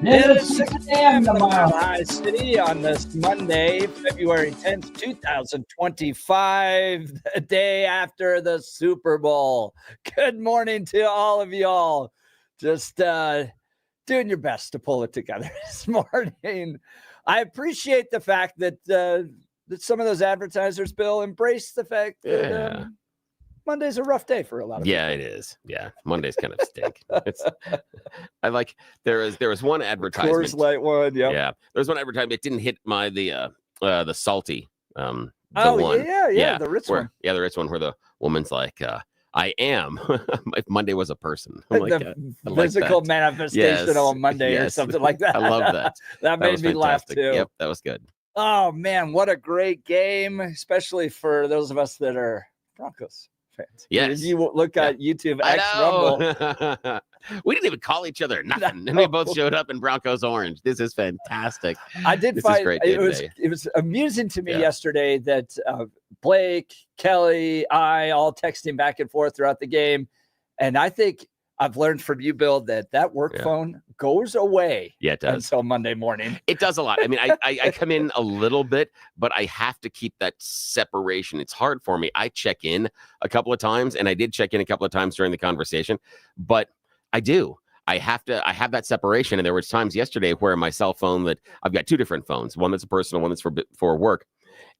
It is 6 a.m. in the Mile High City on this Monday, February 10th, 2025, the day after the Super Bowl. Good morning to all of y'all. Just doing your best to pull it together this morning. I appreciate the fact that that some of those advertisers, Bill, embrace the fact that Monday's a rough day for a lot of people. Yeah, it is. Yeah, Mondays kind of stink. I like there was one advertisement. Coors Light one, yep. Yeah, there was one advertisement. It didn't hit the salty. The oh one. yeah, the Ritz one. Yeah, the Ritz one where the woman's like, I am. If Monday was a person, I'm like, the physical manifestation on Monday or something like that. I love that. That made me laugh too. Yep, that was good. Oh man, what a great game, especially for those of us that are Broncos fans. Yes. If you look at YouTube X Rumble. We didn't even call each other nothing. And we both showed up in Broncos orange. This is fantastic. I did find it was amusing to me yesterday that Blake, Kelly, I all texting back and forth throughout the game. And I think I've learned from you, Bill, that work phone goes away until Monday morning. It does a lot. I mean, I come in a little bit, but I have to keep that separation. It's hard for me. I check in a couple of times, and I did check in a couple of times during the conversation, but I do. I have that separation. And there were times yesterday where my cell phone, that I've got two different phones, one that's a personal, one that's for work.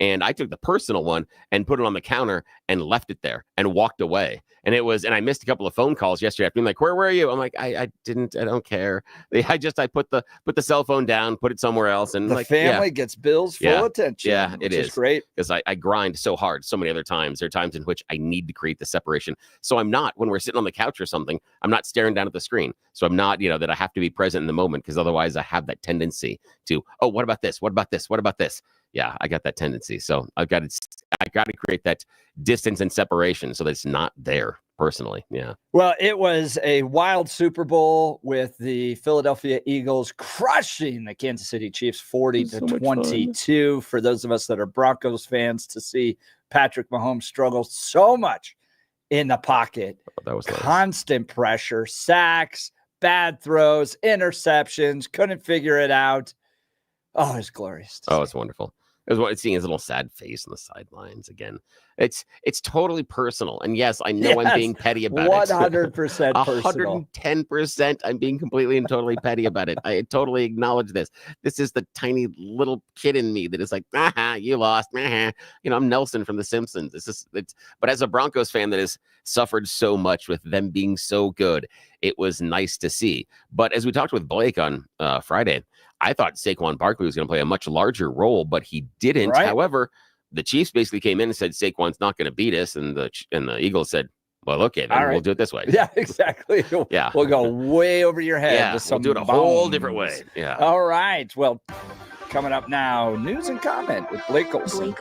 And I took the personal one and put it on the counter and left it there and walked away. And I missed a couple of phone calls yesterday afternoon. Like, where were you? I'm like, I don't care. I put the cell phone down, put it somewhere else. And the family gets Bill's full attention. Yeah, it is great. Because I grind so hard so many other times. There are times in which I need to create the separation. So I'm not, when we're sitting on the couch or something, I'm not staring down at the screen. So I'm not, that I have to be present in the moment, because otherwise I have that tendency to, oh, what about this? What about this? What about this? Yeah, I got that tendency. So I got to create that distance and separation so that it's not there personally. Yeah. Well, it was a wild Super Bowl with the Philadelphia Eagles crushing the Kansas City Chiefs 40-22. For those of us that are Broncos fans, to see Patrick Mahomes struggle so much in the pocket. That was constant pressure, sacks, bad throws, interceptions, couldn't figure it out. Oh, it's glorious. It's wonderful. It was seeing his little sad face on the sidelines again. It's totally personal. And yes, I know I'm being petty about 100% it. 110%. 110%. I'm being completely and totally petty about it. I totally acknowledge this. This is the tiny little kid in me that is like, you lost. I'm Nelson from The Simpsons. But as a Broncos fan that has suffered so much with them being so good, it was nice to see. But as we talked with Blake on Friday, I thought Saquon Barkley was going to play a much larger role, but he didn't. Right. However, the Chiefs basically came in and said Saquon's not going to beat us, and the Eagles said, "Well, okay, then we'll do it this way." Yeah, exactly. Yeah, we'll go way over your head. Yeah, we'll do it a whole different way. Yeah. All right. Well, coming up now, news and comment with Blake Olson.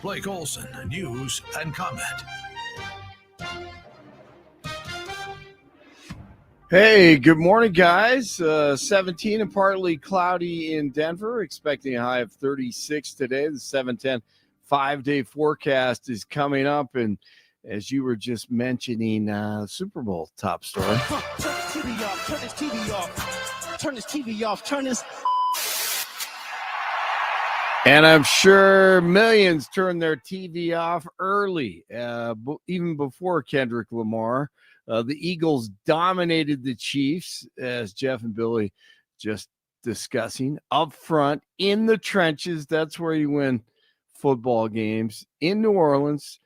Blake Olson, news and comment. Hey, good morning, guys. 17 and partly cloudy in Denver, expecting a high of 36 today. The 7-10 5-day forecast is coming up. And as you were just mentioning, Super Bowl top story. Turn this TV off. Turn this TV off. Turn this TV off. Turn this. And I'm sure millions turned their TV off early, even before Kendrick Lamar. The Eagles dominated the Chiefs, as Jeff and Billy just discussing, up front in the trenches. That's where you win football games in New Orleans,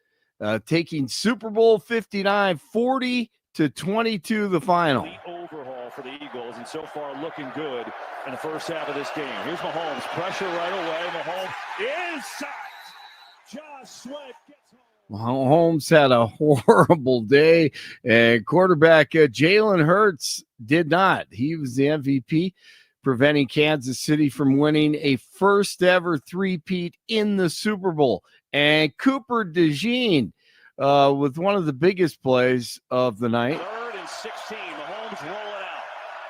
taking Super Bowl 59, 40-22, the final. The overhaul for the Eagles, and so far looking good in the first half of this game. Here's Mahomes, pressure right away. Mahomes is sacked. Josh Sweat gets home. Mahomes had a horrible day, and quarterback Jalen Hurts did not. He was the MVP, preventing Kansas City from winning a first-ever three-peat in the Super Bowl. And Cooper DeJean with one of the biggest plays of the night. 3rd and 16. Mahomes rolling out.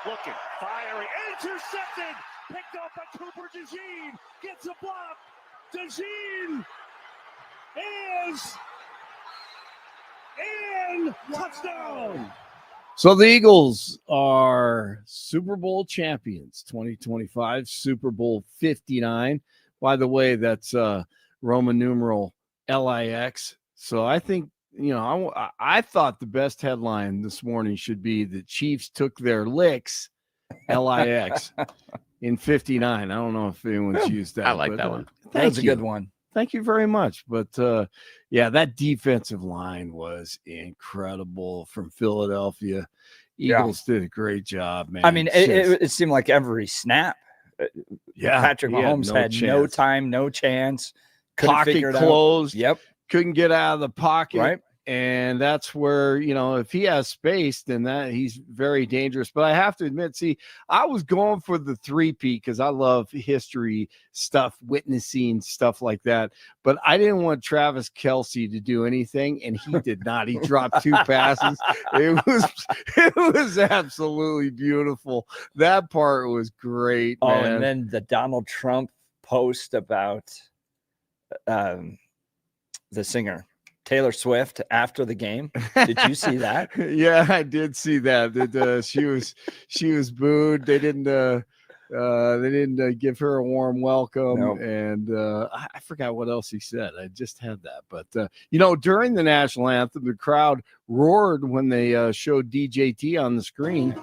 Looking, firing, intercepted. Picked up by Cooper DeJean. Gets a block. DeJean is in. Touchdown. So the Eagles are Super Bowl champions 2025, Super Bowl 59. By the way, that's Roman numeral LIX. So I think, I thought the best headline this morning should be the Chiefs took their licks, LIX, in 59. I don't know if anyone's used that. I like that one. That's a good one. Thank you very much. But that defensive line was incredible from Philadelphia. Eagles did a great job, man. I mean, it seemed like every snap. Patrick Mahomes had no time, no chance. Pocket closed. Yep. Couldn't get out of the pocket. Right. And that's where, if he has space, then he's very dangerous. But I have to admit, I was going for the three-peat because I love history stuff, witnessing stuff like that. But I didn't want Travis Kelce to do anything, and he did not. He dropped 2 passes. It was absolutely beautiful. That part was great, man. And then the Donald Trump post about the singer Taylor Swift after the game. Did you see that? Yeah, I did see that. She was booed. They didn't give her a warm welcome. Nope. And I forgot what else he said. I just had that. But during the national anthem, the crowd roared when they showed DJT on the screen.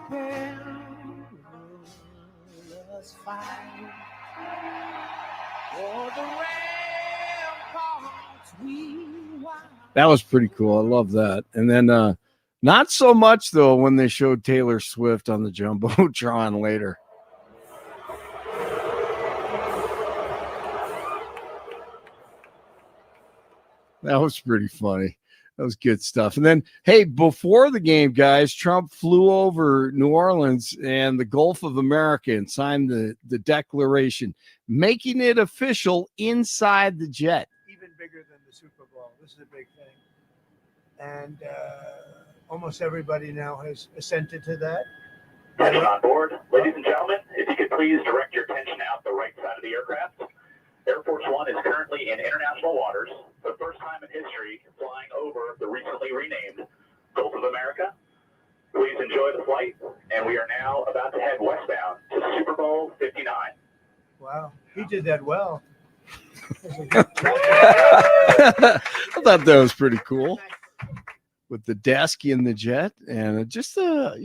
That was pretty cool. I love that. And then not so much, though, when they showed Taylor Swift on the Jumbotron later. That was pretty funny. That was good stuff. And then, hey, before the game, guys, Trump flew over New Orleans and the Gulf of America and signed the declaration, making it official inside the jet. Even bigger than the Super Bowl. This is a big thing. And almost everybody now has assented to that. Attention on board. Ladies and gentlemen, if you could please direct your attention out the right side of the aircraft. Air Force One is currently in international waters, for the first time in history, flying over the recently renamed Gulf of America. Please enjoy the flight, and we are now about to head westbound to Super Bowl 59. Wow, he did that well. I thought that was pretty cool. With the desk in the jet and just a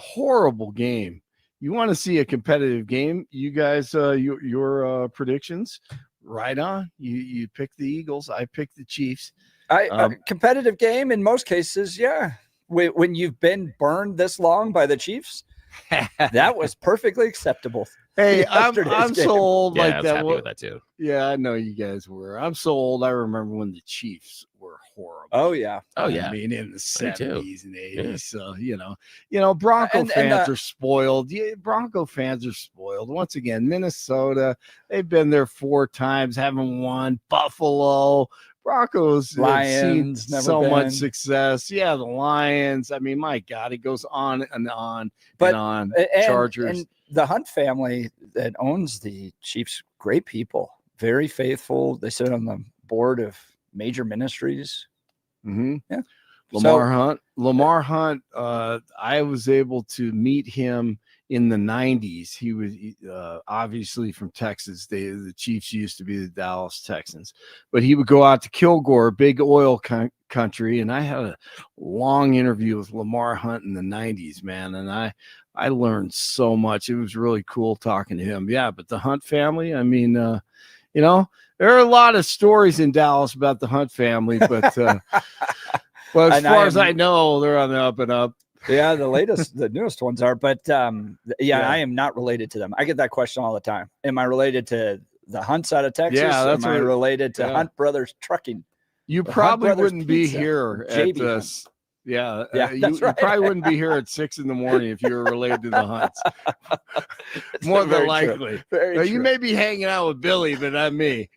horrible game. You want to see a competitive game? You guys, your predictions, right on. You pick the Eagles. I picked the Chiefs. Competitive game in most cases, yeah. When you've been burned this long by the Chiefs, that was perfectly acceptable. Hey, I'm so old Yeah, like I was that. happy with that too. Yeah, I know you guys were. I'm so old. I remember when the Chiefs were horrible. Oh yeah. Oh yeah. I mean, in the 70s and 80s. Yeah. So Bronco fans are spoiled. Yeah, Bronco fans are spoiled. Once again, Minnesota, they've been there 4 times, haven't won. Buffalo, Broncos, Lions, have seen much success. Yeah, the Lions. I mean, my God, it goes on and on and on. Chargers. And the Hunt family that owns the Chiefs, great people, very faithful. They sit on the board of major ministries. Mm-hmm. Yeah. Lamar Hunt. I was able to meet him in the 90s. He was obviously from Texas. The Chiefs used to be the Dallas Texans, but he would go out to Kilgore, big oil country. And I had a long interview with Lamar Hunt in the 90s, man. And I learned so much. It was really cool talking to him. Yeah. But the Hunt family, I mean, there are a lot of stories in Dallas about the Hunt family, but well, as far as I know, they're on the up and up. Yeah, the newest ones are, but I am not related to them. I get that question all the time. Am I related to the Hunts out of Texas? Yeah, that's am I related to Hunt Brothers Trucking? You probably wouldn't be here at this. Yeah, you probably wouldn't be here at 6 a.m. if you were related to the Hunts. More than likely. You may be hanging out with Billy, but not me.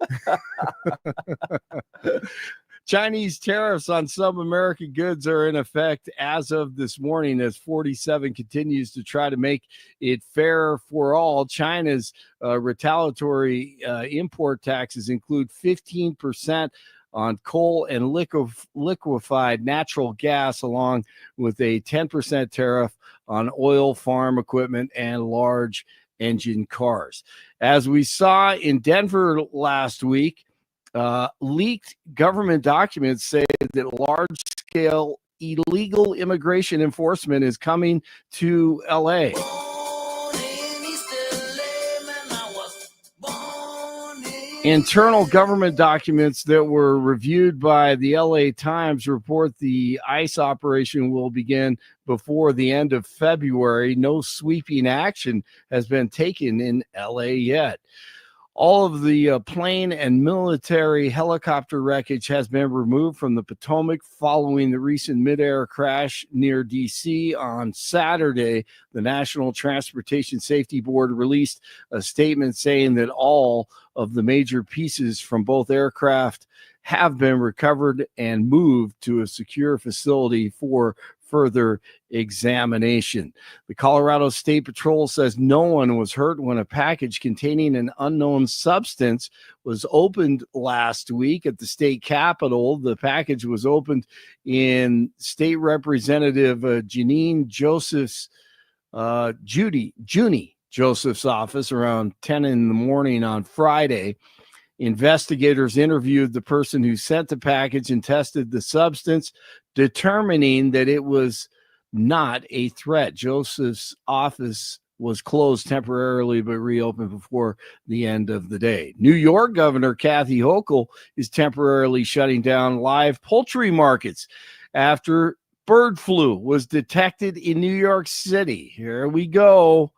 Chinese tariffs on some American goods are in effect as of this morning as 47 continues to try to make it fair for all. China's retaliatory import taxes include 15% on coal and liquefied natural gas, along with a 10% tariff on oil, farm equipment, and large engine cars. As we saw in Denver last week, leaked government documents say that large-scale illegal immigration enforcement is coming to LA. Internal government documents that were reviewed by the LA Times report the ICE operation will begin before the end of February. No sweeping action has been taken in LA yet. All of the plane and military helicopter wreckage has been removed from the Potomac following the recent midair crash near D.C. on Saturday. The National Transportation Safety Board released a statement saying that all of the major pieces from both aircraft have been recovered and moved to a secure facility for further examination. The Colorado State Patrol says no one was hurt when a package containing an unknown substance was opened last week at the state capitol. The package was opened in State Representative Junie Joseph's office around 10 in the morning on Friday. Investigators interviewed the person who sent the package and tested the substance, determining that it was not a threat. Joseph's office was closed temporarily but reopened before the end of the day. New York Governor Kathy Hochul is temporarily shutting down live poultry markets after bird flu was detected in New York City. Here we go.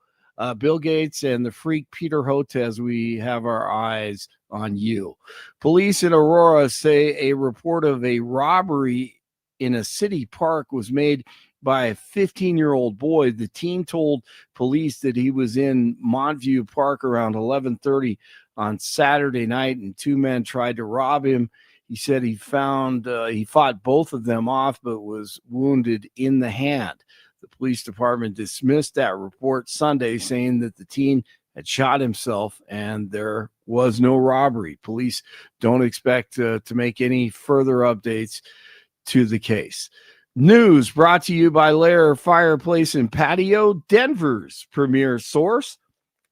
Bill Gates and the freak Peter Hotez, we have our eyes on you. Police in Aurora say a report of a robbery in a city park was made by a 15-year-old boy. The teen told police that he was in Montview Park around 11:30 on Saturday night, and two men tried to rob him. He said he fought both of them off, but was wounded in the hand. The police department dismissed that report Sunday, saying that the teen had shot himself and there was no robbery. Police don't expect to make any further updates to the case. News brought to you by Lair Fireplace and Patio, Denver's premier source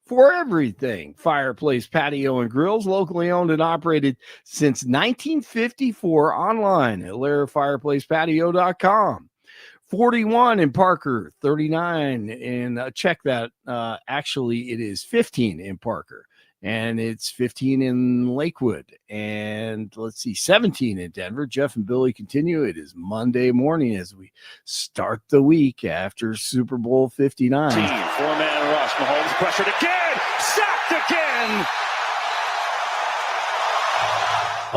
for everything fireplace, patio, and grills. Locally owned and operated since 1954. Online at lairfireplacepatio.com. 41 in Parker, 39 in check that. Actually, it is 15 in Parker, and it's 15 in Lakewood, and let's see, 17 in Denver. Jeff and Billy continue. It is Monday morning as we start the week after Super Bowl 59. Four-man rush. Mahomes pressured again. Sacked again.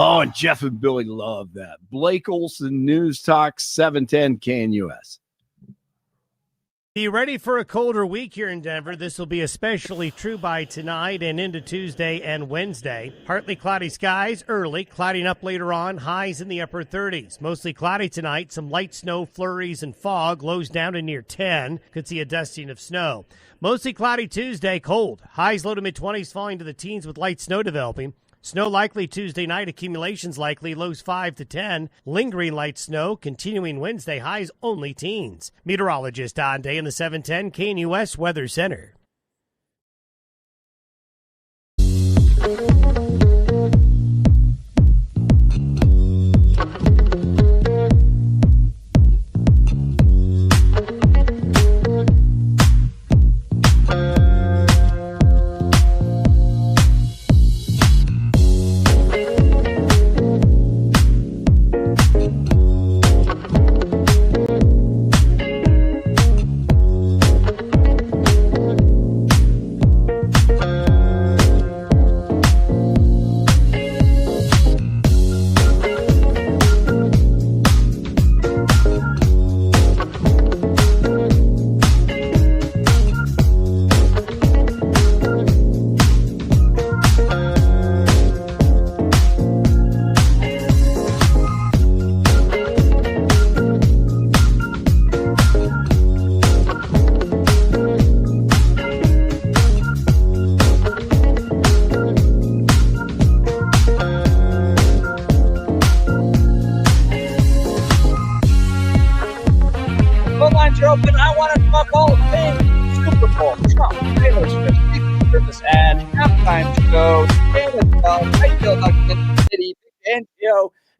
Oh, and Jeff and Billy love that. Blake Olson, News Talk 710 KNUS. Be ready for a colder week here in Denver. This will be especially true by tonight and into Tuesday and Wednesday. Partly cloudy skies early, clouding up later on, highs in the upper 30s. Mostly cloudy tonight, some light snow flurries and fog, lows down to near 10. Could see a dusting of snow. Mostly cloudy Tuesday, cold. Highs low to mid-20s, falling to the teens with light snow developing. Snow likely Tuesday night, accumulations likely, lows 5 to 10. Lingering light snow, continuing Wednesday, highs only teens. Meteorologist Don Day in the 710 KNUS Weather Center.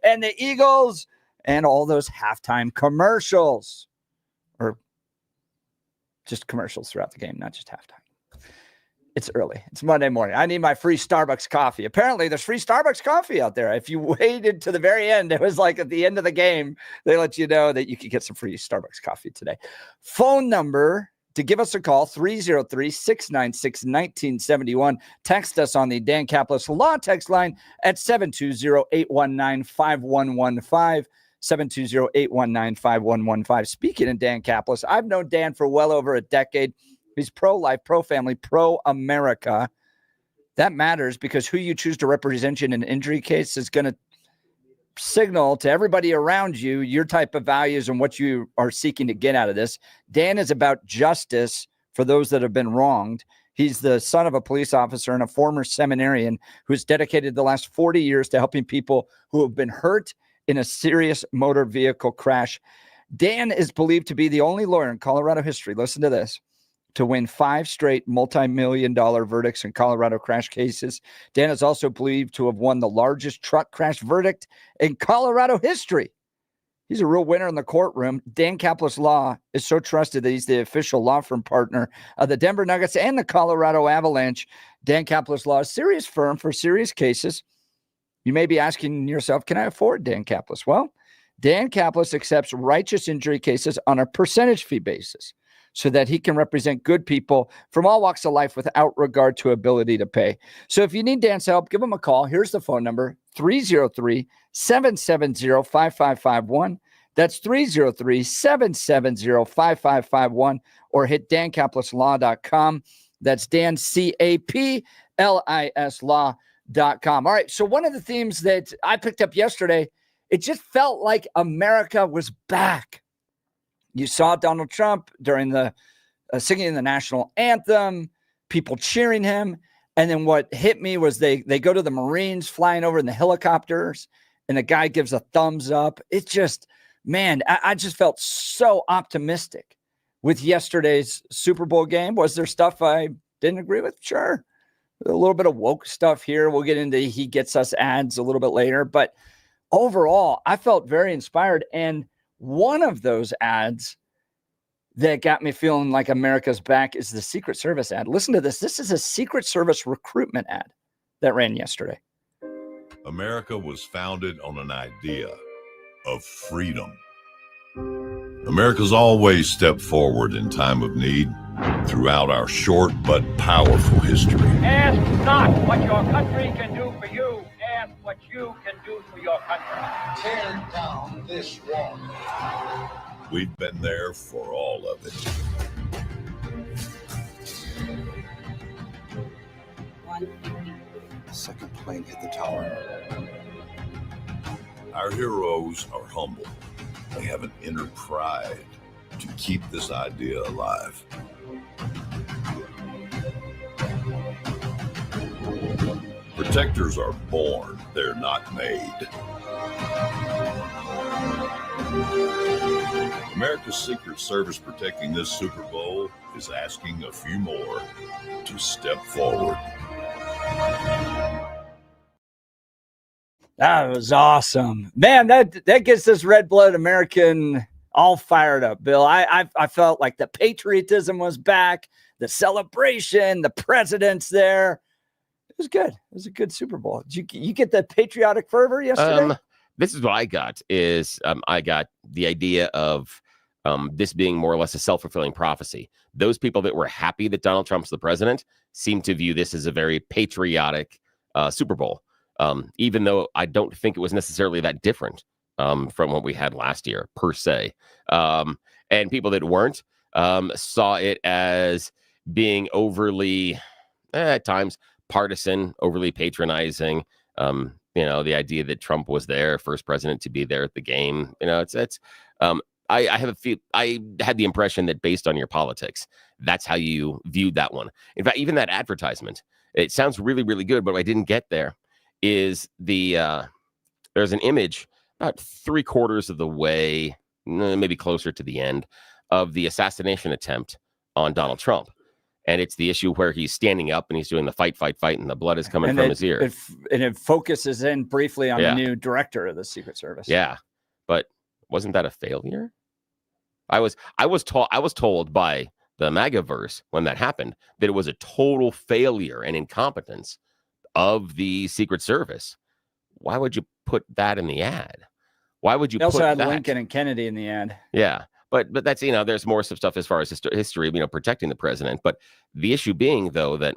And the Eagles and all those halftime commercials, or just commercials throughout the game, not just halftime. It's early. It's Monday morning. I need my free Starbucks coffee. Apparently, there's free Starbucks coffee out there. If you waited to the very end, it was like at the end of the game, they let you know that you could get some free Starbucks coffee today. Phone number to give us a call, 303-696-1971. Text us on the Dan Caplis Law text line at 720-819-5115. 720-819-5115. Speaking of Dan Caplis, I've known Dan for well over a decade. He's pro-life, pro-family, pro-America. That matters because who you choose to represent you in an injury case is going to signal to everybody around you your type of values and what you are seeking to get out of this. Dan is about justice for those that have been wronged. He's the son of a police officer and a former seminarian who's dedicated the last 40 years to helping people who have been hurt in a serious motor vehicle crash. Dan is believed to be the only lawyer in Colorado history, listen to this, to win 5 straight multi-million-dollar verdicts in Colorado crash cases. Dan is also believed to have won the largest truck crash verdict in Colorado history. He's a real winner in the courtroom. Dan Caplis Law is so trusted that he's the official law firm partner of the Denver Nuggets and the Colorado Avalanche. Dan Caplis Law is a serious firm for serious cases. You may be asking yourself, can I afford Dan Caplis? Well, Dan Caplis accepts righteous injury cases on a percentage fee basis so that he can represent good people from all walks of life without regard to ability to pay. So if you need Dan's help, give him a call. Here's the phone number, 303-770-5551. That's 303-770-5551, or hit dancaplis.law.com. That's Dan, C-A-P-L-I-S law.com. All right, so one of the themes that I picked up yesterday, it just felt like America was back. You saw Donald Trump during the singing the National Anthem, people cheering him. And then what hit me was they go to the Marines flying over in the helicopters, and the guy gives a thumbs up. It just, man, I just felt so optimistic with yesterday's Super Bowl game. Was there stuff I didn't agree with? Sure. A little bit of woke stuff here. We'll get into He Gets Us ads a little bit later. But overall, I felt very inspired. And one of those ads that got me feeling like America's back is the Secret Service ad. Listen to this. This is a Secret Service recruitment ad that ran yesterday. America was founded on an idea of freedom. America's always stepped forward in time of need throughout our short but powerful history. Ask not what your country can do for you. Ask what you can do for your country. Tear down this wall. We've been there for all of it. The second plane hit the tower. Our heroes are humble. They have an inner pride to keep this idea alive. Protectors are born, they're not made. America's Secret Service protecting this Super Bowl is asking a few more to step forward. That was awesome. Man, that gets this red-blooded American all fired up, Bill. I felt like the patriotism was back, the celebration, the president's there. It was good. It was a good Super Bowl. Did you get the patriotic fervor yesterday? This is what I got I got the idea of this being more or less a self-fulfilling prophecy. Those people that were happy that Donald Trump's the president seem to view this as a very patriotic Super Bowl, even though I don't think it was necessarily that different from what we had last year, per se. And people that weren't saw it as being overly, at times, partisan, overly patronizing. The idea that Trump was there, first president to be there at the game. I had the impression that based on your politics, that's how you viewed that one. In fact, even that advertisement, it sounds really, really good. But what I didn't get there is there's an image about 3/4 of the way, maybe closer to the end of the assassination attempt on Donald Trump. And it's the issue where he's standing up and he's doing the fight, and the blood is coming from his ear. It focuses in briefly on Yeah. the new director of the Secret Service. Yeah, but wasn't that a failure? I was told by the MAGAverse when that happened that it was a total failure and incompetence of the Secret Service. Why would you put that in the ad? Why would you? They also put had that? Lincoln and Kennedy in the ad. Yeah. But that's, there's more stuff as far as history, protecting the president. But the issue being, though, that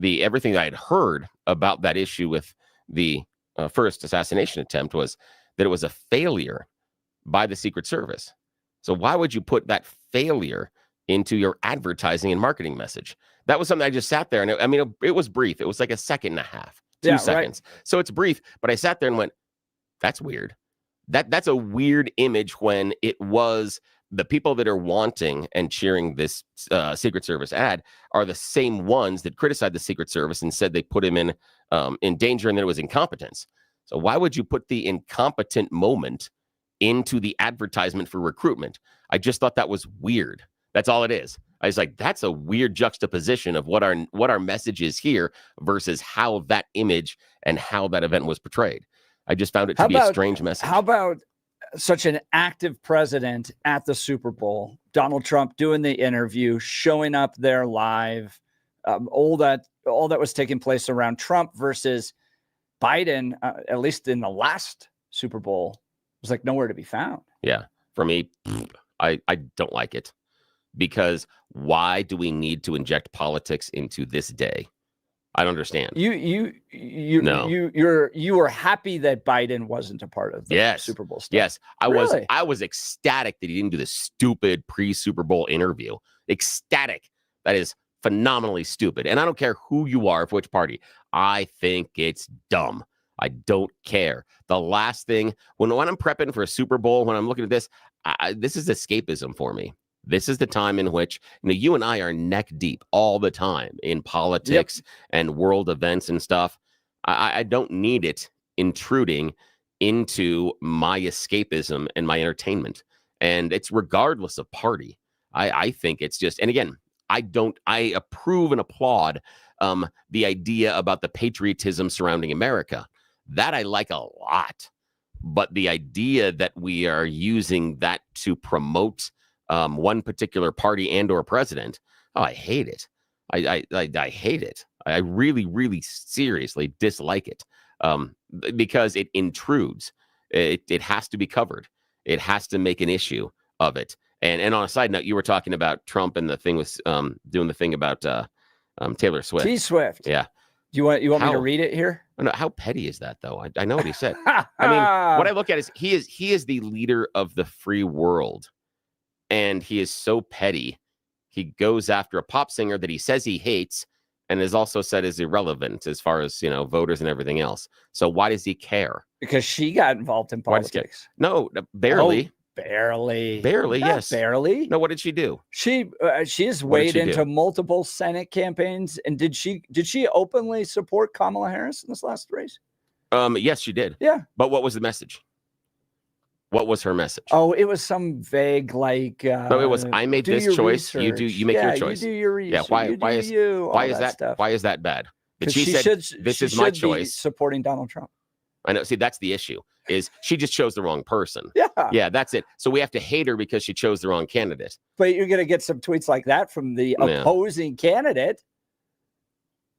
everything I had heard about that issue with the first assassination attempt was that it was a failure by the Secret Service. So why would you put that failure into your advertising and marketing message? That was something I just sat there and it was brief. It was like a second and a half, 2 seconds. Right. So it's brief, but I sat there and went, that's weird. That's a weird image when it was the people that are wanting and cheering this Secret Service ad are the same ones that criticized the Secret Service and said they put him in danger and that it was incompetence. So why would you put the incompetent moment into the advertisement for recruitment? I just thought that was weird. That's all it is. I was like, that's a weird juxtaposition of what our message is here versus how that image and how that event was portrayed. I just found it to be a strange message. How about such an active president at the Super Bowl, Donald Trump doing the interview, showing up there live, all that was taking place around Trump versus Biden, at least in the last Super Bowl, was like nowhere to be found. Yeah. For me, I don't like it, because why do we need to inject politics into this day? I don't understand. You were happy that Biden wasn't a part of the Super Bowl stuff. Yes, I was ecstatic that he didn't do this stupid pre-Super Bowl interview. Ecstatic. That is phenomenally stupid. And I don't care who you are, for which party. I think it's dumb. I don't care. The last thing, when I'm prepping for a Super Bowl, when I'm looking at this, this is escapism for me. This is the time in which you and I are neck deep all the time in politics and world events and stuff. I don't need it intruding into my escapism and my entertainment. And it's regardless of party. I think it's just, and again, I approve and applaud the idea about the patriotism surrounding America. That I like a lot. But the idea that we are using that to promote one particular party and or president, I hate it. I hate it. I really, really seriously dislike it because it intrudes. It has to be covered. It has to make an issue of it. And on a side note, you were talking about Trump and the thing with doing the thing about Taylor Swift. T-Swift. Yeah. You want me to read it here? No, how petty is that, though? I know what he said. I mean, what I look at is he is the leader of the free world. And he is so petty. He goes after a pop singer that he says he hates and is also said is irrelevant as far as, voters and everything else. So why does he care? Because she got involved in politics. No, barely. Oh, barely. Barely, Not yes. Barely. No, what did she do? She has weighed into multiple Senate campaigns. And did she openly support Kamala Harris in this last race? Yes, she did. Yeah. But what was the message? What was her message? Oh, it was some vague no, it was I made this choice. Research. You make your choice. You do your research. Yeah, why is that bad? That she said this is my choice. Supporting Donald Trump. I know. See, that's the issue. Is she just chose the wrong person? Yeah. Yeah, that's it. So we have to hate her because she chose the wrong candidate. But you're gonna get some tweets like that from the opposing candidate.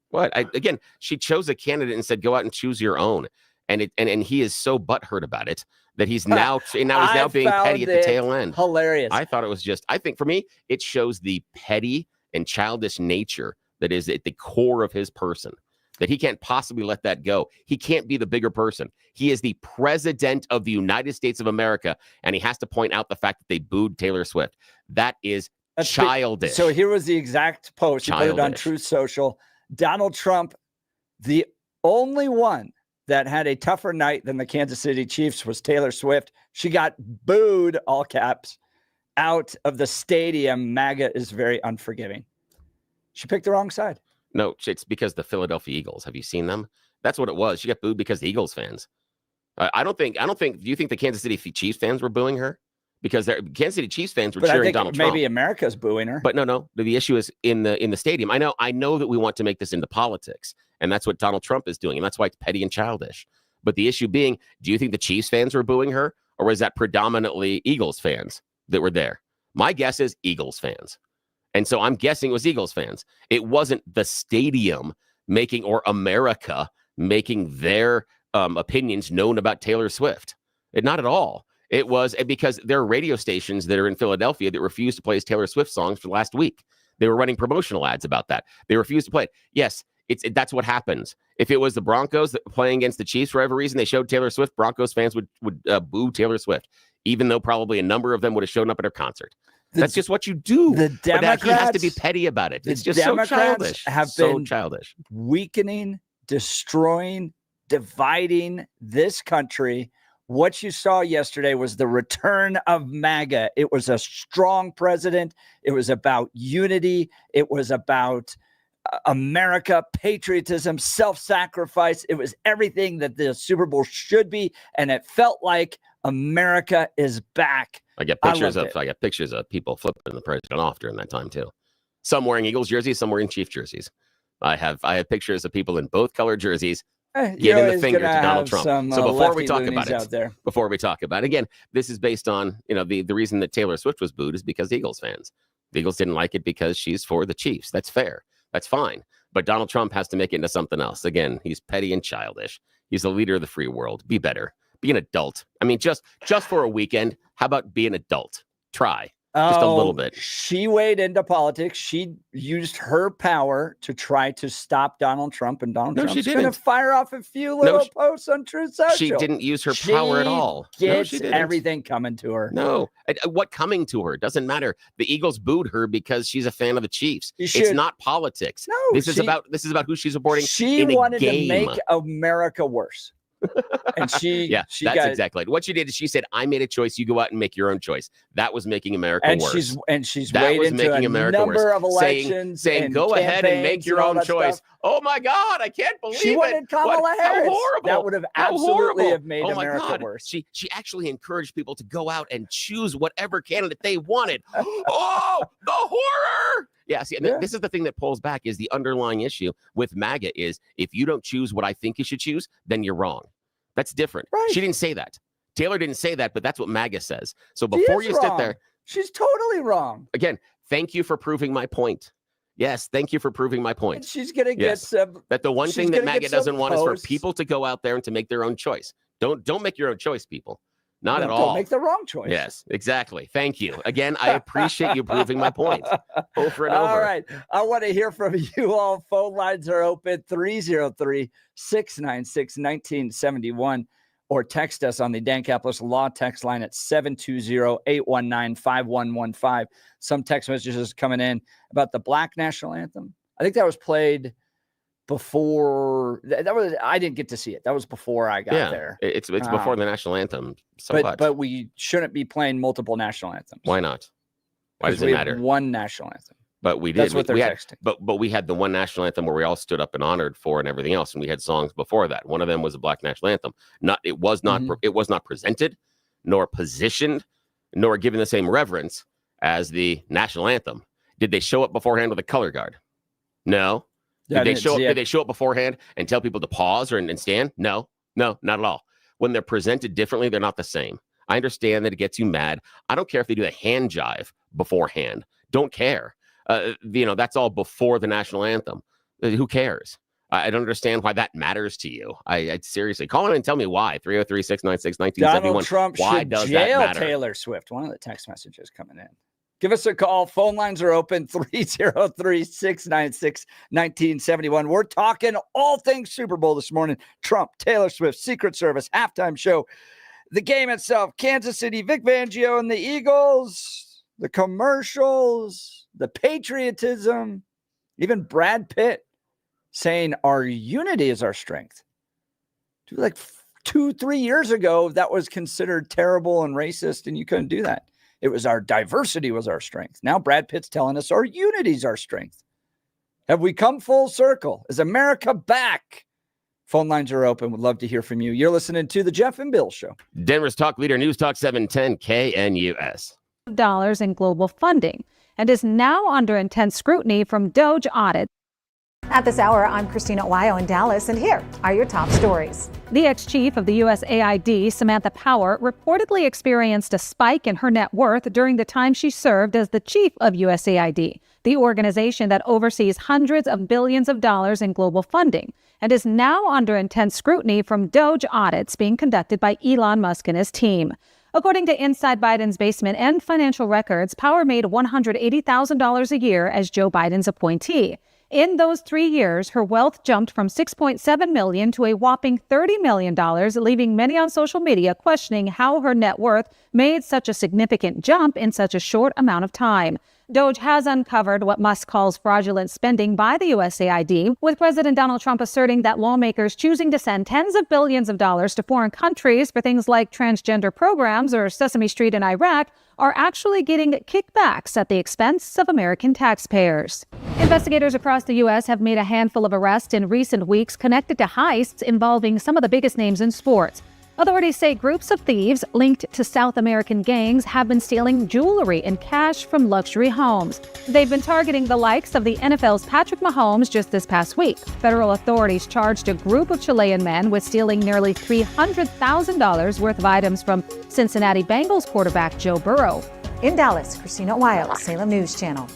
What? Again, she chose a candidate and said, "Go out and choose your own." And he is so butthurt about it that he's now being petty at the tail end. Hilarious. I thought it was I think for me, it shows the petty and childish nature that is at the core of his person, that he can't possibly let that go. He can't be the bigger person. He is the president of the United States of America, and he has to point out the fact that they booed Taylor Swift. That's childish. So here was the exact post. He put it on Truth Social. Donald Trump, the only one that had a tougher night than the Kansas City Chiefs was Taylor Swift. She got booed, all caps, out of the stadium. MAGA is very unforgiving. She picked the wrong side. No, it's because the Philadelphia Eagles. Have you seen them? That's what it was. She got booed because the Eagles fans. I don't think. Do you think the Kansas City Chiefs fans were booing her because Kansas City Chiefs fans were But I cheering think Donald Trump. maybe America's booing her. But no. The issue is in the stadium. I know that we want to make this into politics, and that's what Donald Trump is doing, and that's why it's petty and childish. But the issue being, do you think the Chiefs fans were booing her, or was that predominantly Eagles fans that were there? My guess is Eagles fans. And so I'm guessing it was Eagles fans. It wasn't the stadium or America making their opinions known about Taylor Swift. Not at all. It was because there are radio stations that are in Philadelphia that refused to play Taylor Swift songs for the last week. They were running promotional ads about that. They refused to play it. Yes, that's what happens. If it was the Broncos that playing against the Chiefs for whatever reason, they showed Taylor Swift, Broncos fans would boo Taylor Swift, even though probably a number of them would have shown up at her concert. That's just what you do. The Democrats, but he has to be petty about it. It's just Democrats so childish. Have been weakening, destroying, dividing this country. What you saw yesterday was the return of MAGA. It was a strong president. It was about unity. It was about America, patriotism, self-sacrifice. It was everything that the Super Bowl should be, and it felt like America is back. I get pictures of people flipping the president off during that time too. Some wearing Eagles jerseys, some wearing Chief jerseys. I have pictures of people in both color jerseys giving the finger to Donald Trump. So before we talk about it, again, this is based on, the reason that Taylor Swift was booed is because Eagles fans. The Eagles didn't like it because she's for the Chiefs. That's fair. That's fine. But Donald Trump has to make it into something else. Again, he's petty and childish. He's the leader of the free world. Be better. Be an adult. I mean, just for a weekend, how about be an adult? Try. Just a little bit. She weighed into politics. She used her power to try to stop Donald Trump, and Donald Trump's going to fire off a few little posts on Truth Social. She didn't use her power at all. She didn't. Everything coming to her. No. What coming to her? Doesn't matter. The Eagles booed her because she's a fan of the Chiefs. It's not politics. No. This is about who she's supporting. She wanted to make America worse. And that's exactly it. What she did is she said, I made a choice. You go out and make your own choice. That was making America worse. She's that was making America number worse. Of elections saying go ahead and make your own choice. Stuff. Oh my God, I can't believe she wanted Kamala Harris. How horrible. That would have absolutely have made America worse. She actually encouraged people to go out and choose whatever candidate they wanted. Oh, the horror. Yeah, see, this is the thing that pulls back is the underlying issue with MAGA is if you don't choose what I think you should choose, then you're wrong. That's different. Right. She didn't say that. Taylor didn't say that, but that's what MAGA says. So before you sit there. She's totally wrong. Again, thank you for proving my point. Yes, thank you for proving my point. And she's going to get some. That the one thing that MAGA doesn't want is for people to go out there and to make their own choice. Don't make your own choice, people. Not at all. Don't make the wrong choice. Yes, exactly. Thank you. Again, I appreciate you proving my point over and over. All right. I want to hear from you all. Phone lines are open 303-696-1971 or text us on the Dan Caplis Law text line at 720-819-5115. Some text messages coming in about the Black National Anthem. I think that was played before I didn't get to see it. That was before I got there. It's before the national anthem. But we shouldn't be playing multiple national anthems. Why not? Why does it matter? One national anthem. But we did. That's what they're texting. But we had the one national anthem where we all stood up and honored for and everything else, and we had songs before that. One of them was a Black National Anthem. It was not presented, nor positioned, nor given the same reverence as the national anthem. Did they show up beforehand with a color guard? No. Did they show up beforehand and tell people to pause and stand? No, not at all. When they're presented differently, they're not the same. I understand that it gets you mad. I don't care if they do a hand jive beforehand. Don't care. That's all before the national anthem. Who cares? I don't understand why that matters to you. I seriously call in and tell me why. 303-696-1971. Donald Trump should jail matter? Taylor Swift. One of the text messages coming in. Give us a call. Phone lines are open, 303-696-1971. We're talking all things Super Bowl this morning. Trump, Taylor Swift, Secret Service, halftime show, the game itself, Kansas City, Vic Fangio and the Eagles, the commercials, the patriotism, even Brad Pitt saying our unity is our strength. Like 2-3 years ago, that was considered terrible and racist, and you couldn't do that. It was our diversity was our strength. Now Brad Pitt's telling us our unity is our strength. Have we come full circle? Is America back? Phone lines are open. Would love to hear from you. You're listening to the Jeff and Bill Show. Denver's talk leader, News Talk 710 KNUS. Dollars in global funding and is now under intense scrutiny from DOJ audit. At this hour, I'm Christina Owayo in Dallas, and here are your top stories. The ex-chief of the USAID, Samantha Power, reportedly experienced a spike in her net worth during the time she served as the chief of USAID, the organization that oversees hundreds of billions of dollars in global funding, and is now under intense scrutiny from DOJ audits being conducted by Elon Musk and his team. According to Inside Biden's Basement and financial records, Power made $180,000 a year as Joe Biden's appointee. In those 3 years, her wealth jumped from $6.7 million to a whopping $30 million, leaving many on social media questioning how her net worth made such a significant jump in such a short amount of time. DOJ has uncovered what Musk calls fraudulent spending by the USAID, with President Donald Trump asserting that lawmakers choosing to send tens of billions of dollars to foreign countries for things like transgender programs or Sesame Street in Iraq are actually getting kickbacks at the expense of American taxpayers. Investigators across the U.S. have made a handful of arrests in recent weeks connected to heists involving some of the biggest names in sports. Authorities say groups of thieves linked to South American gangs have been stealing jewelry and cash from luxury homes. They've been targeting the likes of the NFL's Patrick Mahomes just this past week. Federal authorities charged a group of Chilean men with stealing nearly $300,000 worth of items from Cincinnati Bengals quarterback Joe Burrow. In Dallas, Christina Owayo, Salem News Channel.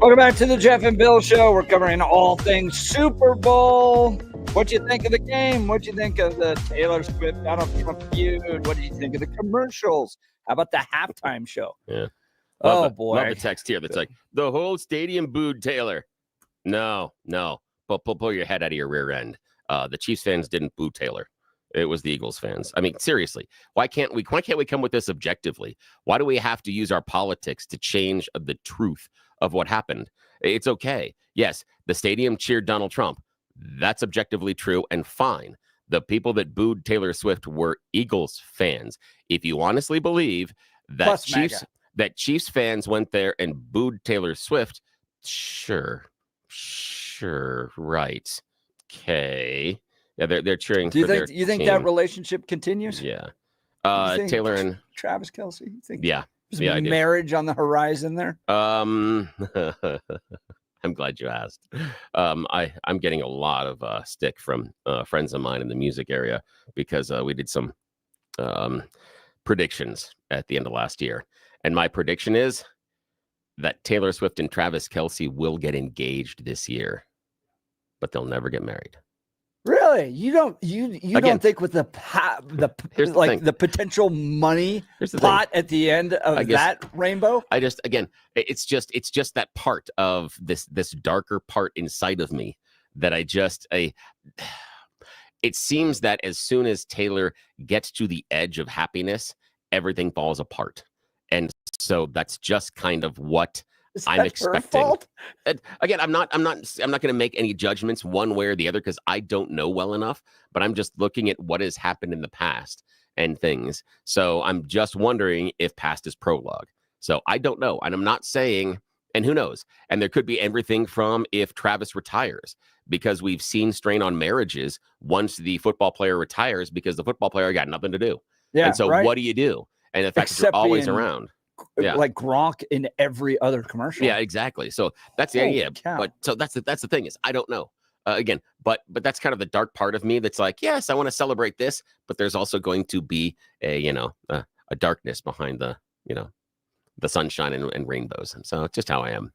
Welcome back to the Jeff and Bill Show. We're covering all things Super Bowl. What do you think of the game? What do you think of the Taylor Swift Donald Trump feud? What do you think of the commercials? How about the halftime show? Yeah. Boy. Love the text here that's like, the whole stadium booed Taylor. No. Pull your head out of your rear end. The Chiefs fans didn't boo Taylor. It was the Eagles fans. I mean, seriously, why can't we come with this objectively? Why do we have to use our politics to change the truth of what happened? It's okay. Yes, the stadium cheered Donald Trump. That's objectively true and fine. The people that booed Taylor Swift were Eagles fans. If you honestly believe that Chiefs fans went there and booed Taylor Swift, sure, right. Okay. Yeah, they're cheering. Do you think that relationship continues? Yeah. Taylor and Travis Kelce. You think? Yeah. I do. Marriage on the horizon there. I'm glad you asked. I'm getting a lot of stick from friends of mine in the music area because we did some predictions at the end of last year, and my prediction is that Taylor Swift and Travis Kelce will get engaged this year, but they'll never get married. Really? You don't think with the potential money pot at the end of that rainbow? It's just that part of this darker part inside of me that it seems that as soon as Taylor gets to the edge of happiness, everything falls apart. And so that's just kind of what I'm expecting. Again, I'm not going to make any judgments one way or the other because I don't know well enough, but I'm just looking at what has happened in the past and things. So I'm just wondering if past is prologue. So I don't know. And I'm not saying, and who knows? And there could be everything from if Travis retires, because we've seen strain on marriages once the football player retires because the football player got nothing to do. Yeah. And so what do you do? And the fact that you're always around. Yeah. Like Gronk in every other commercial. Yeah, exactly. So that's the idea. But so that's the thing is I don't know. Again, but that's kind of the dark part of me that's like, yes, I want to celebrate this, but there's also going to be a darkness behind the sunshine and rainbows. And so it's just how I am.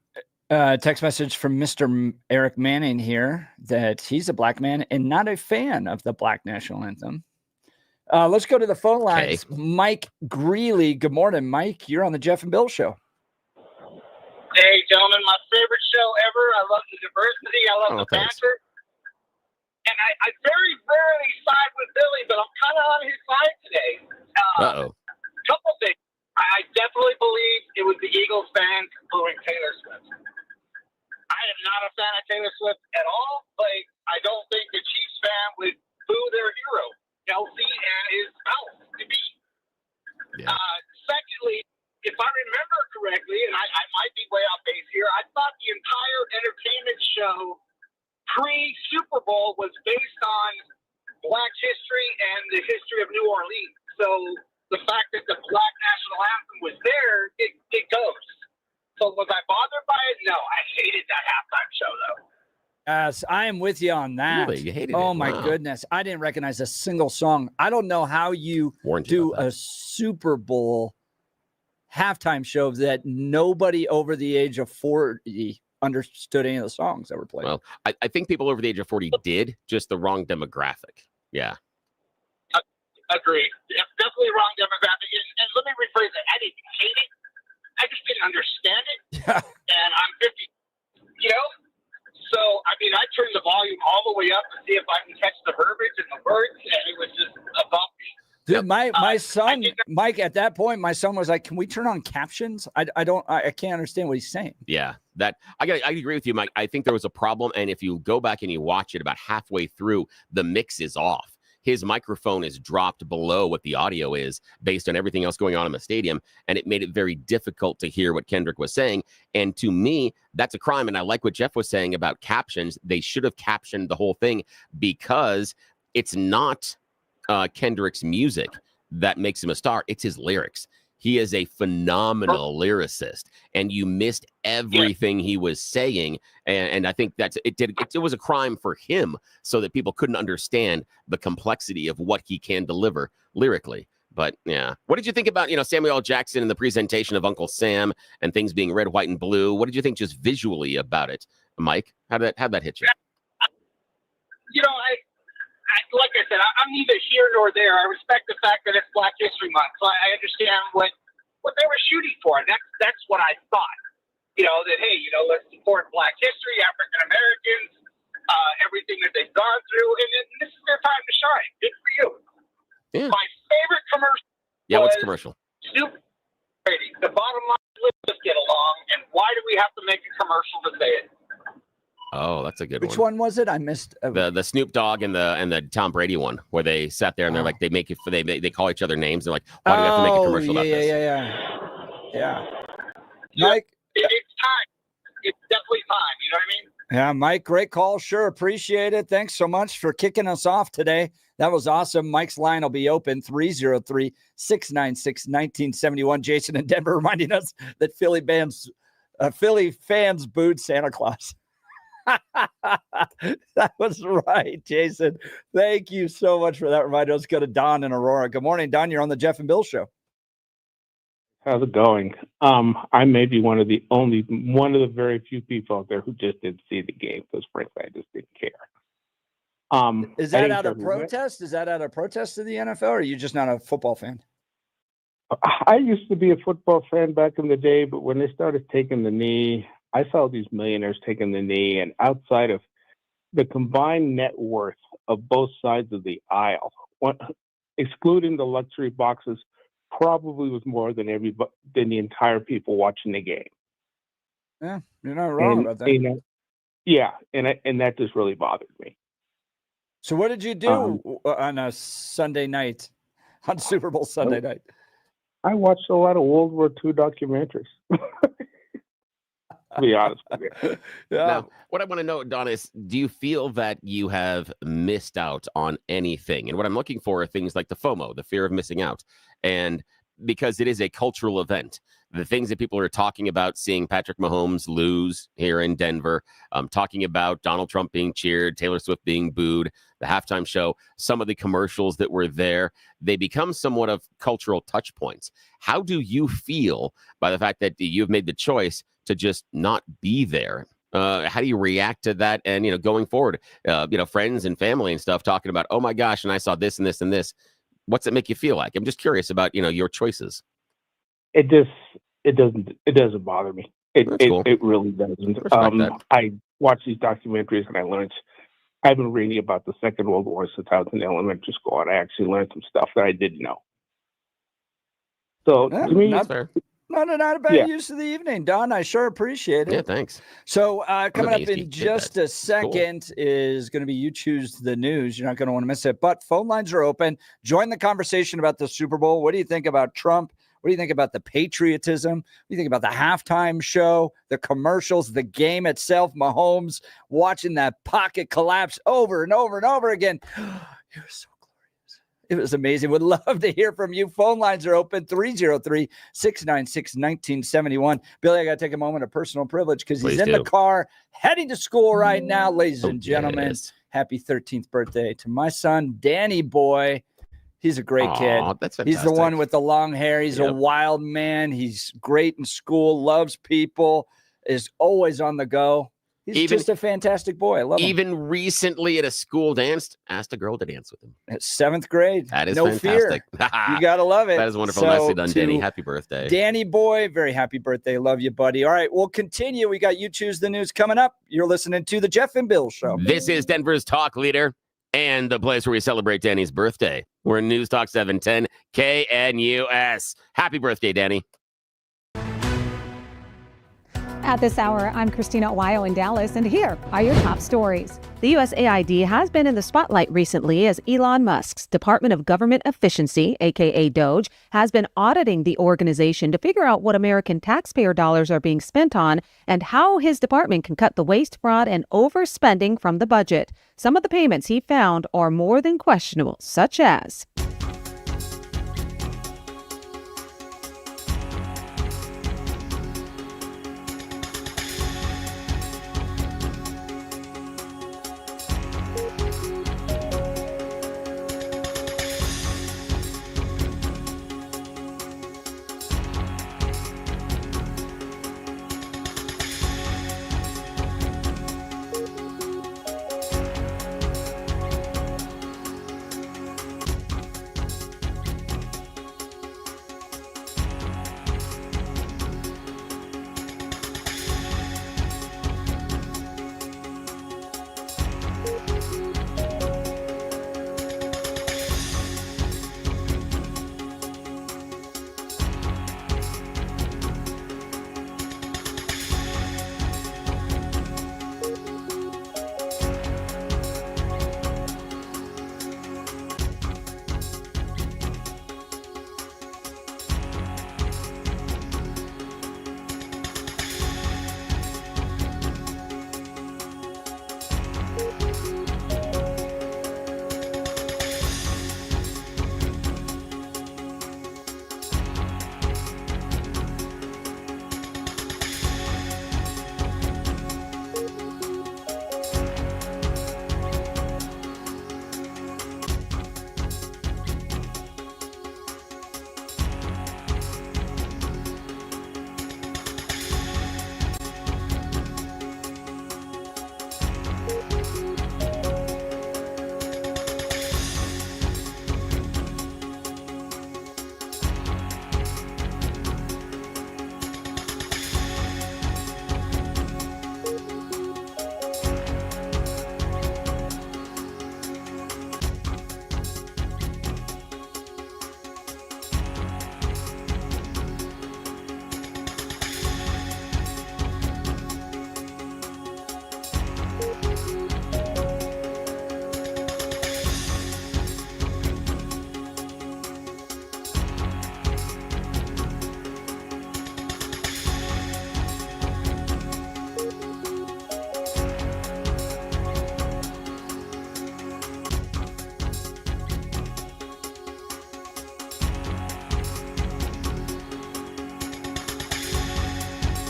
Text message from Mr. Eric Manning here that he's a black man and not a fan of the Black National Anthem. Let's go to the phone lines. Okay. Mike Greeley. Good morning, Mike. You're on the Jeff and Bill Show. Hey, gentlemen, my favorite show ever. I love the diversity. I love the banter. And I very rarely side with Billy, but I'm kind of on his side today. Couple things. I definitely believe it was the Eagles fans booing Taylor Swift. I am not a fan of Taylor Swift at all, but I don't think the Chiefs fan would boo their hero, Kelce, and his spouse to be. Yeah. Secondly, if I remember correctly, and I might be way off base here, I thought the entire entertainment show pre-Super Bowl was based on Black history and the history of New Orleans. So the fact that the Black National Anthem was there, it goes. So was I bothered by it? No, I hated that halftime show, though. Yes, I am with you on that. Really? You hated it? Oh, my goodness. I didn't recognize a single song. I don't know how you do a Super Bowl halftime show that nobody over the age of 40 understood any of the songs that were played. Well, I think people over the age of 40 did, just the wrong demographic. Yeah. Agreed. Yeah, definitely wrong demographic. And let me rephrase that. I didn't hate it. I just didn't understand it. Yeah. And I'm 50, So, I mean, I turned the volume all the way up to see if I can catch the verbiage and the words, and it was just above me. Dude, my son, Mike, at that point, my son was like, can we turn on captions? I can't understand what he's saying. Yeah, I agree with you, Mike. I think there was a problem. And if you go back and you watch it about halfway through, the mix is off. His microphone is dropped below what the audio is based on everything else going on in the stadium. And it made it very difficult to hear what Kendrick was saying. And to me, that's a crime. And I like what Jeff was saying about captions. They should have captioned the whole thing because it's not Kendrick's music that makes him a star. It's his lyrics. He is a phenomenal lyricist, and you missed everything he was saying. And I think it was a crime for him so that people couldn't understand the complexity of what he can deliver lyrically. But yeah, what did you think about, Samuel L. Jackson and the presentation of Uncle Sam and things being red, white, and blue? What did you think just visually about it, Mike? How'd that hit you? Like I said, I'm neither here nor there. I respect the fact that it's Black History Month, so I understand what they were shooting for. That's what I thought. That hey, let's support Black history, African Americans, everything that they've gone through, and this is their time to shine. Good for you. Yeah. My favorite commercial. Yeah, what's the commercial? Snoop Brady. The bottom line is let's just get along, and why do we have to make a commercial to say it? Oh, that's a good Which one. one was it? I missed the Snoop Dogg and the Tom Brady one, where they sat there and they're like they call each other names. They're like, why do we have to make a commercial about this? Yeah. Mike, it's time. It's definitely time. You know what I mean? Yeah, Mike, great call. Sure, appreciate it. Thanks so much for kicking us off today. That was awesome. Mike's line will be open 303-696-1971. Jason in Denver reminding us that Philly fans booed Santa Claus. That was right, Jason. Thank you so much for that reminder. Let's go to Don in Aurora. Good morning, Don. You're on the Jeff and Bill Show. How's it going? I may be one of the very few people out there who just didn't see the game because, frankly, I just didn't care. Is that out of protest? Is that out of protest to the NFL, or are you just not a football fan? I used to be a football fan back in the day, but when they started taking the knee, I saw these millionaires taking the knee, and outside of the combined net worth of both sides of the aisle, excluding the luxury boxes, probably was more than the entire people watching the game. Yeah, you're not wrong about that. And that just really bothered me. So what did you do on a Sunday night, on Super Bowl Sunday night? I watched a lot of World War II documentaries. To be honest with you. Yeah. Now, what I want to know, Don, is do you feel that you have missed out on anything? And what I'm looking for are things like the FOMO, the fear of missing out. And because it is a cultural event, the things that people are talking about, seeing Patrick Mahomes lose here in Denver, talking about Donald Trump being cheered, Taylor Swift being booed, the halftime show, some of the commercials that were there, they become somewhat of cultural touch points. How do you feel by the fact that you've made the choice to just not be there? How do you react to that? And, going forward, friends and family and stuff talking about, oh my gosh, and I saw this and this and this. What's it make you feel like? I'm just curious about, your choices. It doesn't bother me. It really doesn't. I watch these documentaries and I've been reading about the Second World War since I was in elementary school, and I actually learned some stuff that I didn't know. So to me, not a bad use of the evening, Don. I sure appreciate it. Yeah, thanks. So coming up in just a second is going to be You Choose the News. You're not going to want to miss it. But phone lines are open. Join the conversation about the Super Bowl. What do you think about Trump? What do you think about the patriotism? What do you think about the halftime show, the commercials, the game itself, Mahomes watching that pocket collapse over and over and over again? It was so glorious. It was amazing. Would love to hear from you. Phone lines are open, 303-696-1971. Billy, I got to take a moment of personal privilege because he's in the car heading to school right now. Ladies and gentlemen, happy 13th birthday to my son, Danny Boy. He's a great kid. That's fantastic. He's the one with the long hair. He's a wild man. He's great in school, loves people, is always on the go. He's just a fantastic boy. I love him. Even recently at a school dance, asked a girl to dance with him. At 7th grade. That is no fantastic. Fear. You got to love it. That is wonderful. Nicely done, Danny. Happy birthday. Danny Boy, very happy birthday. Love you, buddy. All right, we'll continue. We got You Choose the News coming up. You're listening to the Jeff and Bill Show. This is Denver's talk leader and the place where we celebrate Danny's birthday. We're in News Talk 710 KNUS. Happy birthday, Danny. At this hour, I'm Christina Owayo in Dallas, and here are your top stories. The USAID has been in the spotlight recently as Elon Musk's Department of Government Efficiency, aka DOGE, has been auditing the organization to figure out what American taxpayer dollars are being spent on and how his department can cut the waste, fraud, and overspending from the budget. Some of the payments he found are more than questionable, such as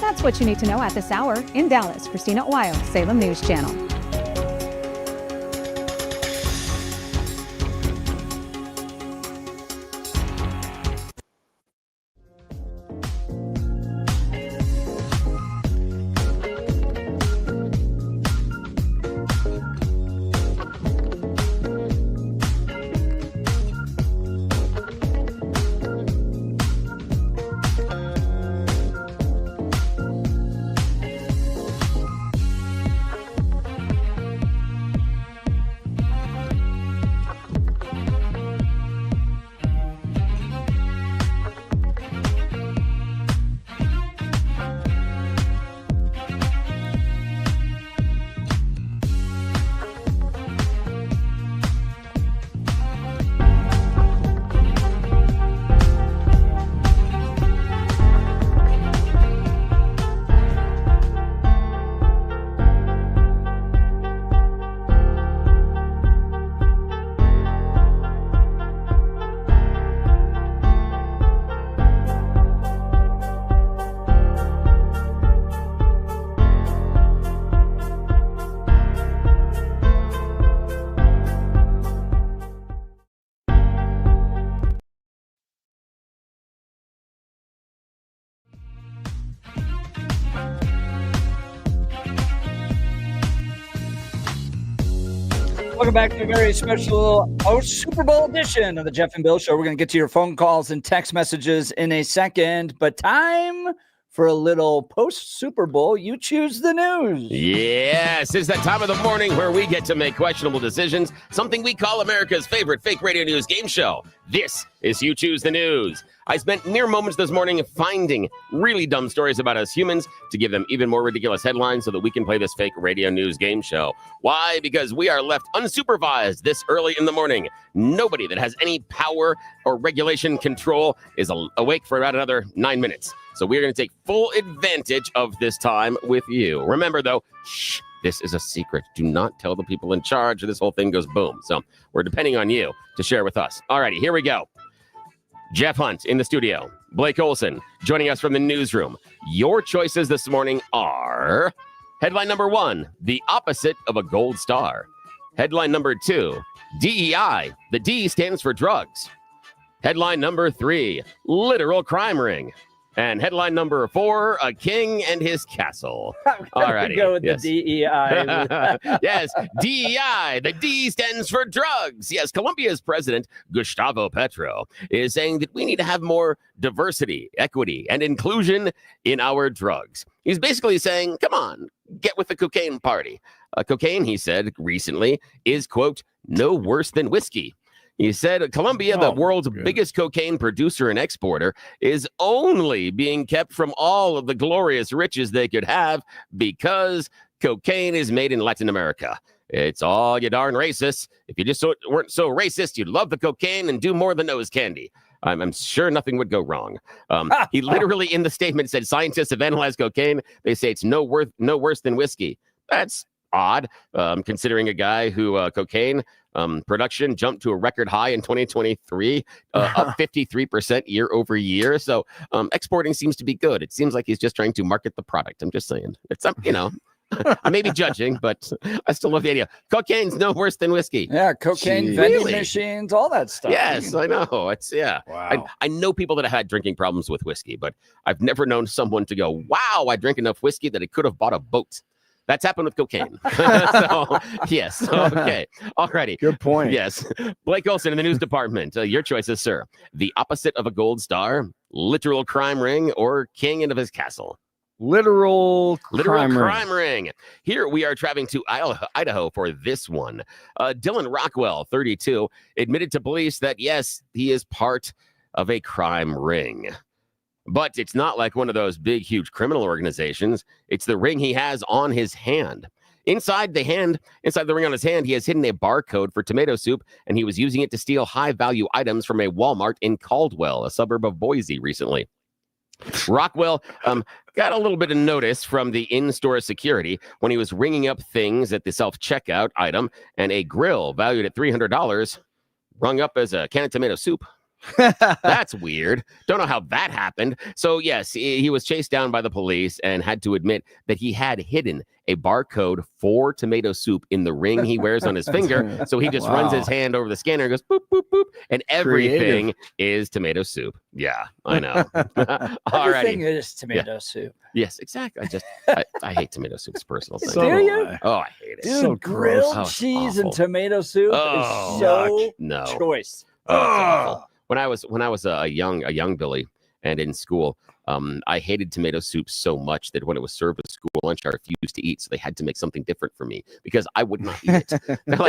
That's what you need to know at this hour. In Dallas, Christina Weil, Salem News Channel. Welcome back to a very special Super Bowl edition of the Jeff and Bill Show. We're going to get to your phone calls and text messages in a second, but time for a little post-Super Bowl. You choose the news. Yes, it's that time of the morning where we get to make questionable decisions, something we call America's favorite fake radio news game show. This is You Choose the News. I spent mere moments this morning finding really dumb stories about us humans to give them even more ridiculous headlines so that we can play this fake radio news game show. Why? Because we are left unsupervised this early in the morning. Nobody that has any power or regulation control is awake for about another 9 minutes. So we're going to take full advantage of this time with you. Remember, though, shh, this is a secret. Do not tell the people in charge or this whole thing goes boom. So we're depending on you to share with us. All righty, here we go. Jeff Hunt in the studio. Blake Olson joining us from the newsroom. Your choices this morning are headline number 1, the opposite of a gold star. Headline number 2, DEI. The D stands for drugs. Headline number 3, literal crime ring. And headline number 4, a king and his castle. All righty. Go with yes. the DEI. Yes, DEI. The D stands for drugs. Yes, Colombia's president, Gustavo Petro, is saying that we need to have more diversity, equity, and inclusion in our drugs. He's basically saying, come on, get with the cocaine party. Cocaine, he said recently, is, quote, no worse than whiskey. He said Colombia, the world's biggest cocaine producer and exporter, is only being kept from all of the glorious riches they could have because cocaine is made in Latin America. It's all you darn racists. If you just weren't so racist, you'd love the cocaine and do more than nose candy. I'm sure nothing would go wrong. He literally in the statement said scientists have analyzed cocaine. They say it's no worse than whiskey. That's odd, considering a guy who cocaine production jumped to a record high in 2023, up 53% year over year. So exporting seems to be good. It seems like he's just trying to market the product. I'm just saying. It's, I may be judging, but I still love the idea. Cocaine's no worse than whiskey. Yeah, cocaine vending machines, all that stuff. Yes, I know. It's Wow. I know people that have had drinking problems with whiskey, but I've never known someone to go, "Wow, I drank enough whiskey that I could have bought a boat." That's happened with cocaine. So, yes. Okay. Alrighty. Good point. Yes. Blake Olson in the news department. Your choices, sir. The opposite of a gold star, literal crime ring, or king of his castle. Literal crime ring. Here we are traveling to Idaho for this one. Dylan Rockwell, 32, admitted to police that, yes, he is part of a crime ring. But it's not like one of those big, huge criminal organizations. It's the ring he has on his hand. Inside the ring on his hand, he has hidden a barcode for tomato soup, and he was using it to steal high-value items from a Walmart in Caldwell, a suburb of Boise, recently. Rockwell got a little bit of notice from the in-store security when he was ringing up things at the self-checkout item, and a grill valued at $300 rung up as a can of tomato soup. That's weird. Don't know how that happened. So yes, he was chased down by the police and had to admit that he had hidden a barcode for tomato soup in the ring he wears on his finger. So he just runs his hand over the scanner and goes boop, boop, boop, and everything is tomato soup. Yeah, I know. Everything is tomato soup. Yes, exactly. I hate tomato soup. It's a personal thing. Do you? Oh, I hate it. Dude, So grilled gross. cheese Oh, and tomato soup is so choice. When I was a young Billy and in school, I hated tomato soup so much that when it was served at school lunch, I refused to eat. So they had to make something different for me because I would not eat it. Nope,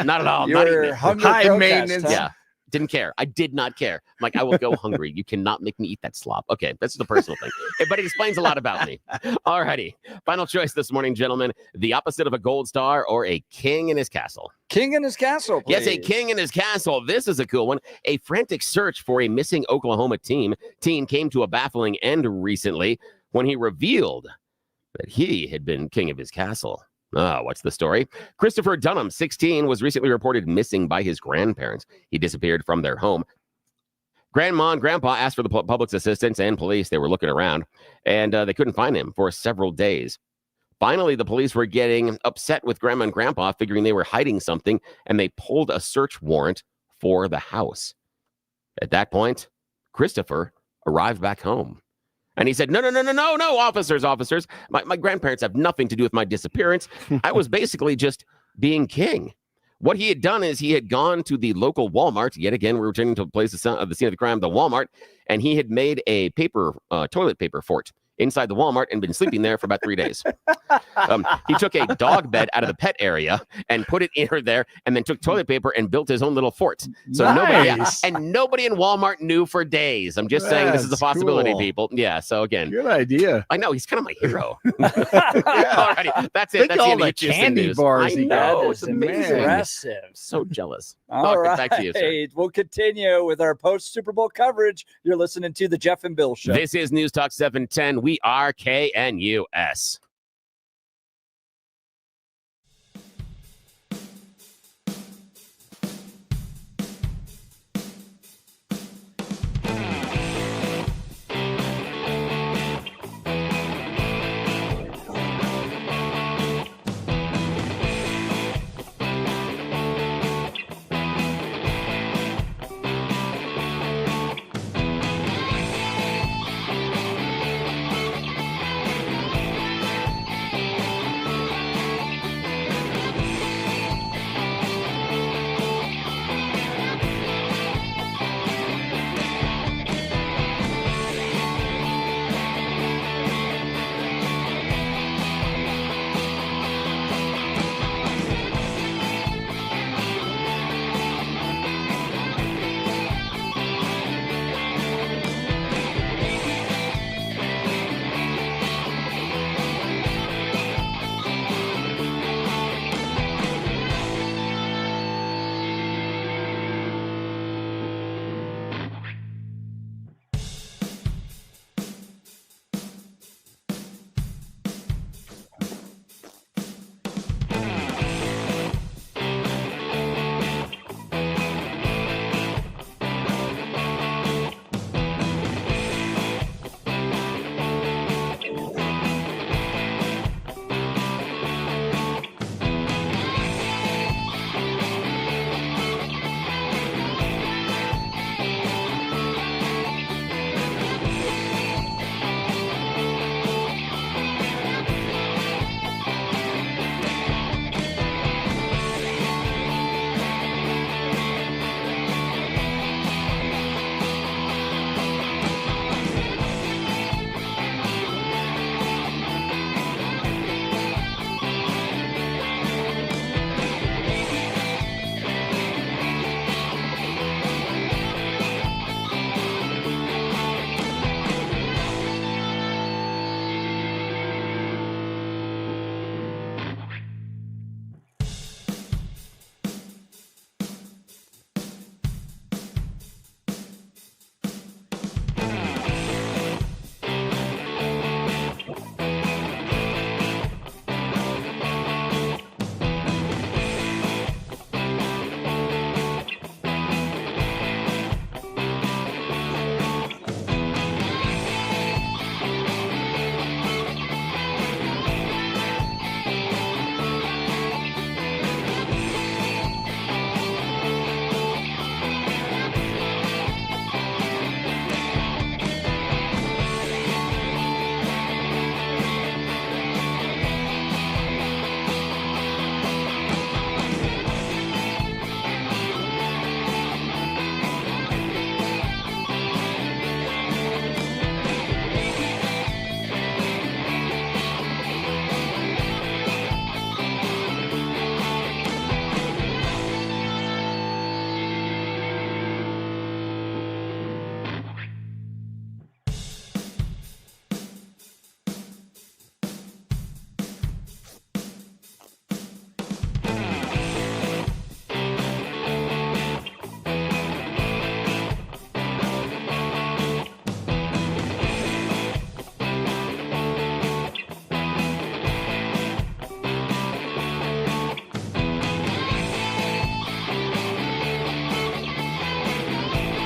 not at all. Not eating it. High maintenance. Yeah. Didn't care. I did not care. I'm like, I will go hungry. You cannot make me eat that slop. Okay, that's the personal thing. But it explains a lot about me. All righty. Final choice this morning, gentlemen. The opposite of a gold star or a king in his castle. King in his castle, please. Yes, a king in his castle. This is a cool one. A frantic search for a missing Oklahoma teen came to a baffling end recently when he revealed that he had been king of his castle. What's the story? Christopher Dunham, 16, was recently reported missing by his grandparents. He disappeared from their home. Grandma and Grandpa asked for the public's assistance and police. They were looking around, and they couldn't find him for several days. Finally, the police were getting upset with Grandma and Grandpa, figuring they were hiding something, and they pulled a search warrant for the house. At that point, Christopher arrived back home. And he said, no, officers. My grandparents have nothing to do with my disappearance. I was basically just being king. What he had done is he had gone to the local Walmart. Yet again, we're returning to a place of the scene of the crime, the Walmart. And he had made a toilet paper fort inside the Walmart and been sleeping there for about 3 days. He took a dog bed out of the pet area and put it in there, and then took toilet paper and built his own little fort. So nobody in Walmart knew for days. I'm just saying this is a possibility, cool. people. Yeah. So again, good idea. I know he's kind of my hero. Alrighty, that's it. That's all the the candy bars. I know. It's amazing. Impressive. So jealous. All right. Back to you, sir. We'll continue with our post Super Bowl coverage. You're listening to the Jeff and Bill Show. This is News Talk 710. We are KNUS.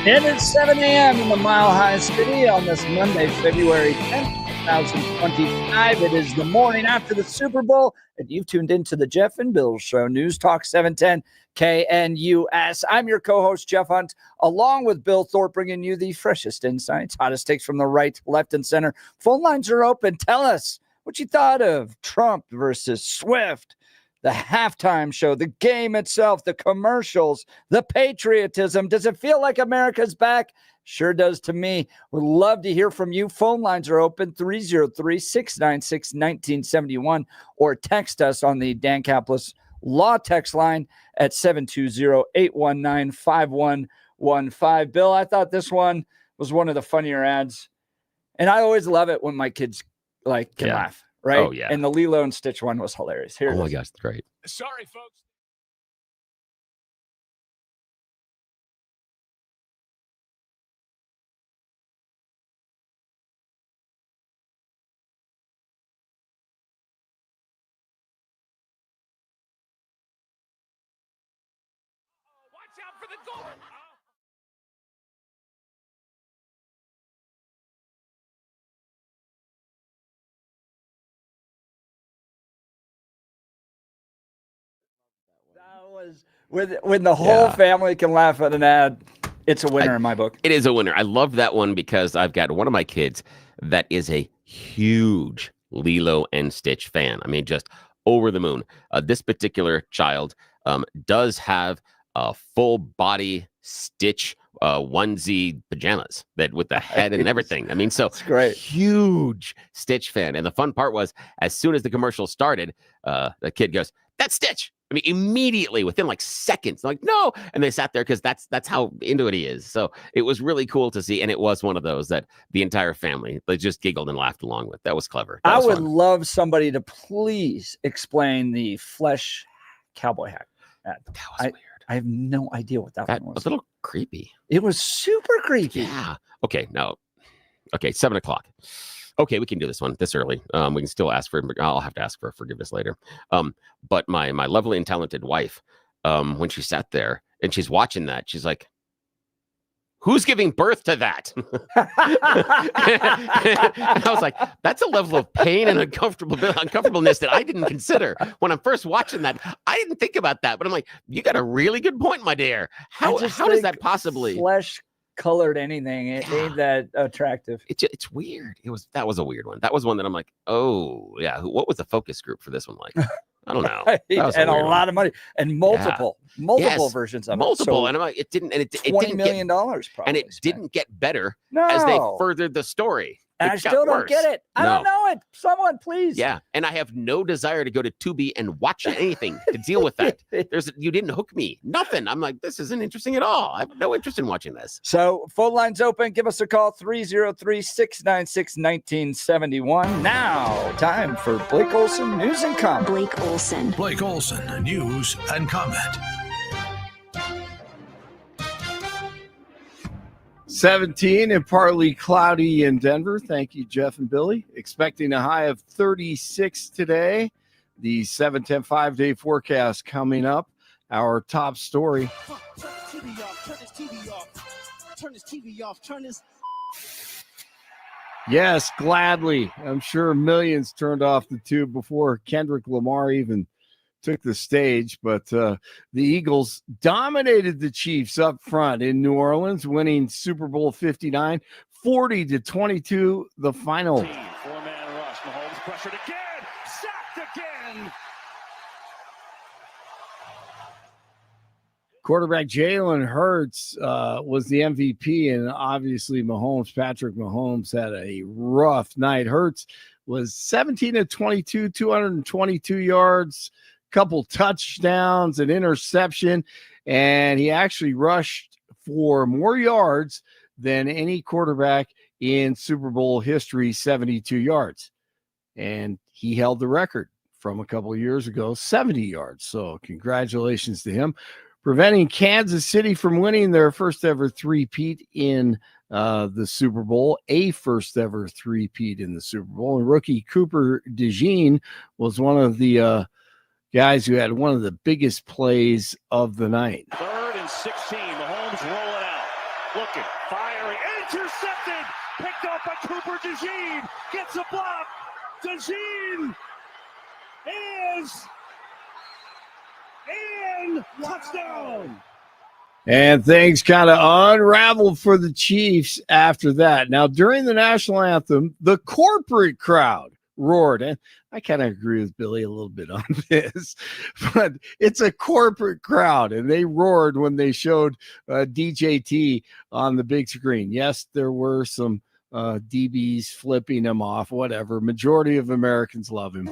It is 7 a.m. in the Mile High City on this Monday, February 10th, 2025. It is the morning after the Super Bowl, and you've tuned into the Jeff and Bill Show, News Talk 710 KNUS. I'm your co-host, Jeff Hunt, along with Bill Thorpe, bringing you the freshest insights, hottest takes from the right, left, and center. Phone lines are open. Tell us what you thought of Trump versus Swift, the halftime show, the game itself, the commercials, the patriotism. Does it feel like America's back? Sure does to me. We'd love to hear from you. Phone lines are open, 303-696-1971, or text us on the Dan Caplis Law text line at 720-819-5115. Bill, I thought this one was one of the funnier ads, and I always love it when my kids can laugh. Right? Oh, yeah. And the Lilo and Stitch one was hilarious. Here, oh my gosh, great. Sorry, folks. Watch out for the goal. That was when the whole family can laugh at an ad. It's a winner in my book. It is a winner. I love that one because I've got one of my kids that is a huge Lilo and Stitch fan. I mean, just over the moon. This particular child does have a full body Stitch onesie pajamas that with the head and everything. I mean, so it's great. Huge Stitch fan. And the fun part was, as soon as the commercial started, the kid goes, "That's Stitch." I mean, immediately within like seconds, like, no. And they sat there because that's how into it he is. So it was really cool to see. And it was one of those that the entire family, they just giggled and laughed along with. That was clever. That was I would fun. love somebody to please explain the flesh cowboy hat ad. That was weird. I have no idea what that one was. Was a little creepy. It was super creepy. Yeah. Okay. No. Okay. 7:00. Okay, we can do this one this early. We can still ask for. I'll have to ask for forgiveness later. But my lovely and talented wife, when she sat there and she's watching that, she's like, "Who's giving birth to that?" And I was like, "That's a level of pain and uncomfortableness that I didn't consider when I'm first watching that. I didn't think about that." But I'm like, "You got a really good point, my dear. How does that possibly flesh colored anything? It ain't that attractive. It's weird. That was a weird one. That was one that I'm like, oh yeah. What was the focus group for this one like? I don't know. Right. And a lot of money and multiple versions of multiple. it. So and I'm like, it didn't $20 million probably, and it didn't get better No. as they furthered the story. And I still don't get it. I don't know it. Someone, please. Yeah, and I have no desire to go to Tubi and watch anything to deal with that. You didn't hook me. Nothing. I'm like, this isn't interesting at all. I have no interest in watching this. So phone lines open. Give us a call, 303-696-1971. Now, time for Blake Olson News and Comment. Blake Olson. Blake Olson, News and Comment. 17 and partly cloudy in Denver. Thank you, Jeff and Billy. Expecting a high of 36 today. The 7-10 5-day forecast coming up. Our top story. Turn this TV off. Turn this TV off. Turn this TV off. Turn this. Yes, gladly. I'm sure millions turned off the tube before Kendrick Lamar even took the stage, but the Eagles dominated the Chiefs up front in New Orleans, winning Super Bowl 59, 40-22, the final. Four-man rush. Mahomes pressured again. Sacked again. Quarterback Jalen Hurts was the MVP, and obviously Patrick Mahomes had a rough night. Hurts was 17-22, 222 yards, couple touchdowns, an interception, and he actually rushed for more yards than any quarterback in Super Bowl history, 72 yards. And he held the record from a couple of years ago, 70 yards. So congratulations to him. Preventing Kansas City from winning their first ever three-peat in the Super Bowl, a first ever three-peat in the Super Bowl. And rookie Cooper DeJean was one of the guys who had one of the biggest plays of the night. 3rd and 16. Mahomes rolling out. looking, firing, intercepted, picked up by Cooper DeJean, gets a block. DeJean is in, touchdown. And things kind of unraveled for the Chiefs after that. Now, during the national anthem, the corporate crowd roared. And I kind of agree with Billy a little bit on this, but it's a corporate crowd, and they roared when they showed DJT on the big screen. Yes, there were some DBs flipping him off, whatever. Majority of Americans love him.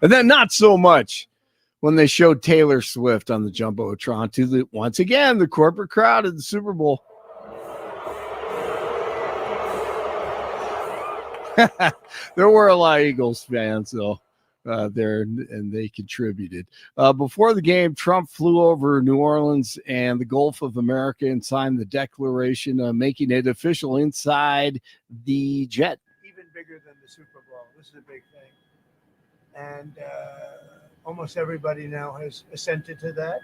And then not so much when they showed Taylor Swift on the Jumbotron to the, once again, the corporate crowd at the Super Bowl. There were a lot of Eagles fans, though, there, and they contributed. Before the game, Trump flew over New Orleans and the Gulf of America and signed the declaration, making it official inside the jet. Even bigger than the Super Bowl. This is a big thing. And almost everybody now has assented to that.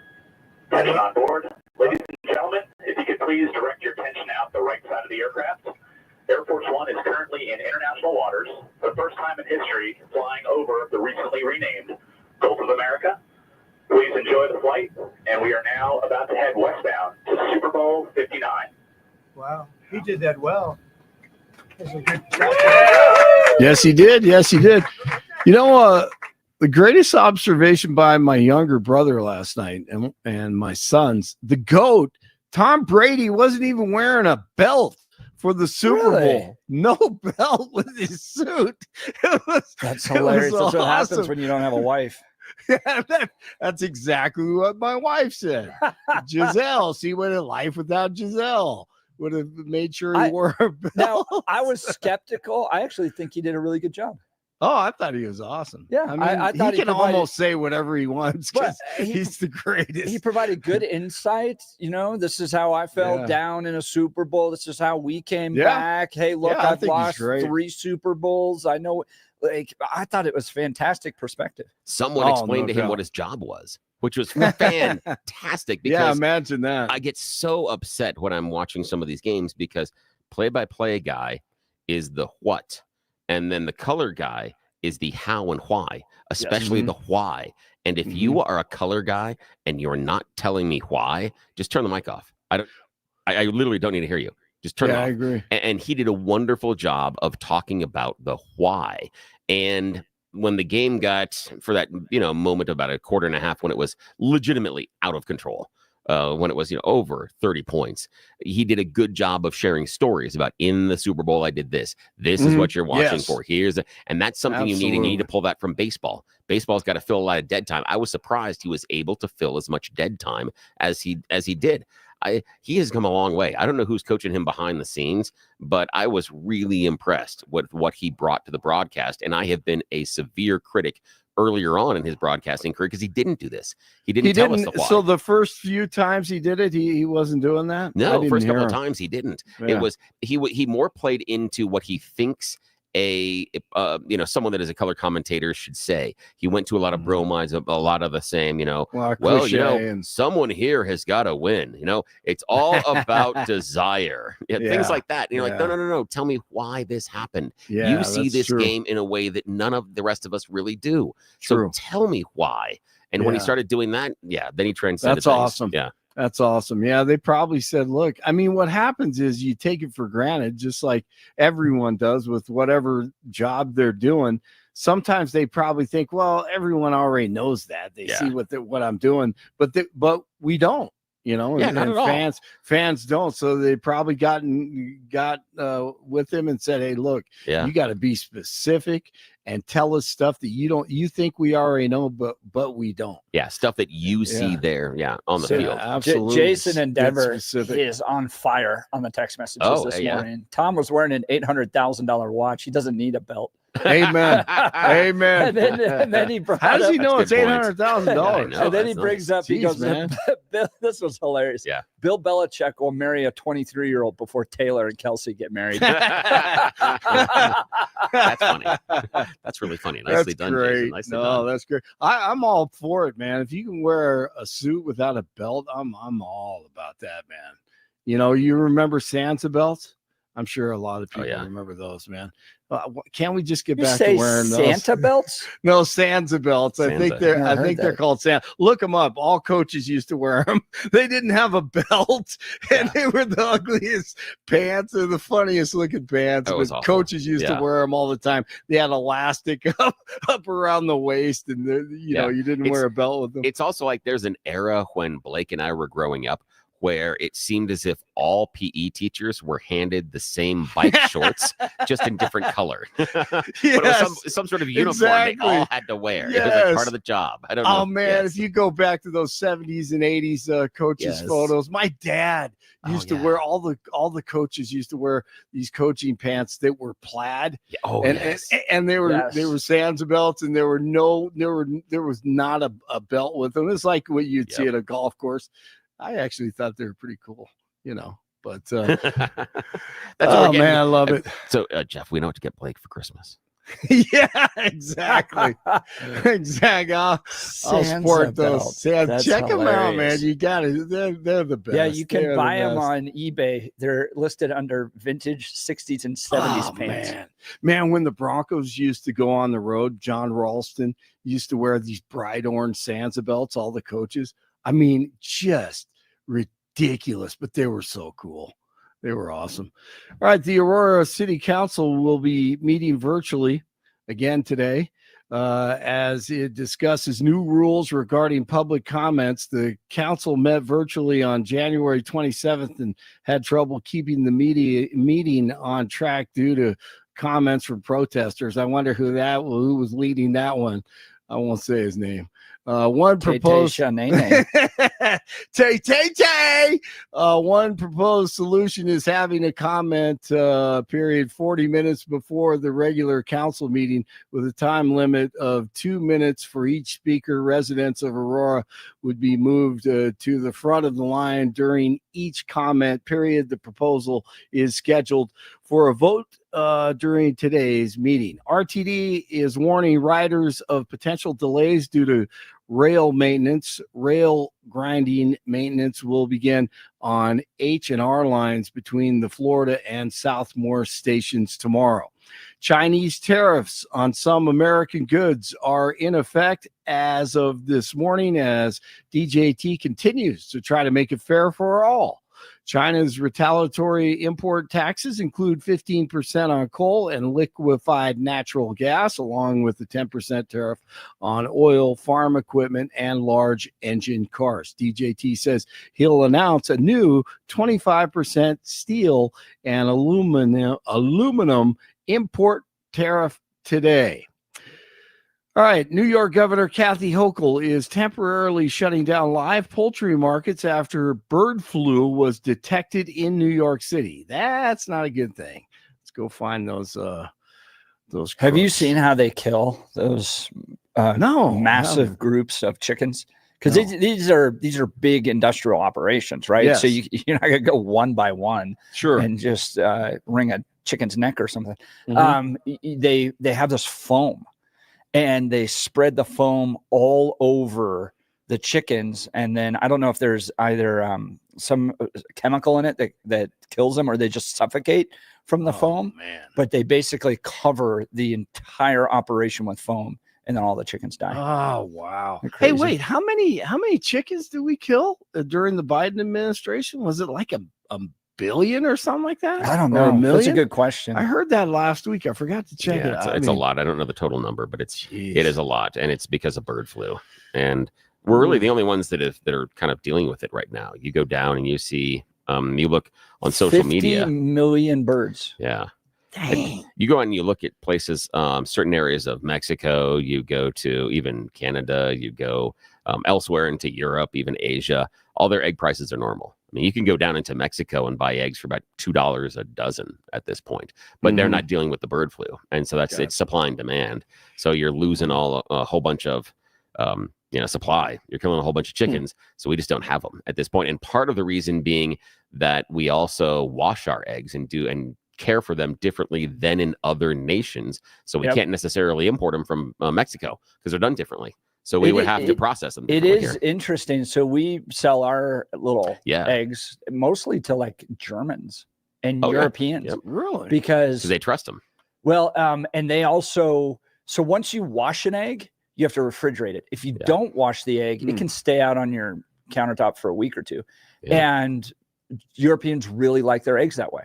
Engine on board. Ladies and gentlemen, if you could please direct your attention out the right side of the aircraft. Air Force One is currently in international waters for the first time in history, flying over the recently renamed Gulf of America. Please enjoy the flight, and we are now about to head westbound to Super Bowl 59. Wow, he did that well. That's a good Yes, he did. Yes, he did. You know, the greatest observation by my younger brother last night and my sons, the GOAT, Tom Brady, wasn't even wearing a belt for the Super Bowl. No belt with his suit. That's hilarious. That's what happens when you don't have a wife. That's exactly what my wife said. Giselle, she went in life without Giselle. Would have made sure he wore a belt. Now, I was skeptical. I actually think he did a really good job. Oh, I thought he was awesome. Yeah, I mean, I thought he can almost say whatever he wants because he's the greatest. He provided good insight. You know, this is how I fell down in a Super Bowl. This is how we came back. Hey, look, I've lost 3 Super Bowls. I know. Like, I thought it was fantastic perspective. Someone explained to him what his job was, which was fantastic. Because imagine that. I get so upset when I'm watching some of these games because play-by-play guy is the what, and then the color guy is the how and why, especially the why. And if you are a color guy and you're not telling me why, just turn the mic off. I literally don't need to hear you. Just turn it off. I agree. And he did a wonderful job of talking about the why. And when the game got, for that, moment about a quarter and a half, when it was legitimately out of control, when it was, over 30 points, he did a good job of sharing stories about, in the Super Bowl, I did this. This is what you're watching for. And that's something you need. And you need to pull that from baseball. Baseball's got to fill a lot of dead time. I was surprised he was able to fill as much dead time as he did. He has come a long way. I don't know who's coaching him behind the scenes, but I was really impressed with what he brought to the broadcast. And I have been a severe critic earlier on in his broadcasting career because he didn't do this. He didn't tell us the why. So the first few times he did it, he wasn't doing that? No, first couple of times he didn't. It was he more played into what he thinks someone that is a color commentator should say. He went to a lot of bromides, a lot of the same, someone here has got to win. It's all about desire. Things like that. And you're like, no. Tell me why this happened. You see this game in a way that none of the rest of us really do. So tell me why. And when he started doing that, then he transcended. That's awesome. Yeah. That's awesome. Yeah, they probably said, look, I mean, what happens is you take it for granted, just like everyone does with whatever job they're doing. Sometimes they probably think, well, everyone already knows that. They see what I'm doing, but we don't. And fans don't. So they probably got with him and said, hey, look, you got to be specific and tell us stuff that you think we already know, but we don't. Yeah, stuff that you see there, on the field. Absolutely. Jason in Denver is on fire on the text messages this morning. Tom was wearing an $800,000 watch. He doesn't need a belt. Amen. Amen. And then he brought How does he up- know it's That's good point. $800,000? And then he brings up, he Jeez, goes, man. Bill, this was hilarious. Yeah. Bill Belichick will marry a 23-year-old before Taylor and Kelsey get married. That's funny. That's really funny. Nicely done, great. Jason. Nicely No, done. that's great. I'm all for it, man. If you can wear a suit without a belt, I'm all about that, man. You know, you remember Sansa belts? I'm sure a lot of people remember those, man. Can't we just get You back say to wearing those? Santa belts? No, Sansa belts. I think they're called Santa. Look them up. All coaches used to wear them. They didn't have a belt, and they were the ugliest pants or the funniest looking pants. That was But awful. coaches used to wear them all the time. They had elastic up around the waist, and you didn't wear a belt with them. It's also like there's an era when Blake and I were growing up where it seemed as if all PE teachers were handed the same bike shorts, just in different color. But it was some sort of uniform they all had to wear. It was like part of the job. I don't know. Oh man, if you go back to those 70s and 80s coaches photos, my dad used to wear all the coaches used to wear these coaching pants that were plaid. Yeah. Oh, and they were Sansa belts, and there was not a belt with them. It's like what you'd see at a golf course. I actually thought they were pretty cool, but That's oh man, I love it. So Jeff, we know what to get Blake for Christmas. Yeah, exactly. Exactly. I'll support those. Check them out, man. You got it. They're the best. Yeah, you can They're buy the them best. on eBay. They're listed under vintage 60s and 70s pants. Man, when the Broncos used to go on the road, John Ralston used to wear these bright orange Sansa belts, all the coaches. I mean, just ridiculous, but they were so cool. They were awesome. All right, the Aurora City Council will be meeting virtually again today as it discusses new rules regarding public comments. The council met virtually on January 27th and had trouble keeping the meeting on track due to comments from protesters. I wonder who was leading that one. I won't say his name. One proposed one proposed solution is having a comment period 40 minutes before the regular council meeting with a time limit of 2 minutes for each speaker. Residents of Aurora would be moved to the front of the line during each comment period. The proposal is scheduled for a vote during today's meeting. RTD is warning riders of potential delays due to rail maintenance. Rail grinding maintenance will begin on H&R lines between the Florida and Southmore stations tomorrow. Chinese tariffs on some American goods are in effect as of this morning as DJT continues to try to make it fair for all. China's retaliatory import taxes include 15% on coal and liquefied natural gas, along with the 10% tariff on oil, farm equipment, and large engine cars. DJT says he'll announce a new 25% steel and aluminum import tariff today. All right, New York Governor Kathy Hochul is temporarily shutting down live poultry markets after bird flu was detected in New York City. That's not a good thing. Let's go find those. Have you seen how they kill those massive groups of chickens? Because these are big industrial operations, right? Yes. So you're not gonna go one by one, sure, and just wring a chicken's neck or something. Mhm. They have this foam. And they spread the foam all over the chickens. And then I don't know if there's either some chemical in it that kills them or they just suffocate from the foam. Man. But they basically cover the entire operation with foam. And then all the chickens die. Oh, wow. Hey, wait, how many chickens did we kill during the Biden administration? Was it like a billion or something like that? I don't Or know. a million? That's a good question. I heard that last week. I forgot to check it. It's a lot. I don't know the total number, but it is a lot, and it's because of bird flu. And we're really the only ones that are kind of dealing with it right now. You go down and you see, you look on social media. 50 million birds. Yeah. Dang. You go out and you look at places, certain areas of Mexico. You go to even Canada. You go elsewhere into Europe, even Asia. All their egg prices are normal. mean, you can go down into Mexico and buy eggs for about $2 a dozen at this point, but they're not dealing with the bird flu, and so it's supply and demand. So you're losing a whole bunch of supply. You're killing a whole bunch of chickens, so we just don't have them at this point. And part of the reason being that we also wash our eggs and care for them differently than in other nations, so we can't necessarily import them from Mexico because they're done differently. So we would have to process them. It is interesting. So we sell our little eggs mostly to like Germans and Europeans. Really? Because they trust them. Well, and they also, so once you wash an egg, you have to refrigerate it. If you don't wash the egg, it can stay out on your countertop for a week or two. And Europeans really like their eggs that way.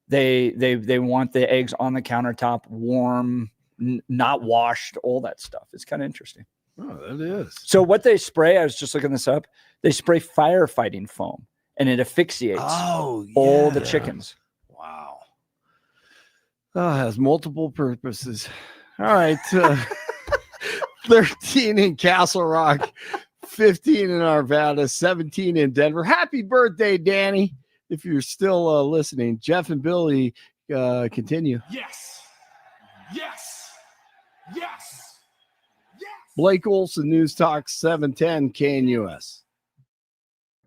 They want the eggs on the countertop, warm, not washed, all that stuff. It's kind of interesting. Oh, that is. So what they spray, I was just looking this up, they spray firefighting foam and it asphyxiates all the chickens. Wow. Oh, it has multiple purposes. All right. 13 in Castle Rock, 15 in Arvada, 17 in Denver. Happy birthday, Danny. If you're still listening, Jeff and Billy continue. Yes. Yes. Yes. Blake Olson, News Talk 710 KNUS.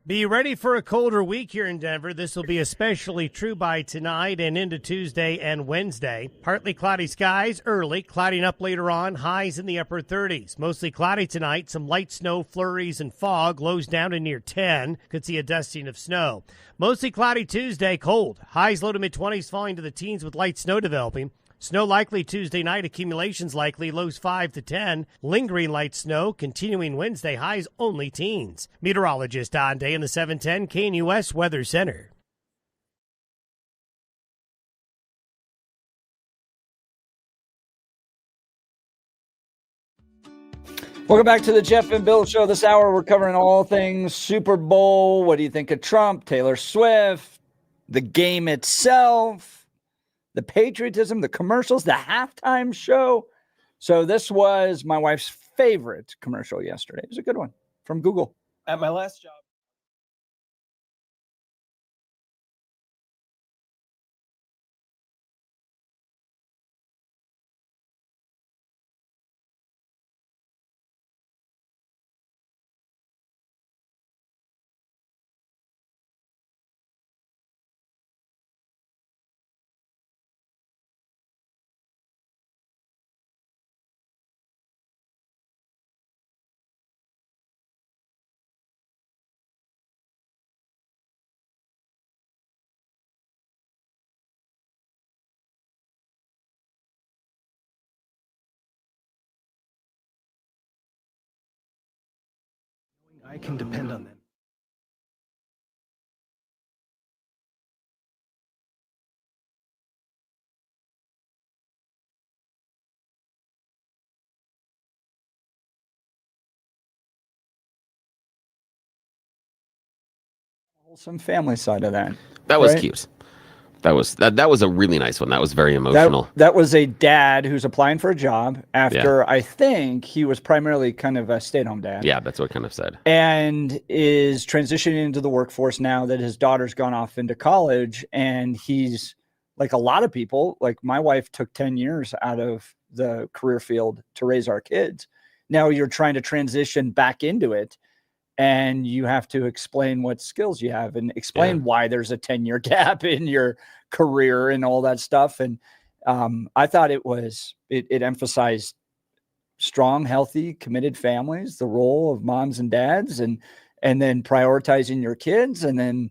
Be ready for a colder week here in Denver. This will be especially true by tonight and into Tuesday and Wednesday. Partly cloudy skies early, clouding up later on, highs in the upper 30s. Mostly cloudy tonight, some light snow flurries and fog, lows down to near 10. Could see a dusting of snow. Mostly cloudy Tuesday, cold. Highs low to mid-20s, falling to the teens with light snow developing. Snow likely Tuesday night, accumulations likely, lows 5 to 10. Lingering light snow, continuing Wednesday, highs only teens. Meteorologist Don Day in the 710 KNUS Weather Center. Welcome back to the Jeff and Bill Show. This hour, we're covering all things Super Bowl. What do you think of Trump, Taylor Swift, the game itself, the patriotism, the commercials, the halftime show? So this was my wife's favorite commercial yesterday. It was a good one from Google. At my last job. I can depend on them. Wholesome family side of that. That was cute. That was a really nice one. That was very emotional. That was a dad who's applying for a job after I think he was primarily kind of a stay-at-home dad. Yeah, that's what it kind of said. And is transitioning into the workforce now that his daughter's gone off into college. And he's like a lot of people, like my wife took 10 years out of the career field to raise our kids. Now you're trying to transition back into it. And you have to explain what skills you have and explain why there's a 10-year gap in your career and all that stuff. And I thought it emphasized strong, healthy, committed families, the role of moms and dads, and then prioritizing your kids, and then,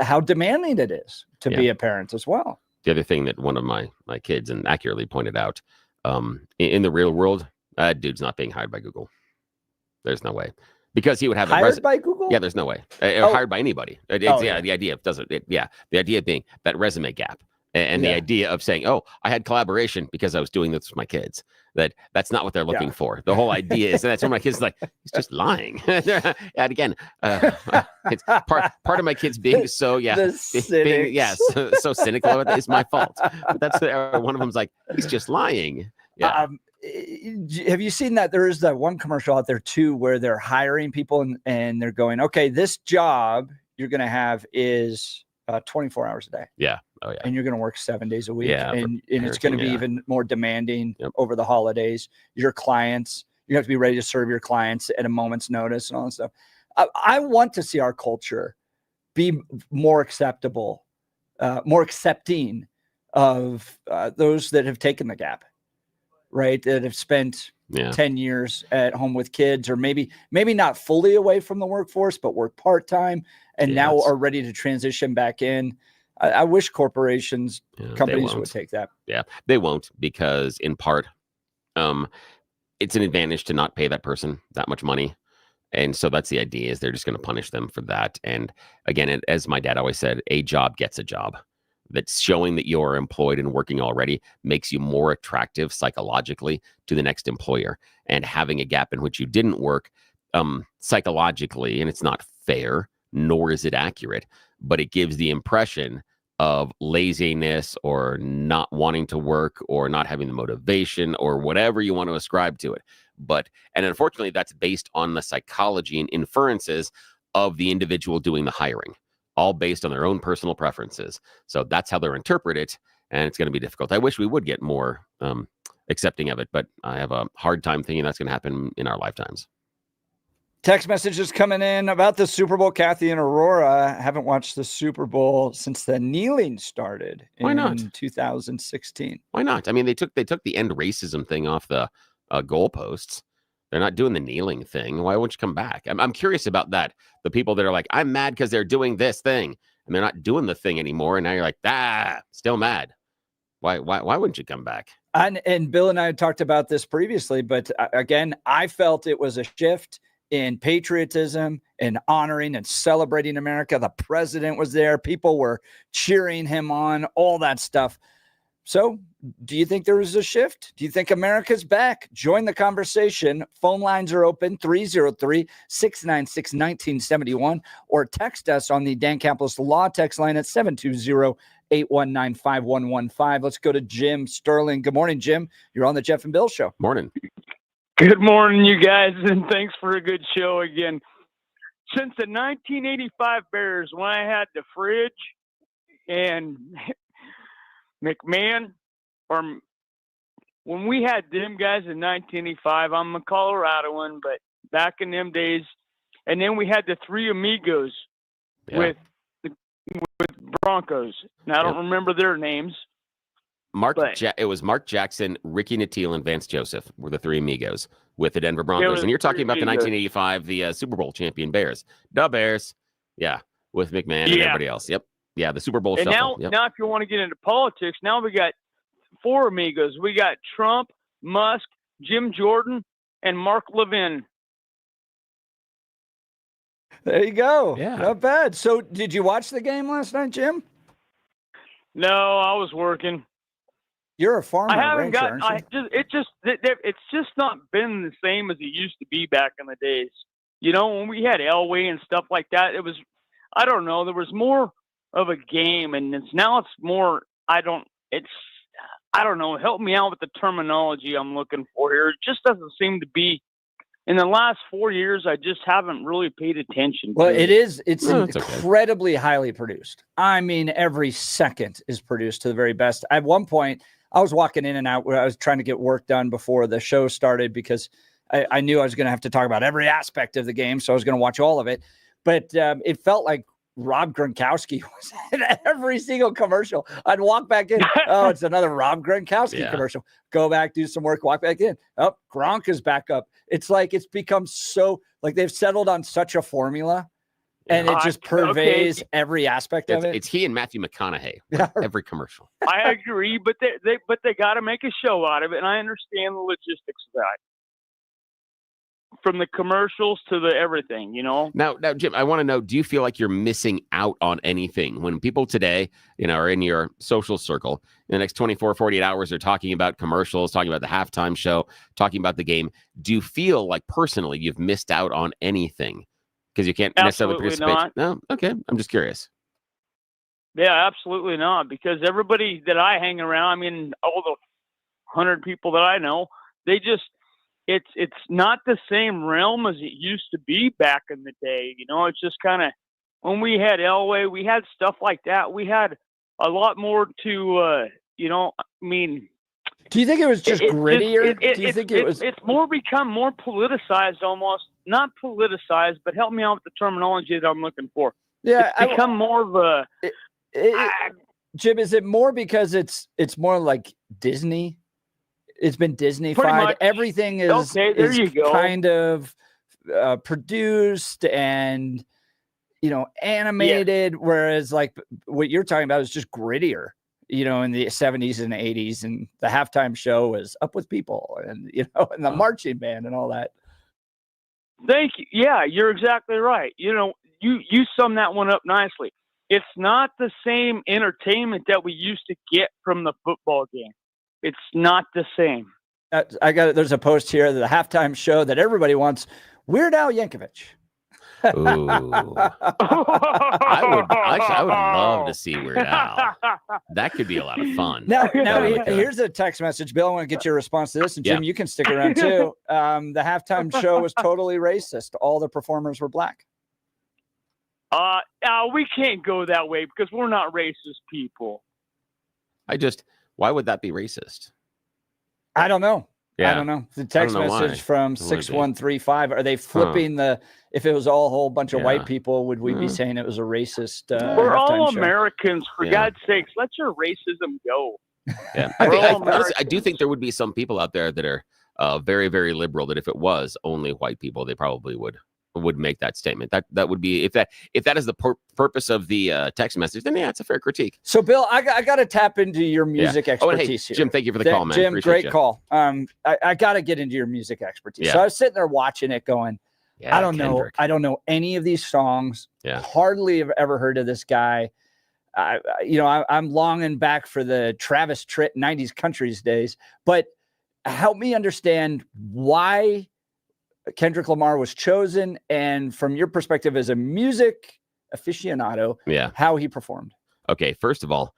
how demanding it is to be a parent as well. The other thing that one of my kids and accurately pointed out, in the real world, dude's not being hired by Google. There's no way. Because he would have hired by Google? Yeah, there's no way. Hired by anybody. The idea of the idea being that resume gap and the idea of saying, "Oh, I had collaboration because I was doing this with my kids." That's not what they're looking for. The whole idea is, and that's when my kids like, he's just lying. And again, it's part of my kids being so so cynical. It's my fault. But that's one of them's like, he's just lying. Yeah. Have you seen that there is that one commercial out there too where they're hiring people and they're going, okay, this job you're going to have is 24 hours a day. Yeah. Oh, yeah. And you're going to work 7 days a week. Yeah, And it's going to be even more demanding over the holidays. Your clients, you have to be ready to serve your clients at a moment's notice and all that stuff. I want to see our culture be more acceptable, more accepting of those that have taken the gap, right? That have spent 10 years at home with kids, or maybe not fully away from the workforce, but work part-time and now are ready to transition back in. I wish corporations, companies would take that. Yeah, they won't, because in part, it's an advantage to not pay that person that much money. And so that's the idea, is they're just going to punish them for that. And again, as my dad always said, a job gets a job. That's showing that you're employed and working already makes you more attractive psychologically to the next employer. And having a gap in which you didn't work psychologically, and it's not fair, nor is it accurate, but it gives the impression of laziness or not wanting to work or not having the motivation or whatever you want to ascribe to it. And unfortunately, that's based on the psychology and inferences of the individual doing the hiring, all based on their own personal preferences. So that's how they're interpreted, and it's going to be difficult. I wish we would get more accepting of it, but I have a hard time thinking that's going to happen in our lifetimes. Text messages coming in about the Super Bowl. Kathy and Aurora haven't watched the Super Bowl since the kneeling started in 2016. Why not? I mean, they took the end racism thing off the goalposts. They're not doing the kneeling thing. Why won't you come back? I'm curious about that. The people that are like, I'm mad because they're doing this thing, and they're not doing the thing anymore. And now you're like, still mad. Why wouldn't you come back? And Bill and I had talked about this previously, but again, I felt it was a shift in patriotism and honoring and celebrating America. The president was there. People were cheering him on, all that stuff. So do you think there is a shift? Do you think America's back? Join the conversation. Phone lines are open, 303-696-1971, or text us on the Dan Campos Law text line at 720-819-5115. Let's go to Jim Sterling. Good morning, Jim. You're on the Jeff and Bill Show. Morning. Good morning, you guys, and thanks for a good show again. Since the 1985 Bears, when I had the fridge and McMahon, or when we had them guys in 1985, I'm a Coloradoan, but back in them days, and then we had the Three Amigos with Broncos. Now, I don't remember their names. It was Mark Jackson, Ricky Nattil, and Vance Joseph were the Three Amigos with the Denver Broncos. And you're talking about the 1985, the Super Bowl champion Bears. The Bears. Yeah, with McMahon and everybody else. Yep. Yeah, the Super Bowl and shuffle. Now, if you want to get into politics, now we got four amigos. We got Trump, Musk, Jim Jordan, and Mark Levin. There you go. Yeah. Not bad. So did you watch the game last night, Jim? No, I was working. You're a farmer. I haven't got. It's just not been the same as it used to be back in the days. You know, when we had Elway and stuff like that, it was. I don't know. There was more of a game, and it's more. I don't know. Help me out with the terminology I'm looking for here. It just doesn't seem to be. In the last 4 years, I just haven't really paid attention. Well, it's incredibly highly produced. I mean, every second is produced to the very best. At one point, I was walking in and out where I was trying to get work done before the show started because I knew I was going to have to talk about every aspect of the game. So I was going to watch all of it. But it felt like Rob Gronkowski was in every single commercial. I'd walk back in. Oh, it's another Rob Gronkowski commercial. Go back, do some work, walk back in. Oh, Gronk is back up. It's like it's become so like they've settled on such a formula. And it just pervades every aspect of it. It's he and Matthew McConaughey. Every commercial. I agree, but they got to make a show out of it, and I understand the logistics of that. From the commercials to the everything, you know. Now, Jim, I want to know: do you feel like you're missing out on anything when people today, are in your social circle in the next 24, 48 hours are talking about commercials, talking about the halftime show, talking about the game? Do you feel like personally you've missed out on anything? Because you can't necessarily participate. Not. No? Okay. I'm just curious. Yeah, absolutely not. Because everybody that I hang around, I mean, all the 100 people that I know, they just, it's not the same realm as it used to be back in the day. You know, it's just kind of, when we had Elway, we had stuff like that. We had a lot more to, you know, I mean. Do you think it was just grittier? Do you think it was? It's more become more politicized almost. Not politicized, but help me out with the terminology that I'm looking for. Yeah. It's become more of a. Jim, is it more because it's more like Disney? It's been Disney-fied. Everything is, there you go. Kind of produced and, you know, animated, whereas like what you're talking about is just grittier, you know, in the 70s and 80s, and the halftime show was Up With People and, you know, and the marching band and all that. Thank you. Yeah, you're exactly right. You know, you sum that one up nicely. It's not the same entertainment that we used to get from the football game. It's not the same. I got it. There's a post here, the halftime show that everybody wants, Weird Al Yankovic. Ooh. I would love to see Weird Al. That could be a lot of fun. Now here's a text message. Bill, I want to get your response to this. And Jim, you can stick around too. The halftime show was totally racist. All the performers were black. We can't go that way because we're not racist people. Why would that be racist? I don't know. Yeah. I don't know. The text message from 6135. Are they flipping if it was all a whole bunch of white people, would we be saying it was a racist? We're all show? Americans, for God's sakes. Let your racism go. Yeah. I do think there would be some people out there that are very, very liberal, that if it was only white people, they probably would make that statement. That would be, if that is the purpose of the text message, then it's a fair critique. So Bill, I got to tap into your music expertise here. Jim, thank you for the call, man. Jim, Appreciate great call. I got to get into your music expertise. Yeah. So I was sitting there watching it going, I don't Kendrick. know. I don't know any of these songs. Yeah. Hardly have ever heard of this guy. I'm longing back for the Travis Tritt 90s countries days, but help me understand why Kendrick Lamar was chosen, and from your perspective as a music aficionado, how he performed. Okay, first of all,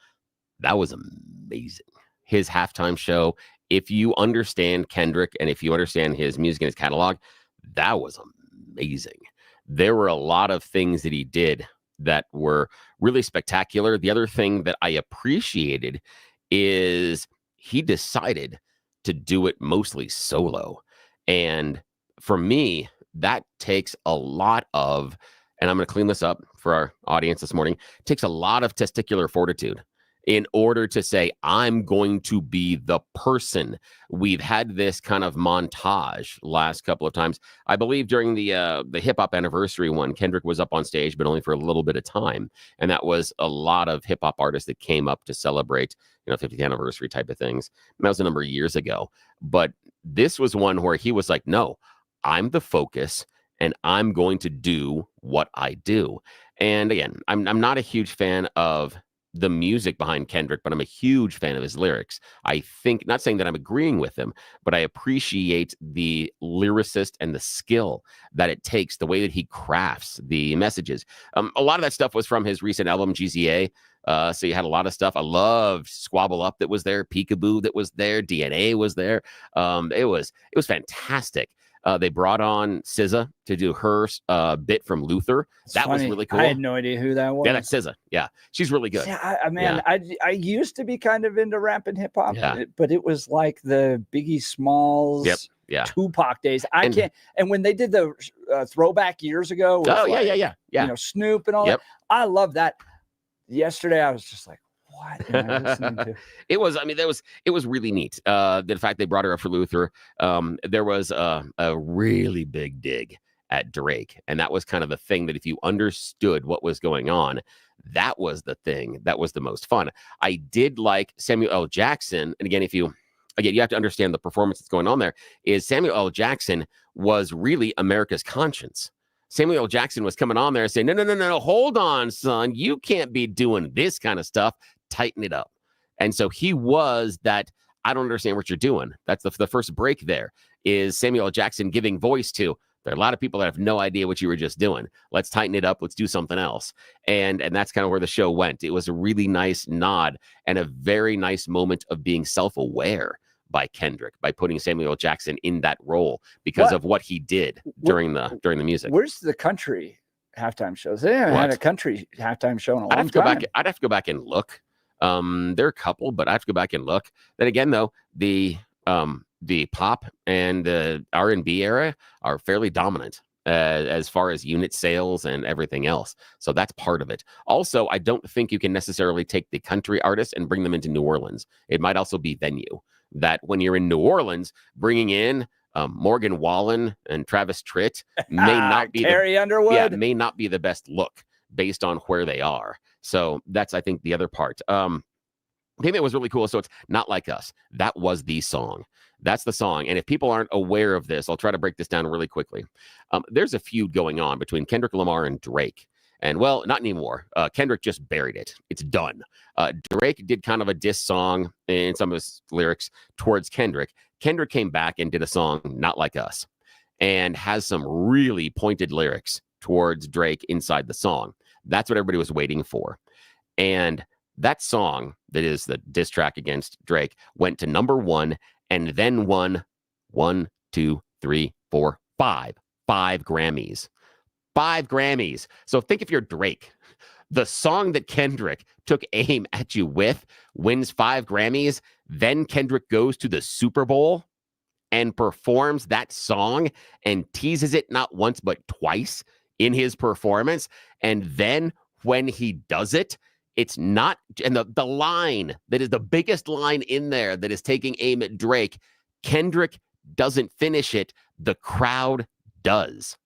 that was amazing. His halftime show, if you understand Kendrick and if you understand his music and his catalog, that was amazing. There were a lot of things that he did that were really spectacular. The other thing that I appreciated is he decided to do it mostly solo. And for me, that takes a lot of, and I'm going to clean this up for our audience this morning, takes a lot of testicular fortitude in order to say, I'm going to be the person. We've had this kind of montage last couple of times. I believe during the hip hop anniversary one, Kendrick was up on stage, but only for a little bit of time. And that was a lot of hip hop artists that came up to celebrate, 50th anniversary type of things. And that was a number of years ago. But this was one where he was like, no, I'm the focus and I'm going to do what I do. And again, I'm not a huge fan of the music behind Kendrick, but I'm a huge fan of his lyrics. I think, not saying that I'm agreeing with him, but I appreciate the lyricist and the skill that it takes, the way that he crafts the messages. A lot of that stuff was from his recent album, GZA. So you had a lot of stuff. I loved Squabble Up that was there, Peekaboo that was there, DNA was there. It was fantastic. They brought on SZA to do her bit from Luther. That was really cool. I had no idea who that was. Yeah, that's SZA. Yeah, she's really good. Yeah, I used to be kind of into rap and hip hop, but it was like the Biggie Smalls, Tupac days. And when they did the throwback years ago, Snoop and all that, I love that. Yesterday, I was just like, what am I listening to? It was really neat. The fact they brought her up for Luther. There was a really big dig at Drake. And that was kind of the thing that if you understood what was going on, that was the thing that was the most fun. I did like Samuel L. Jackson. And again, you have to understand the performance that's going on there, is Samuel L. Jackson was really America's conscience. Samuel L. Jackson was coming on there saying, no, hold on, son. You can't be doing this kind of stuff. Tighten it up. And so he was that, I don't understand what you're doing. That's the first break there, is Samuel L. Jackson giving voice to, there are a lot of people that have no idea what you were just doing. Let's tighten it up. Let's do something else. And that's kind of where the show went. It was a really nice nod and a very nice moment of being self-aware by Kendrick, by putting Samuel L. Jackson in that role because of what he did during the music. Where's the country halftime shows. They haven't had a country halftime show in a long time. I'd have to go back and look. There are a couple, but I have to go back and look. Then again, though, the pop and the R&B era are fairly dominant as far as unit sales and everything else. So that's part of it. Also, I don't think you can necessarily take the country artists and bring them into New Orleans. It might also be venue. That when you're in New Orleans, bringing in Morgan Wallen and Travis Tritt may not be Carrie Underwood. Yeah, may not be the best look based on where they are. So that's, I think, the other part. The thing that was really cool. So it's Not Like Us. That was the song. That's the song. And if people aren't aware of this, I'll try to break this down really quickly. There's a feud going on between Kendrick Lamar and Drake. And, well, not anymore. Kendrick just buried it. It's done. Drake did kind of a diss song in some of his lyrics towards Kendrick. Kendrick came back and did a song, Not Like Us, and has some really pointed lyrics towards Drake inside the song. That's what everybody was waiting for. And that song, that is the diss track against Drake, went to number 1 and then won 5 Grammys. 5 Grammys. So think if you're Drake, the song that Kendrick took aim at you with wins 5 Grammys. Then Kendrick goes to the Super Bowl and performs that song and teases it not once but twice in his performance. And then when he does it, it's not, and the line that is the biggest line in there that is taking aim at Drake, Kendrick doesn't finish it. The crowd does.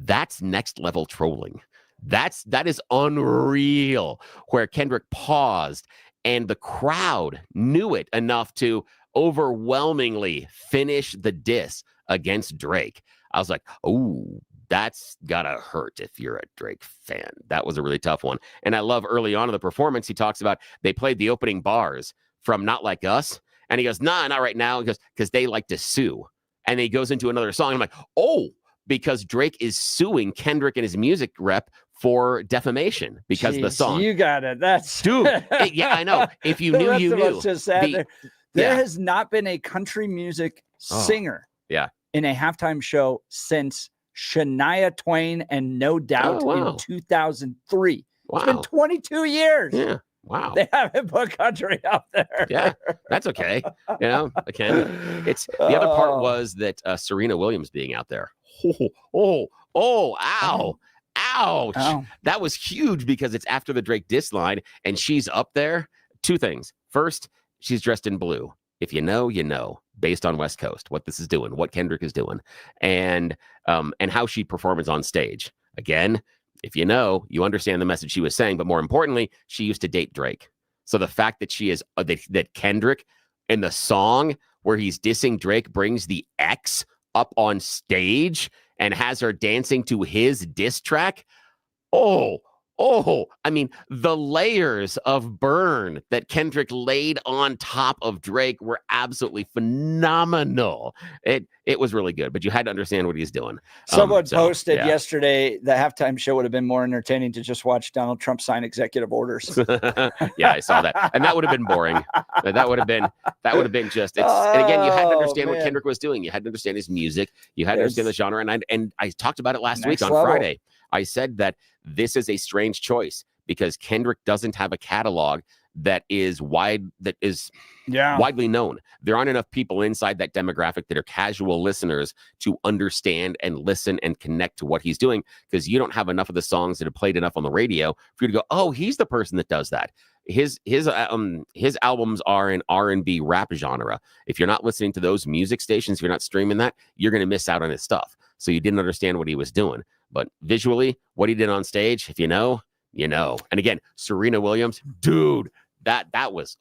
That's next level trolling. That is unreal, where Kendrick paused and the crowd knew it enough to overwhelmingly finish the diss against Drake. I was like, oh, that's gotta hurt if you're a Drake fan. That was a really tough one. And I love early on in the performance, he talks about they played the opening bars from Not Like Us. And he goes, nah, not right now. He goes, because they like to sue. And he goes into another song. I'm like, oh, because Drake is suing Kendrick and his music rep for defamation because of the song. You got it. That's dude. Yeah, I know. If you knew, you knew. Just there has not been a country music singer in a halftime show since Shania Twain and No Doubt in 2003. Wow. It's been 22 years. Yeah. Wow. They haven't put country out there. Yeah, that's okay. You know, again, it's the other part was that Serena Williams being out there. Ouch. Oh. That was huge because it's after the Drake diss line and she's up there. 2 things. First, she's dressed in blue. If you know, you know, based on West Coast, what this is doing, what Kendrick is doing, and how she performs on stage. Again, if you know, you understand the message she was saying, but more importantly, she used to date Drake. So the fact that she is that Kendrick in the song where he's dissing Drake brings the ex up on stage and has her dancing to his diss track. I mean, the layers of burn that Kendrick laid on top of Drake were absolutely phenomenal. It was really good, but you had to understand what he's doing. Someone posted yesterday the halftime show would have been more entertaining to just watch Donald Trump sign executive orders. Yeah, I saw that. And that would have been boring. That would have been just and again, you had to understand what Kendrick was doing. You had to understand his music. You had to understand the genre. And I talked about it last week on Friday. I said that this is a strange choice because Kendrick doesn't have a catalog that is widely known. There aren't enough people inside that demographic that are casual listeners to understand and listen and connect to what he's doing, because you don't have enough of the songs that have played enough on the radio for you to go, oh, he's the person that does that. His albums are an R&B rap genre. If you're not listening to those music stations, if you're not streaming that, you're going to miss out on his stuff. So you didn't understand what he was doing. But visually, what he did on stage, if you know, you know. And again, Serena Williams, dude, that was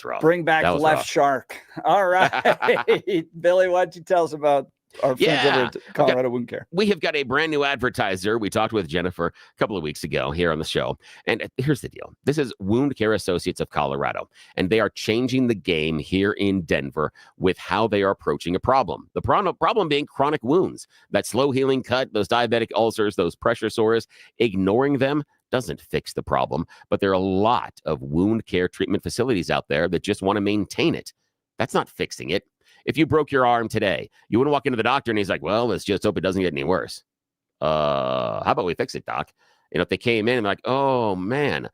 rough. Bring back Left Shark. All right. Billy, why don't you tell us about our friends over at Colorado Wound Care? We have got a brand new advertiser. We talked with Jennifer a couple of weeks ago here on the show. And here's the deal. This is Wound Care Associates of Colorado. And they are changing the game here in Denver with how they are approaching a problem. The problem being chronic wounds, that slow healing cut, those diabetic ulcers, those pressure sores. Ignoring them doesn't fix the problem. But there are a lot of wound care treatment facilities out there that just want to maintain it. That's not fixing it. If you broke your arm today, you wouldn't walk into the doctor and he's like, well, let's just hope it doesn't get any worse. how about we fix it, doc? If they came in and like, oh man,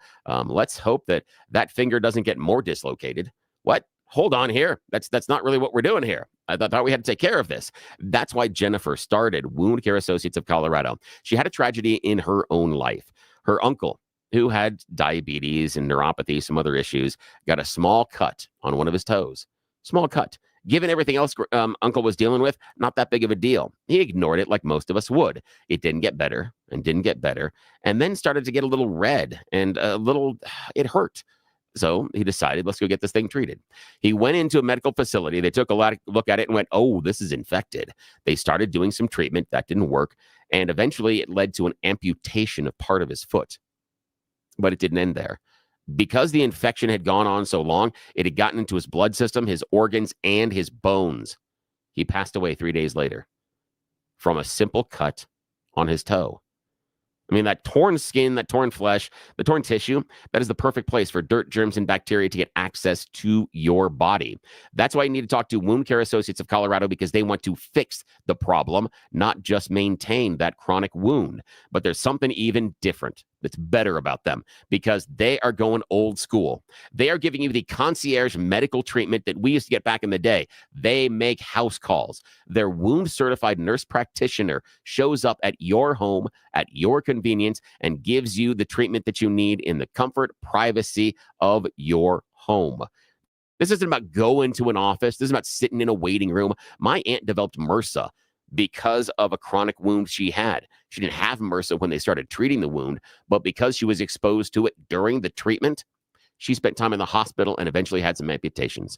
let's hope that finger doesn't get more dislocated. What? Hold on here. That's not really what we're doing here. I thought we had to take care of this. That's why Jennifer started Wound Care Associates of Colorado. She had a tragedy in her own life. Her uncle, who had diabetes and neuropathy, some other issues, got a small cut on one of his toes. Small cut. Given everything else Uncle was dealing with, not that big of a deal. He ignored it like most of us would. It didn't get better and didn't get better, and then started to get a little red and it hurt. So he decided, let's go get this thing treated. He went into a medical facility. They took a look at it and went, oh, this is infected. They started doing some treatment. That didn't work. And eventually it led to an amputation of part of his foot. But it didn't end there. Because the infection had gone on so long, it had gotten into his blood system, his organs, and his bones. He passed away 3 days later from a simple cut on his toe. I mean, that torn skin, that torn flesh, the torn tissue, that is the perfect place for dirt, germs, and bacteria to get access to your body. That's why you need to talk to Wound Care Associates of Colorado, because they want to fix the problem, not just maintain that chronic wound. But there's something even different that's better about them, because they are going old school. They are giving you the concierge medical treatment that we used to get back in the day. They make house calls. Their wound certified nurse practitioner shows up at your home at your convenience and gives you the treatment that you need in the comfort, privacy of your home. This isn't about going to an office. This is about sitting in a waiting room. My aunt developed MRSA because of a chronic wound she had. She didn't have MRSA when they started treating the wound, but because she was exposed to it during the treatment, she spent time in the hospital and eventually had some amputations.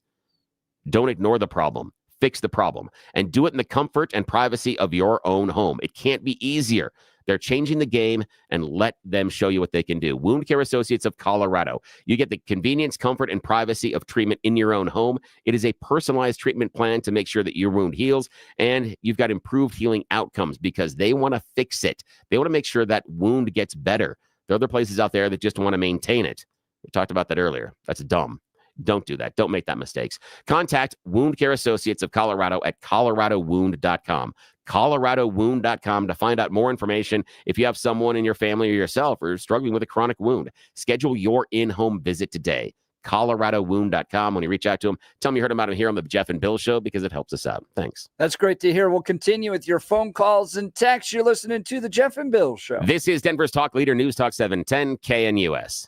Don't ignore the problem. Fix the problem, and do it in the comfort and privacy of your own home. It can't be easier. They're changing the game, and let them show you what they can do. Wound Care Associates of Colorado. You get the convenience, comfort, and privacy of treatment in your own home. It is a personalized treatment plan to make sure that your wound heals, and you've got improved healing outcomes because they want to fix it. They want to make sure that wound gets better. There are other places out there that just want to maintain it. We talked about that earlier. That's dumb. Don't do that. Don't make that mistakes. Contact Wound Care Associates of Colorado at coloradowound.com. coloradowound.com to find out more information. If you have someone in your family or yourself or struggling with a chronic wound, schedule your in-home visit today. coloradowound.com. When you reach out to them, tell them you heard about them here on the Jeff and Bill Show, because it helps us out. Thanks. That's great to hear. We'll continue with your phone calls and texts. You're listening to the Jeff and Bill Show. This is Denver's Talk Leader, News Talk 710 KNUS.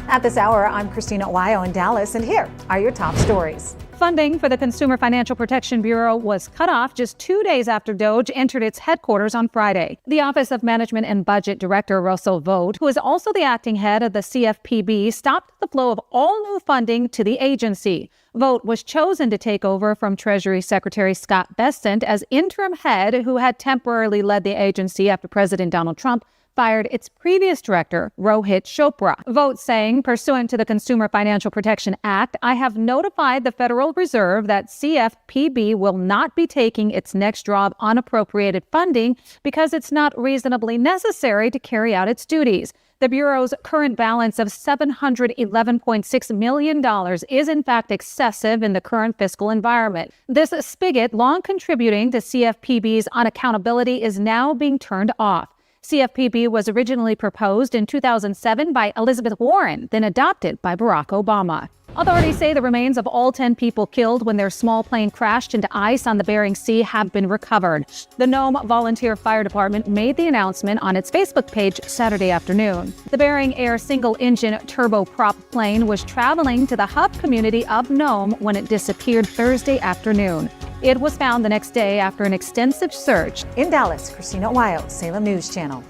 At this hour, I'm Christina Owayo in Dallas, and here are your top stories. Funding for the Consumer Financial Protection Bureau was cut off just 2 days after DOGE entered its headquarters on Friday. The Office of Management and Budget Director Russell Vought, who is also the acting head of the CFPB, stopped the flow of all new funding to the agency. Vought was chosen to take over from Treasury Secretary Scott Bessent as interim head, who had temporarily led the agency after President Donald Trump fired its previous director, Rohit Chopra. Vought saying, pursuant to the Consumer Financial Protection Act, I have notified the Federal Reserve that CFPB will not be taking its next draw of unappropriated funding because it's not reasonably necessary to carry out its duties. The Bureau's current balance of $711.6 million is in fact excessive in the current fiscal environment. This spigot, long contributing to CFPB's unaccountability, is now being turned off. CFPB was originally proposed in 2007 by Elizabeth Warren, then adopted by Barack Obama. Authorities say the remains of all 10 people killed when their small plane crashed into ice on the Bering Sea have been recovered. The Nome Volunteer Fire Department made the announcement on its Facebook page Saturday afternoon. The Bering Air single-engine turboprop plane was traveling to the hub community of Nome when it disappeared Thursday afternoon. It was found the next day after an extensive search. In Dallas, Christina Owayo, Salem News Channel.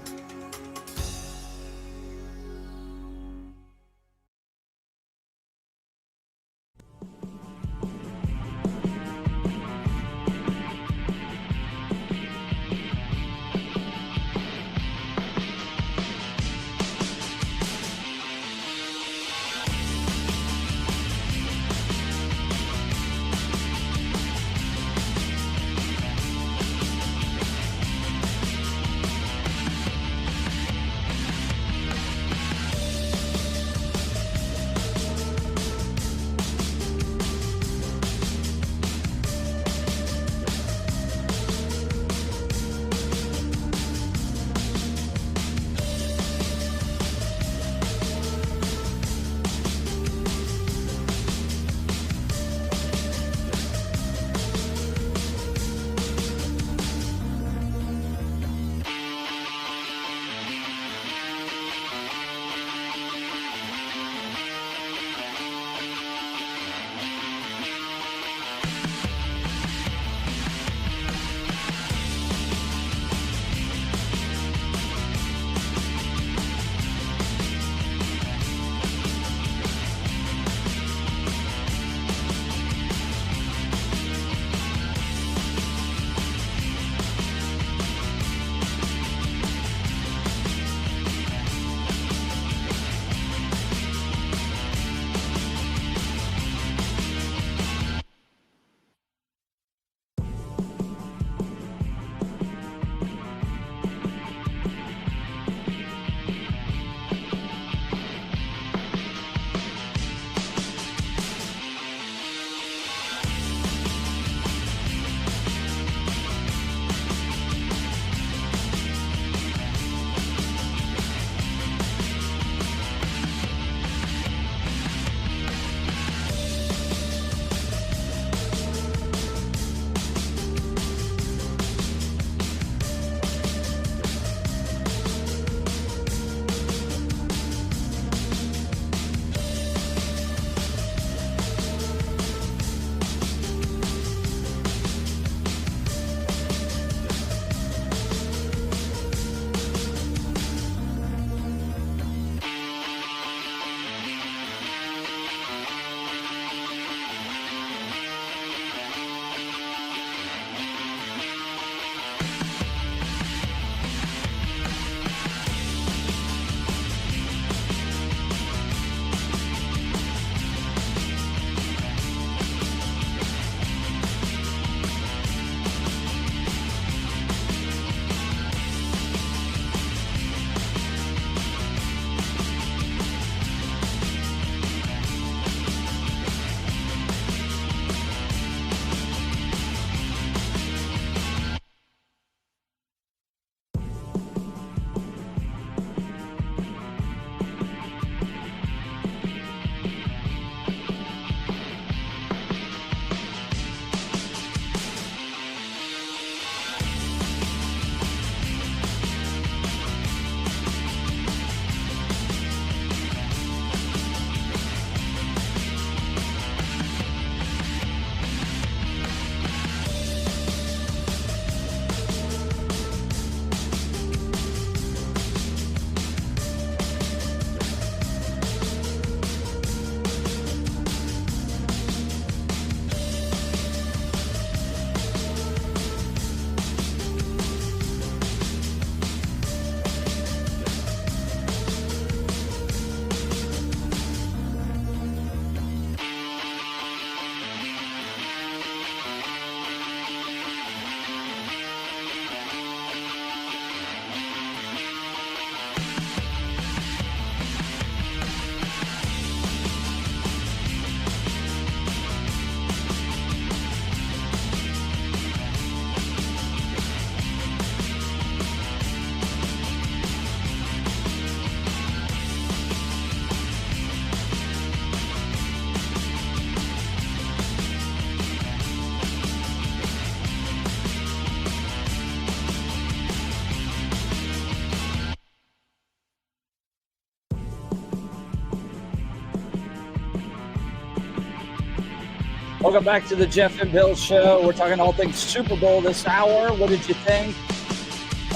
Welcome back to the Jeff and Bill Show. We're talking all things Super Bowl this hour. What did you think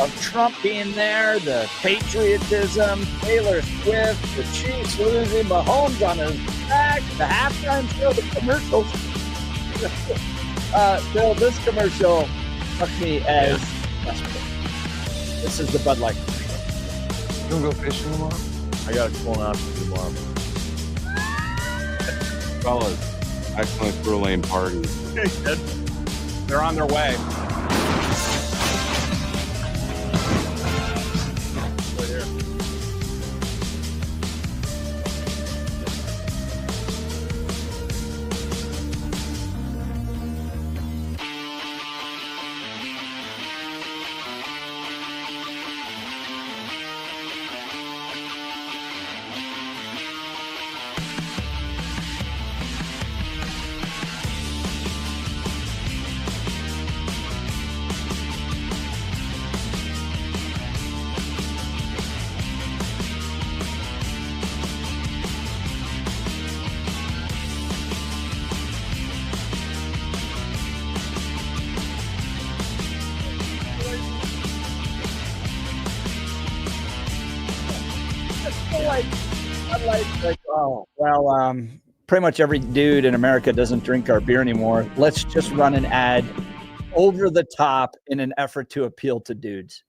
of Trump being there, the patriotism, Taylor Swift, the Chiefs losing, Mahomes on his back, the halftime show, the commercials? Bill, this commercial struck me as desperate. This is the Bud Light. You don't go fishing tomorrow? I got a colonoscopy tomorrow. Fellas, excellent crew lane party. They're on their way. Right here. Pretty much every dude in America doesn't drink our beer anymore. Let's just run an ad over the top in an effort to appeal to dudes.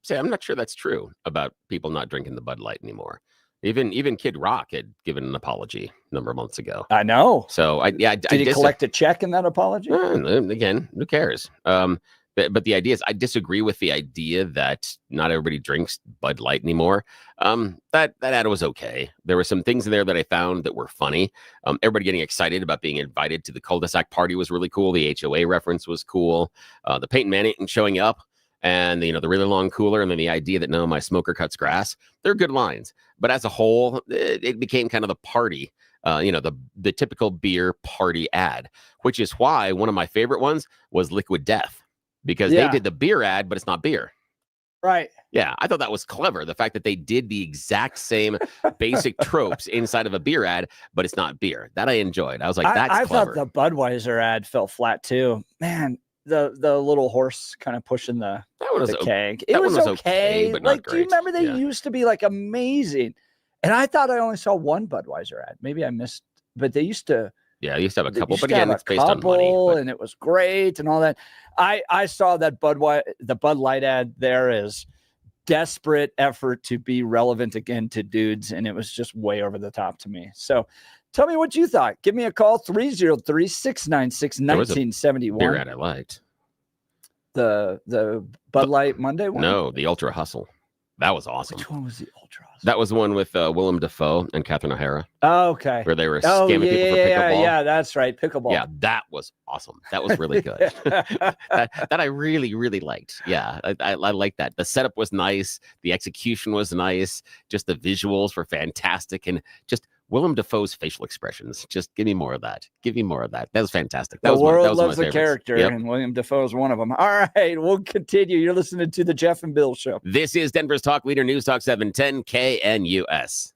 Say, I'm not sure that's true about people not drinking the Bud Light anymore. Even Kid Rock had given an apology a number of months ago. I know. So did he collect a check in that apology? Again, who cares? But the idea is, I disagree with the idea that not everybody drinks Bud Light anymore. That ad was okay. There were some things in there that I found that were funny. Everybody getting excited about being invited to the cul-de-sac party was really cool. The HOA reference was cool. The Peyton Manning showing up, and the really long cooler, and then the idea that no, my smoker cuts grass. They're good lines, but as a whole, it became kind of the party. The typical beer party ad, which is why one of my favorite ones was Liquid Death. Because they did the beer ad, but it's not beer. Right. Yeah, I thought that was clever. The fact that they did the exact same basic tropes inside of a beer ad, but it's not beer. That I enjoyed. I was like, that's I clever. thought the Budweiser ad fell flat too. Man, the little horse kind of pushing the keg. It was okay. But like, not great. do you remember they used to be like amazing? And I thought I only saw one Budweiser ad. Maybe I missed, but they used to. Yeah, I used to have a couple, but again, again, it's based on money. And it was great and all that. I saw that the Bud Light ad there is desperate effort to be relevant again to dudes, and it was just way over the top to me. So tell me what you thought. Give me a call, 303-696-1971. Beer ad I liked. The Bud Light Monday one? No, the Ultra Hustle. That was awesome. Which one was the Ultra Hustle? That was the one with Willem Dafoe and Catherine O'Hara. Oh, okay. Where they were scamming people for pickleball. Yeah, that's right. Pickleball. Yeah, that was awesome. That was really good. that I really, really liked. Yeah, I liked that. The setup was nice. The execution was nice. Just the visuals were fantastic. And just Willem Dafoe's facial expressions. Just give me more of that. Give me more of that. That was fantastic. That the was world my loves a character, and William Dafoe is one of them. All right, we'll continue. You're listening to the Jeff and Bill Show. This is Denver's Talk Leader News Talk 710 KNUS.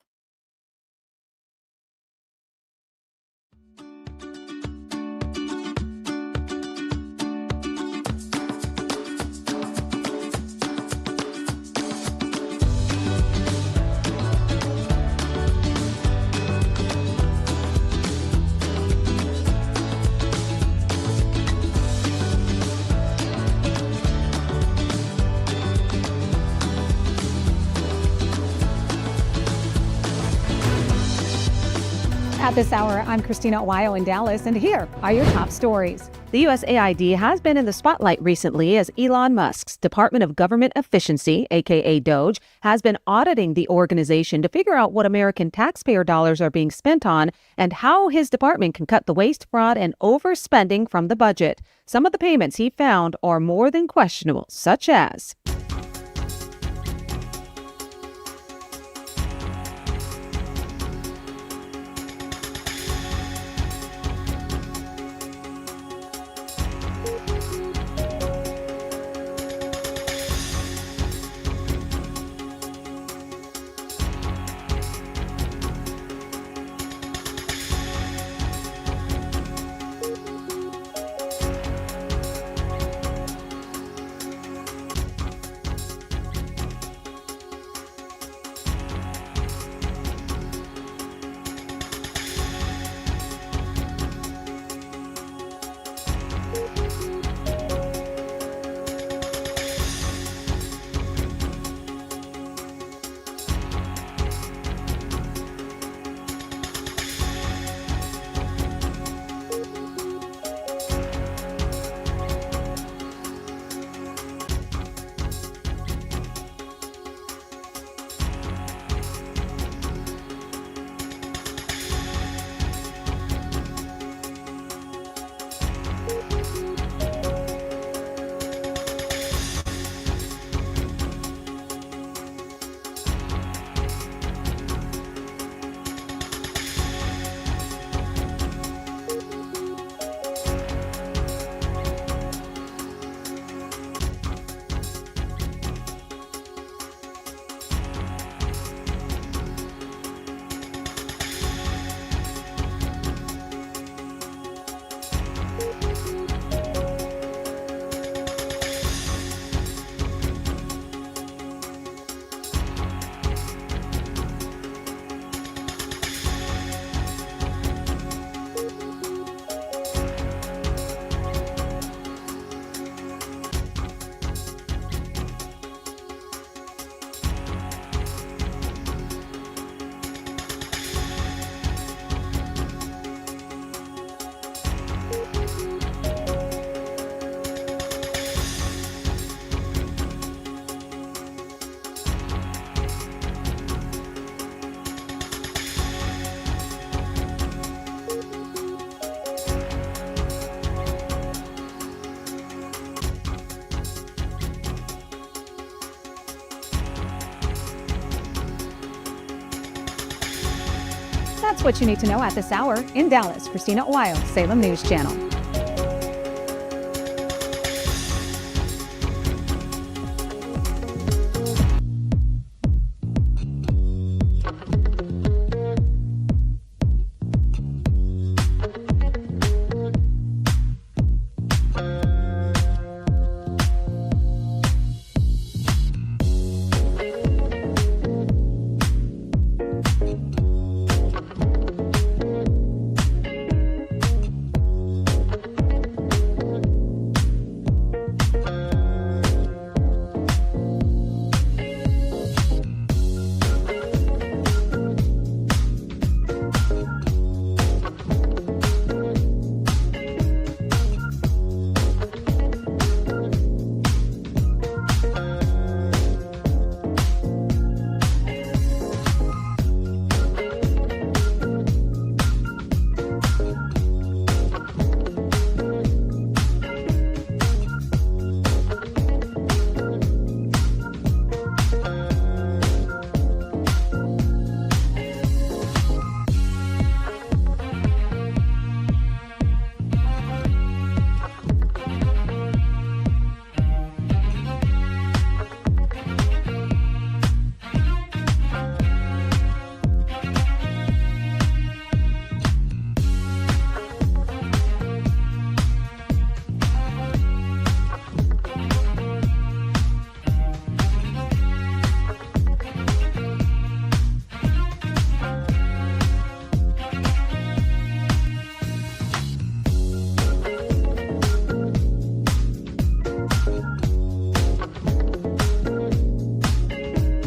At this hour, I'm Christina Ohio in Dallas, and here are your top stories. The USAID has been in the spotlight recently as Elon Musk's Department of Government Efficiency, aka DOGE, has been auditing the organization to figure out what American taxpayer dollars are being spent on and how his department can cut the waste, fraud, and overspending from the budget. Some of the payments he found are more than questionable, such as That's what you need to know at this hour. In Dallas, Christina Ohio, Salem News Channel.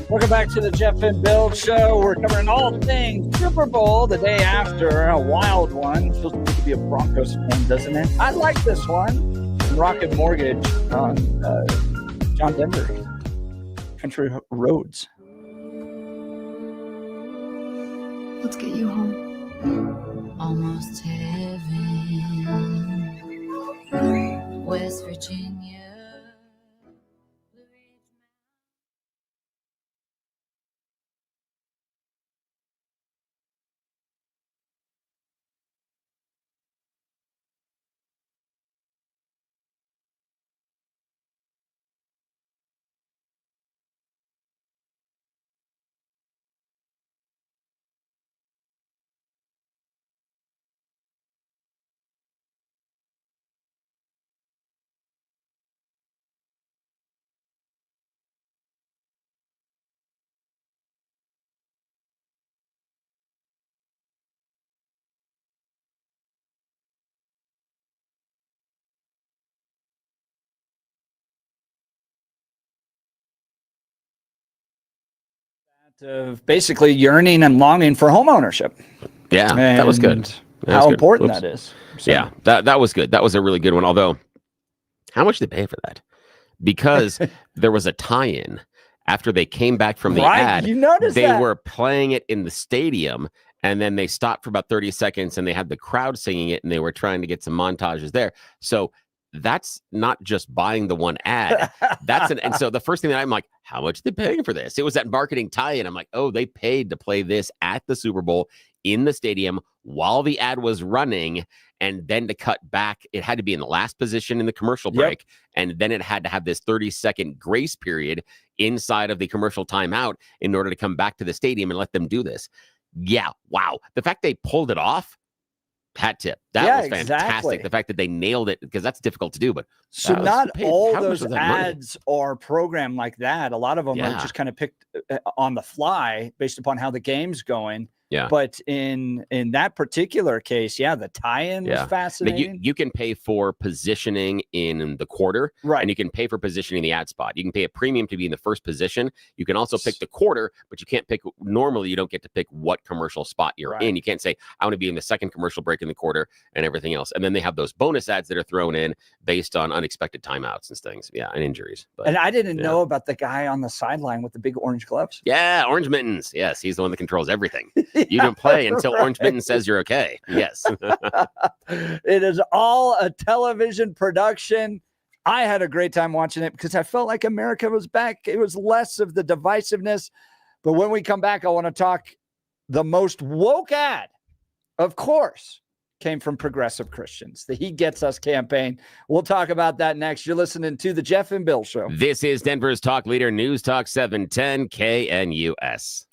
Welcome back to the Jeff and Bill Show. We're covering all things Super Bowl the day after, a wild one. Feels good to be a Broncos fan, doesn't it? I like this one. Rocket Mortgage on John Denver, Country Roads. Let's get you home. Almost heaven. West Virginia. Of basically yearning and longing for home ownership. Yeah, that was good. How important that is. So. Yeah, that was good. That was a really good one. Although, how much did they pay for that? Because there was a tie-in after they came back from the ad. You noticed they that. were playing it in the stadium, and then they stopped for about 30 seconds, and they had the crowd singing it, and they were trying to get some montages there. So that's not just buying the one ad. And so the first thing that I'm like, how much are they paying for this? It was that marketing tie-in. I'm like, oh, they paid to play this at the Super Bowl in the stadium while the ad was running, and then to cut back, it had to be in the last position in the commercial break, and then it had to have this 30-second grace period inside of the commercial timeout in order to come back to the stadium and let them do this. Yeah, wow. The fact they pulled it off, hat tip. That was fantastic. Exactly. The fact that they nailed it, because that's difficult to do. But so not all those ads are programmed like that. A lot of them are just kind of picked on the fly based upon how the game's going. Yeah. But in that particular case, the tie-in was fascinating. But you can pay for positioning in the quarter, right? And you can pay for positioning in the ad spot. You can pay a premium to be in the first position. You can also pick the quarter, but you can't pick. Normally, you don't get to pick what commercial spot you're in. You can't say, I want to be in the second commercial break in the quarter and everything else. And then they have those bonus ads that are thrown in based on unexpected timeouts and things. Yeah, and injuries. But, and I didn't know about the guy on the sideline with the big orange gloves. Yeah, orange mittens. Yes, he's the one that controls everything. You can play until Orange Mitten says you're okay. Yes. It is all a television production. I had a great time watching it because I felt like America was back. It was less of the divisiveness. But when we come back, I want to talk the most woke ad, of course, came from Progressive Christians, the He Gets Us campaign. We'll talk about that next. You're listening to the Jeff and Bill Show. This is Denver's talk leader, News Talk 710 KNUS.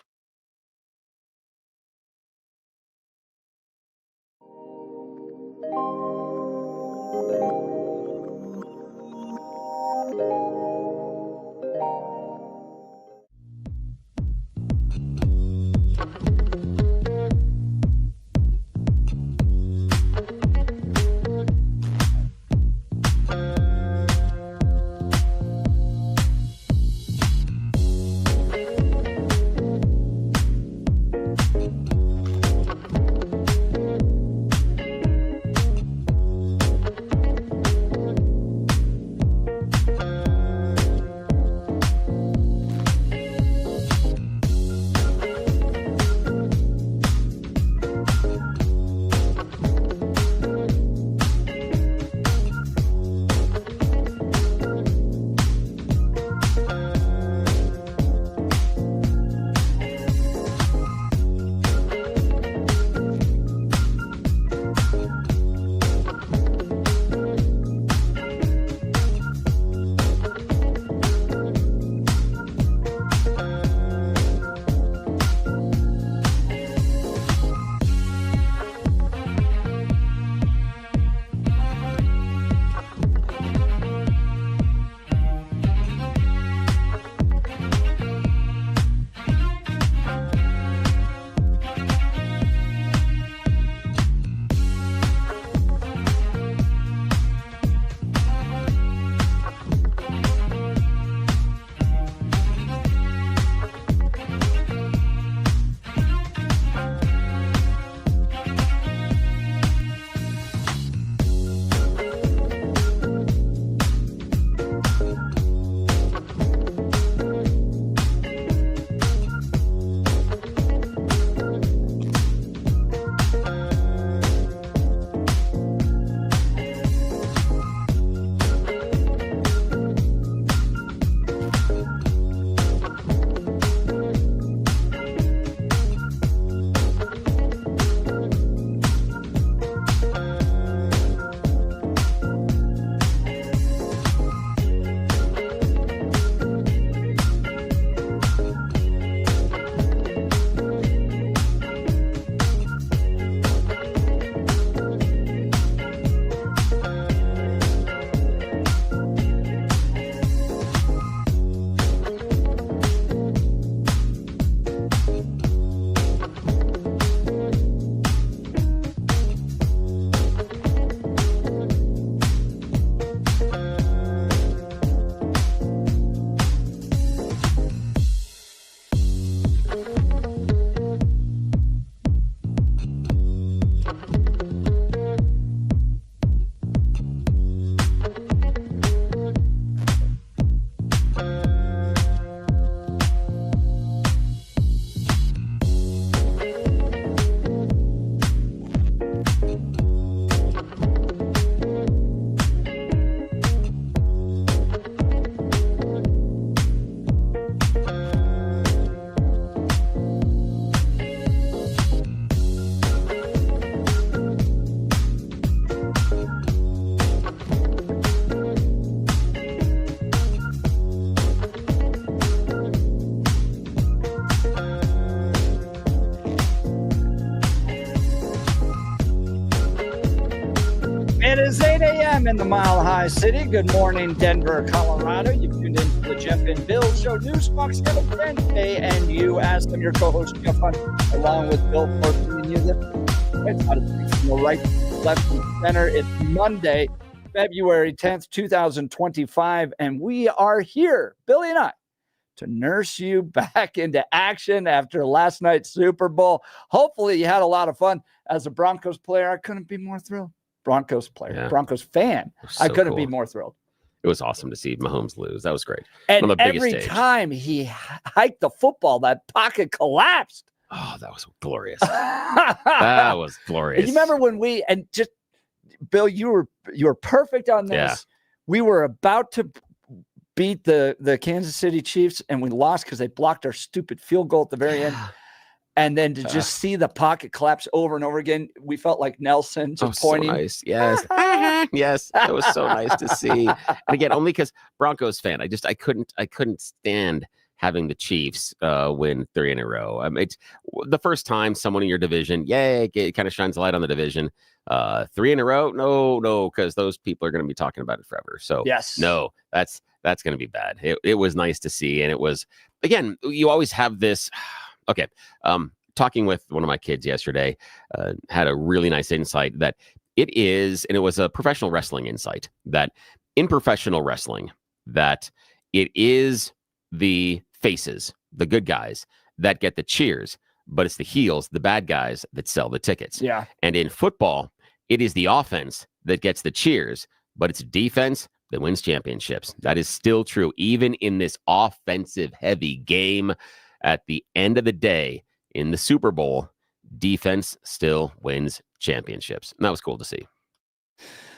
It is 8 a.m. in the Mile High City. Good morning, Denver, Colorado. You've tuned into the Jeff and Bill Show. News Fox 710 KNUS. I'm your co-host, Jeff Hunt, along with Bill Portman and you. It's out of the right, left, and center. It's Monday, February 10th, 2025, and we are here, Billy and I, to nurse you back into action after last night's Super Bowl. Hopefully you had a lot of fun. As a Broncos player, I couldn't be more thrilled. Broncos player, Broncos fan. So I couldn't be more thrilled. It was awesome to see Mahomes lose. That was great. And every time he hiked the football, that pocket collapsed. Oh, that was glorious. That was glorious. You remember when Bill, you were perfect on this. Yeah. We were about to beat the Kansas City Chiefs, and we lost because they blocked our stupid field goal at the very end. And then to just see the pocket collapse over and over again, we felt like Nelson just pointing. So nice. Yes. Yes. That was so nice to see. And again, only because Broncos fan, I couldn't stand having the Chiefs win 3 in a row. I mean, it's the first time someone in your division, yay, it kind of shines a light on the division. 3 in a row? No, because those people are going to be talking about it forever. So yes, no, that's going to be bad. It was nice to see. And it was, again, you always have this. Okay. Talking with one of my kids yesterday, had a really nice insight that it is, and it was a professional wrestling insight, that in professional wrestling, that it is the faces, the good guys, that get the cheers, but it's the heels, the bad guys, that sell the tickets. Yeah. And in football, it is the offense that gets the cheers, but it's defense that wins championships. That is still true, even in this offensive heavy game. At the end of the day, in the Super Bowl, defense still wins championships. And that was cool to see.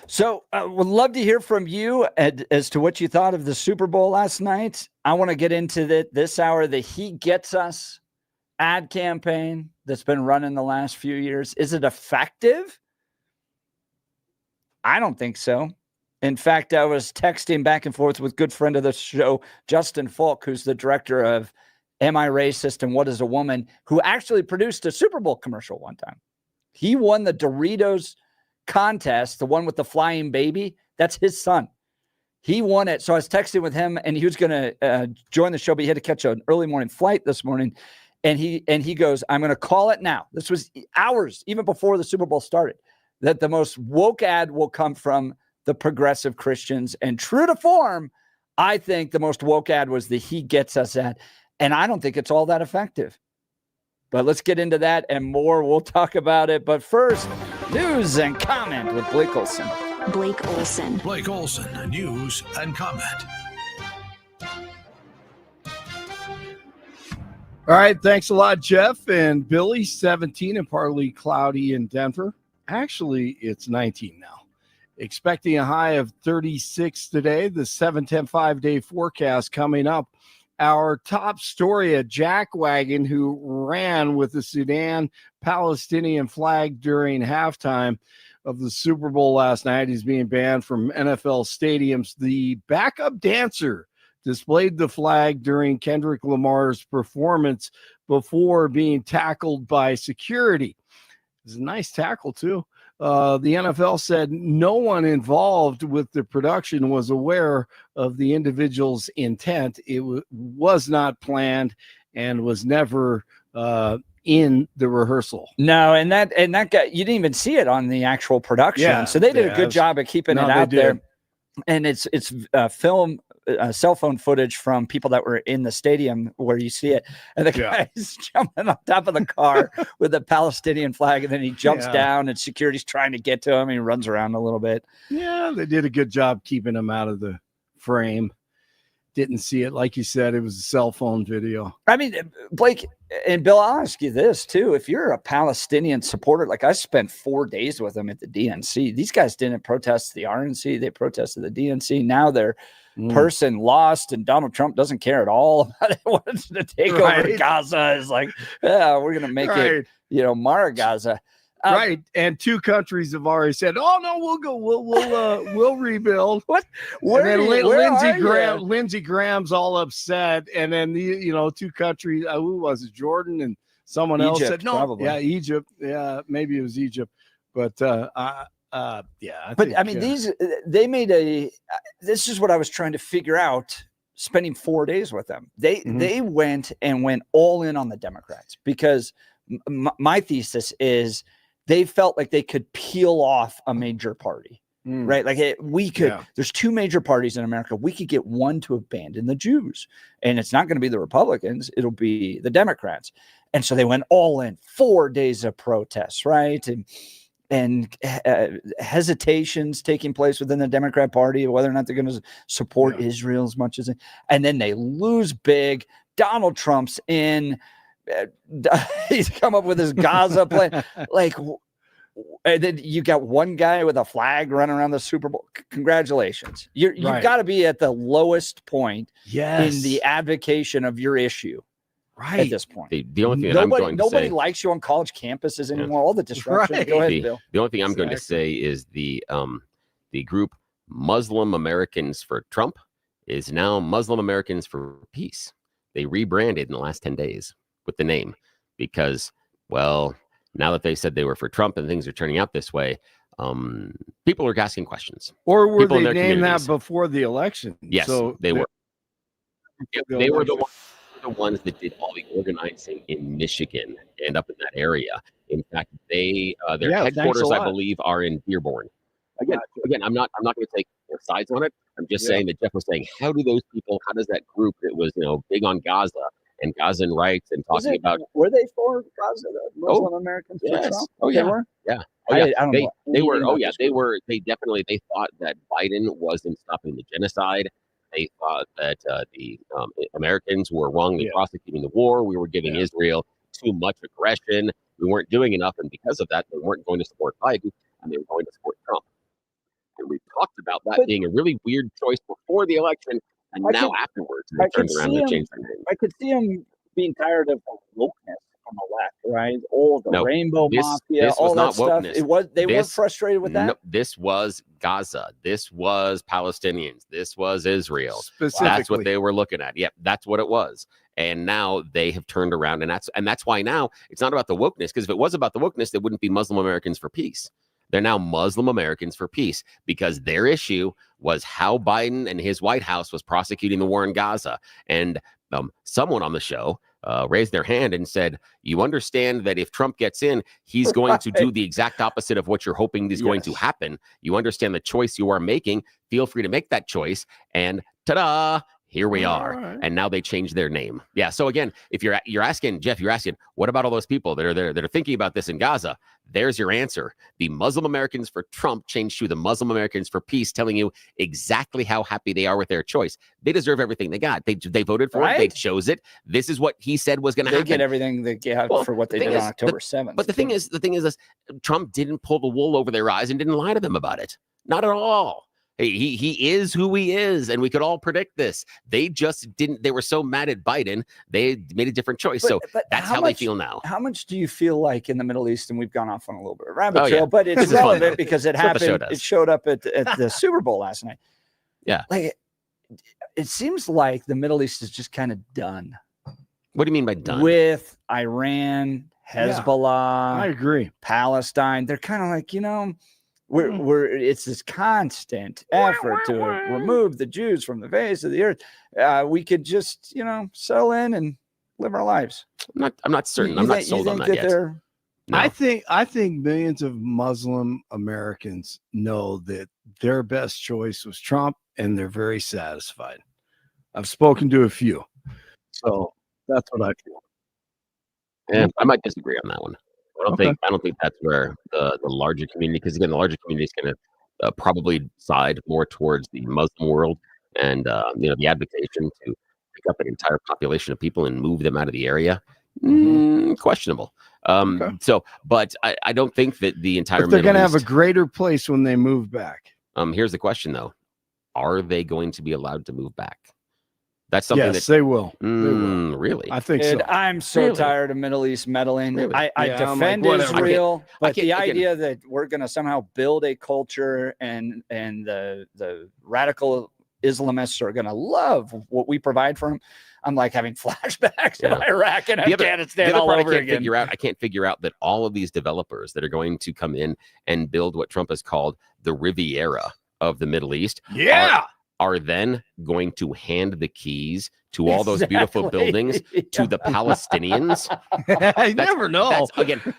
So would love to hear from you as to what you thought of the Super Bowl last night. I want to get into this hour, the He Gets Us ad campaign that's been running the last few years. Is it effective? I don't think so. In fact, I was texting back and forth with good friend of the show, Justin Falk, who's the director of Am I Racist and What is a Woman, who actually produced a Super Bowl commercial one time. He won the Doritos contest, the one with the flying baby. That's his son. He won it. So I was texting with him, and he was going to join the show, but he had to catch an early morning flight this morning. And he goes, I'm going to call it now. This was hours, even before the Super Bowl started, that the most woke ad will come from the progressive Christians. And true to form, I think the most woke ad was the He Gets Us ad. And I don't think it's all that effective. But let's get into that and more. We'll talk about it. But first, news and comment with Blake Olson. Blake Olson. Blake Olson, news and comment. All right. Thanks a lot, Jeff and Billy. 17 and partly cloudy in Denver. Actually, it's 19 now. Expecting a high of 36 today. The 7-10 5-day forecast coming up. Our top story, a jackwagon who ran with the Sudan Palestinian flag during halftime of the Super Bowl last night is being banned from NFL stadiums. The backup dancer displayed the flag during Kendrick Lamar's performance before being tackled by security. It was a nice tackle, too. The NFL said no one involved with the production was aware of the individual's intent. It was not planned and was never in the rehearsal. No, and that guy, you didn't even see it on the actual production. Yeah, so they did a good job of keeping it out there. And it's film, cell phone footage from people that were in the stadium where you see it. And the guy's jumping on top of the car with the Palestinian flag, and then he jumps down, and security's trying to get to him, and he runs around a little bit. Yeah, they did a good job keeping him out of the frame. Didn't see it. Like you said, it was a cell phone video. I mean, Blake and Bill, I'll ask you this too. If you're a Palestinian supporter, like I spent 4 days with them at the DNC, these guys didn't protest the RNC. They protested the DNC. Now their person lost, and Donald Trump doesn't care at all about it. Wants to take over Gaza. Is like, yeah, we're going to make it, Mara Gaza. Right, and 2 countries have already said, "Oh no, we'll go. We'll rebuild." What? Lindsey Graham's all upset, and then 2 countries. Who was it? Jordan and someone else said no. Probably. Yeah, Egypt. Yeah, maybe it was Egypt. But I mean, they made this is what I was trying to figure out. Spending 4 days with them, they went all in on the Democrats because my thesis is. They felt like they could peel off a major party, right? Like there's 2 major parties in America. We could get one to abandon the Jews, and it's not going to be the Republicans. It'll be the Democrats. And so they went all in. 4 days of protests, right? And hesitations taking place within the Democrat Party, whether or not they're going to support Israel as much as and then they lose big. Donald Trump's in. He's come up with his Gaza plan. And then you got one guy with a flag running around the Super Bowl. Congratulations. You've got to be at the lowest point in the advocation of your issue. Right. at this point. The only thing that I'm going to nobody say, likes you on college campuses anymore. All the disruption. Right. Go ahead, Bill. the only thing I'm going to say is the group Muslim Americans for Trump is now Muslim Americans for Peace. They rebranded in the last 10 days with the name because, well, now that they said they were for Trump and things are turning out this way, people are asking questions. Or were People in they their named that communities. before the election? Yes, So they were. They were the ones that did all the organizing in Michigan and up in that area. In fact, their headquarters, I believe, are in Dearborn. Again, I'm not going to take their sides on it. I'm just saying that Jeff was saying, how does that group that was big on Gaza and Gazan rights and talking about were they for Gaza, the Muslim Americans for Trump? Oh yeah, They were? yeah. Oh yeah, I don't know they were. anything Oh about yeah, this they group. were. They definitely thought that Biden wasn't stopping the genocide. They thought that the Americans were wrongly prosecuting the war. We were giving Israel too much aggression. We weren't doing enough, and because of that, they weren't going to support Biden, and they were going to support Trump. And we talked about that being a really weird choice before the election, and now afterwards, they turned around and changed their name. I could see them being tired of wokeness on the left, right? All the rainbow mafia, this all was that not stuff. wokeness. They weren't frustrated with that. No, this was Gaza. This was Palestinians. This was Israel. Specifically. That's what they were looking at. Yep, that's what it was. And now they have turned around, and that's why now it's not about the wokeness. Because if it was about the wokeness, it wouldn't be Muslim Americans for Peace. They're now Muslim Americans for Peace because their issue was how Biden and his White House was prosecuting the war in Gaza. And someone on the show raised their hand and said, you understand that if Trump gets in, he's going to do the exact opposite of what you're hoping is going to happen. You understand the choice you are making. Feel free to make that choice. And ta-da! Here we are. Right. And now they changed their name. Yeah. So again, if you're asking, Jeff, you're asking, what about all those people that are thinking about this in Gaza? There's your answer. The Muslim Americans for Trump changed to the Muslim Americans for Peace, telling you exactly how happy they are with their choice. They deserve everything they got. They voted for it. They chose it. This is what he said was going to happen. They get everything they get for what they did on October 7th. But the thing is this, Trump didn't pull the wool over their eyes and didn't lie to them about it. Not at all. He is who he is, and we could all predict this. They just didn't. They were so mad at Biden, they made a different choice. So that's how they feel now. How much do you feel like in the Middle East, and we've gone off on a little bit of a rabbit trail, but it's relevant because it happened. It showed up at the Super Bowl last night. Yeah. Like, it seems like the Middle East is just kind of done. What do you mean by done? With Iran, Hezbollah, I agree. Palestine, they're kind of like, it's this constant effort to remove the Jews from the face of the earth. We could just, settle in and live our lives. I'm not certain. I'm not sold on that yet. No. I think millions of Muslim Americans know that their best choice was Trump, and they're very satisfied. I've spoken to a few, so that's what I feel. Yeah, I might disagree on that one. I don't think that's where the larger community, because again, the larger community is going to probably side more towards the Muslim world and the advocation to pick up an entire population of people and move them out of the area. Questionable. So, but I don't think that the entire But they're going to have a greater place when they move back. Here's the question though: are they going to be allowed to move back? That's something they will. Really? I think so. I'm so tired of Middle East meddling. Really? I defend Israel, but the idea that we're going to somehow build a culture and the radical Islamists are going to love what we provide for them. I'm like having flashbacks of Iraq and Afghanistan all over again. I can't figure out that all of these developers that are going to come in and build what Trump has called the Riviera of the Middle East are then going to hand the keys to all those beautiful buildings to the Palestinians. I never know.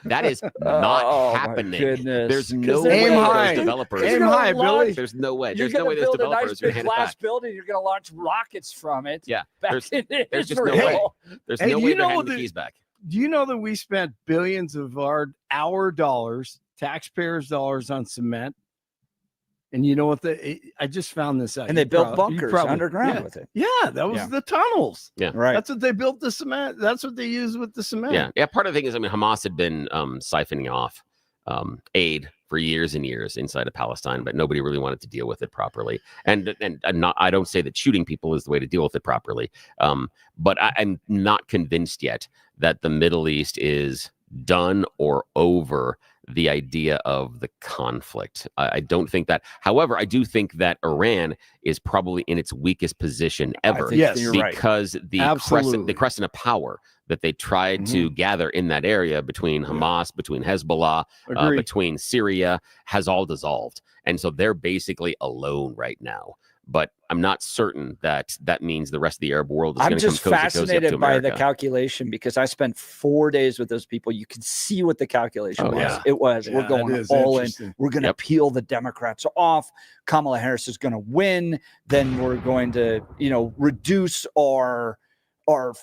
That is not happening. There's no way those developers. Aim high, Billy. There's no way. You're There's no way those developers are going to hand it back. building. You're going to launch rockets from it. Yeah. There's just no way. There's no way they're handing the keys back. Do you know that we spent billions of our dollars, taxpayers' dollars, on cement? And you know what? I just found this out. And they built bunkers underground with it. Yeah, that was the tunnels. Yeah, right. That's what they built the cement. That's what they used with the cement. Yeah. Part of the thing is, Hamas had been siphoning off aid for years and years inside of Palestine, but nobody really wanted to deal with it properly. And I don't say that shooting people is the way to deal with it properly, but I'm not convinced yet that the Middle East is done or over the idea of the conflict. I don't think that. However, I do think that Iran is probably in its weakest position ever. Because the crescent of power that they tried to gather in that area between Hamas, between Hezbollah, between Syria has all dissolved. And so they're basically alone right now. But I'm not certain that that means the rest of the Arab world is going to come cozy-cozy up to fascinated by America. the calculation because I spent 4 days with those people. You can see what the calculation was. yeah. It was, we're going all in. We're going to Yep. peel the Democrats off. Kamala Harris is going to win. Then we're going to, reduce our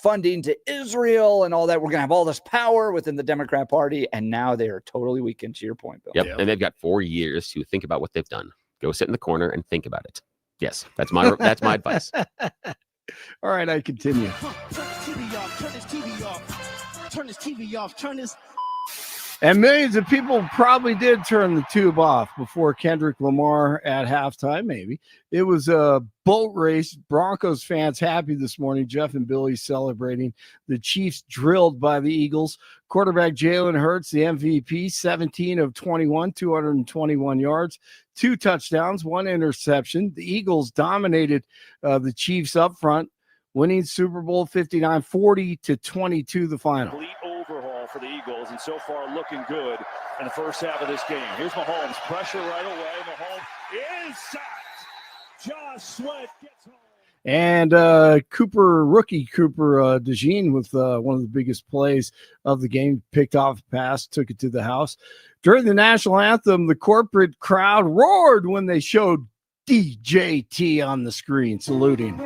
funding to Israel and all that. We're going to have all this power within the Democrat Party. And now they are totally weakened, to your point, Bill. Yep. And they've got 4 years to think about what they've done. Go sit in the corner and think about it. Yes, that's my advice. All right, I continue. Turn this TV off. Turn this TV off. Turn this TV off. Turn this. And millions of people probably did turn the tube off before Kendrick Lamar at halftime, maybe. It was a boat race. Broncos fans happy this morning. Jeff and Billy celebrating. The Chiefs drilled by the Eagles. Quarterback Jalen Hurts, the MVP, 17 of 21, 221 yards, 2 touchdowns, 1 interception. The Eagles dominated the Chiefs up front, winning Super Bowl 59, 40-22 the final. Complete overhaul for the Eagles, and so far looking good in the first half of this game. Here's Mahomes, pressure right away. Mahomes is sacked. Josh Sweat gets home. And rookie Cooper DeJean with one of the biggest plays of the game, picked off a pass, took it to the house. During the national anthem, the corporate crowd roared when they showed DJT on the screen, saluting.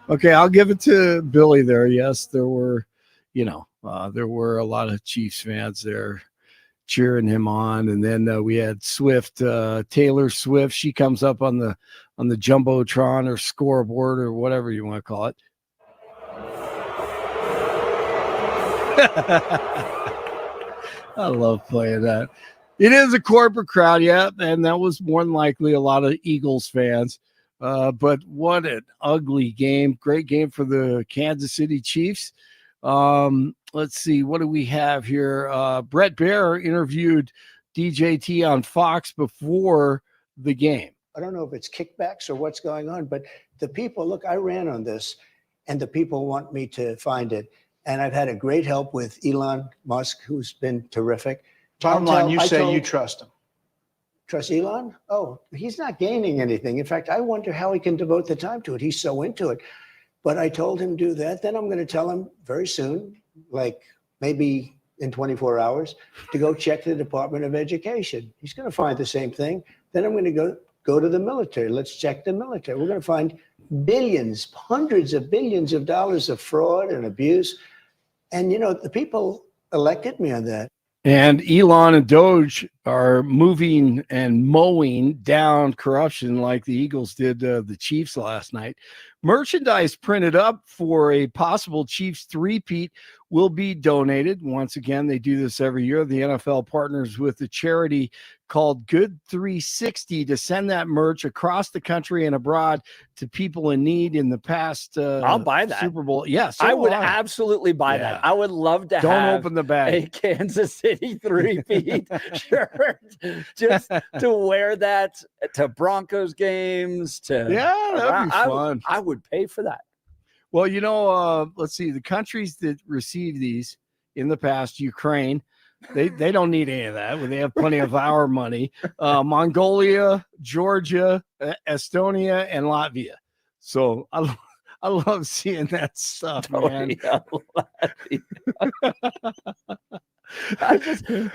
Okay, I'll give it to Billy there. Yes, there were a lot of Chiefs fans there cheering him on. And then we had Swift, Taylor Swift. She comes up on the Jumbotron or scoreboard or whatever you want to call it. I love playing that. It is a corporate crowd, yeah, and that was more than likely a lot of Eagles fans. But what an ugly game. Great game for the Kansas City Chiefs. Let's see, what do we have here? Brett Baer interviewed DJT on Fox before the game. I don't know if it's kickbacks or what's going on, but the people, look, I ran on this and the people want me to find it. And I've had a great help with Elon Musk, who's been terrific. Bottom line, you say you trust him. Trust Elon? Oh, he's not gaining anything. In fact, I wonder how he can devote the time to it. He's so into it. But I told him do that. Then I'm going to tell him very soon, like maybe in 24 hours, to go check the Department of Education. He's going to find the same thing. Then I'm going to go to the military. Let's check the military. We're going to find billions, hundreds of billions of dollars of fraud and abuse. And, the people elected me on that. And Elon and Doge are moving and mowing down corruption like the Eagles did the Chiefs last night. Merchandise printed up for a possible Chiefs three-peat will be donated. Once again, they do this every year. The NFL partners with a charity called Good 360 to send that merch across the country and abroad to people in need. In the past I'll buy that Super Bowl. Yes, I would absolutely buy that. I would love to have open the bag. A Kansas City three-peat shirt just to wear that to Broncos games. That'd be fun. I would pay for that. Well, let's see. The countries that receive these in the past, Ukraine, they don't need any of that. They have plenty of our money. Mongolia, Georgia, Estonia, and Latvia. So I love seeing that stuff, man.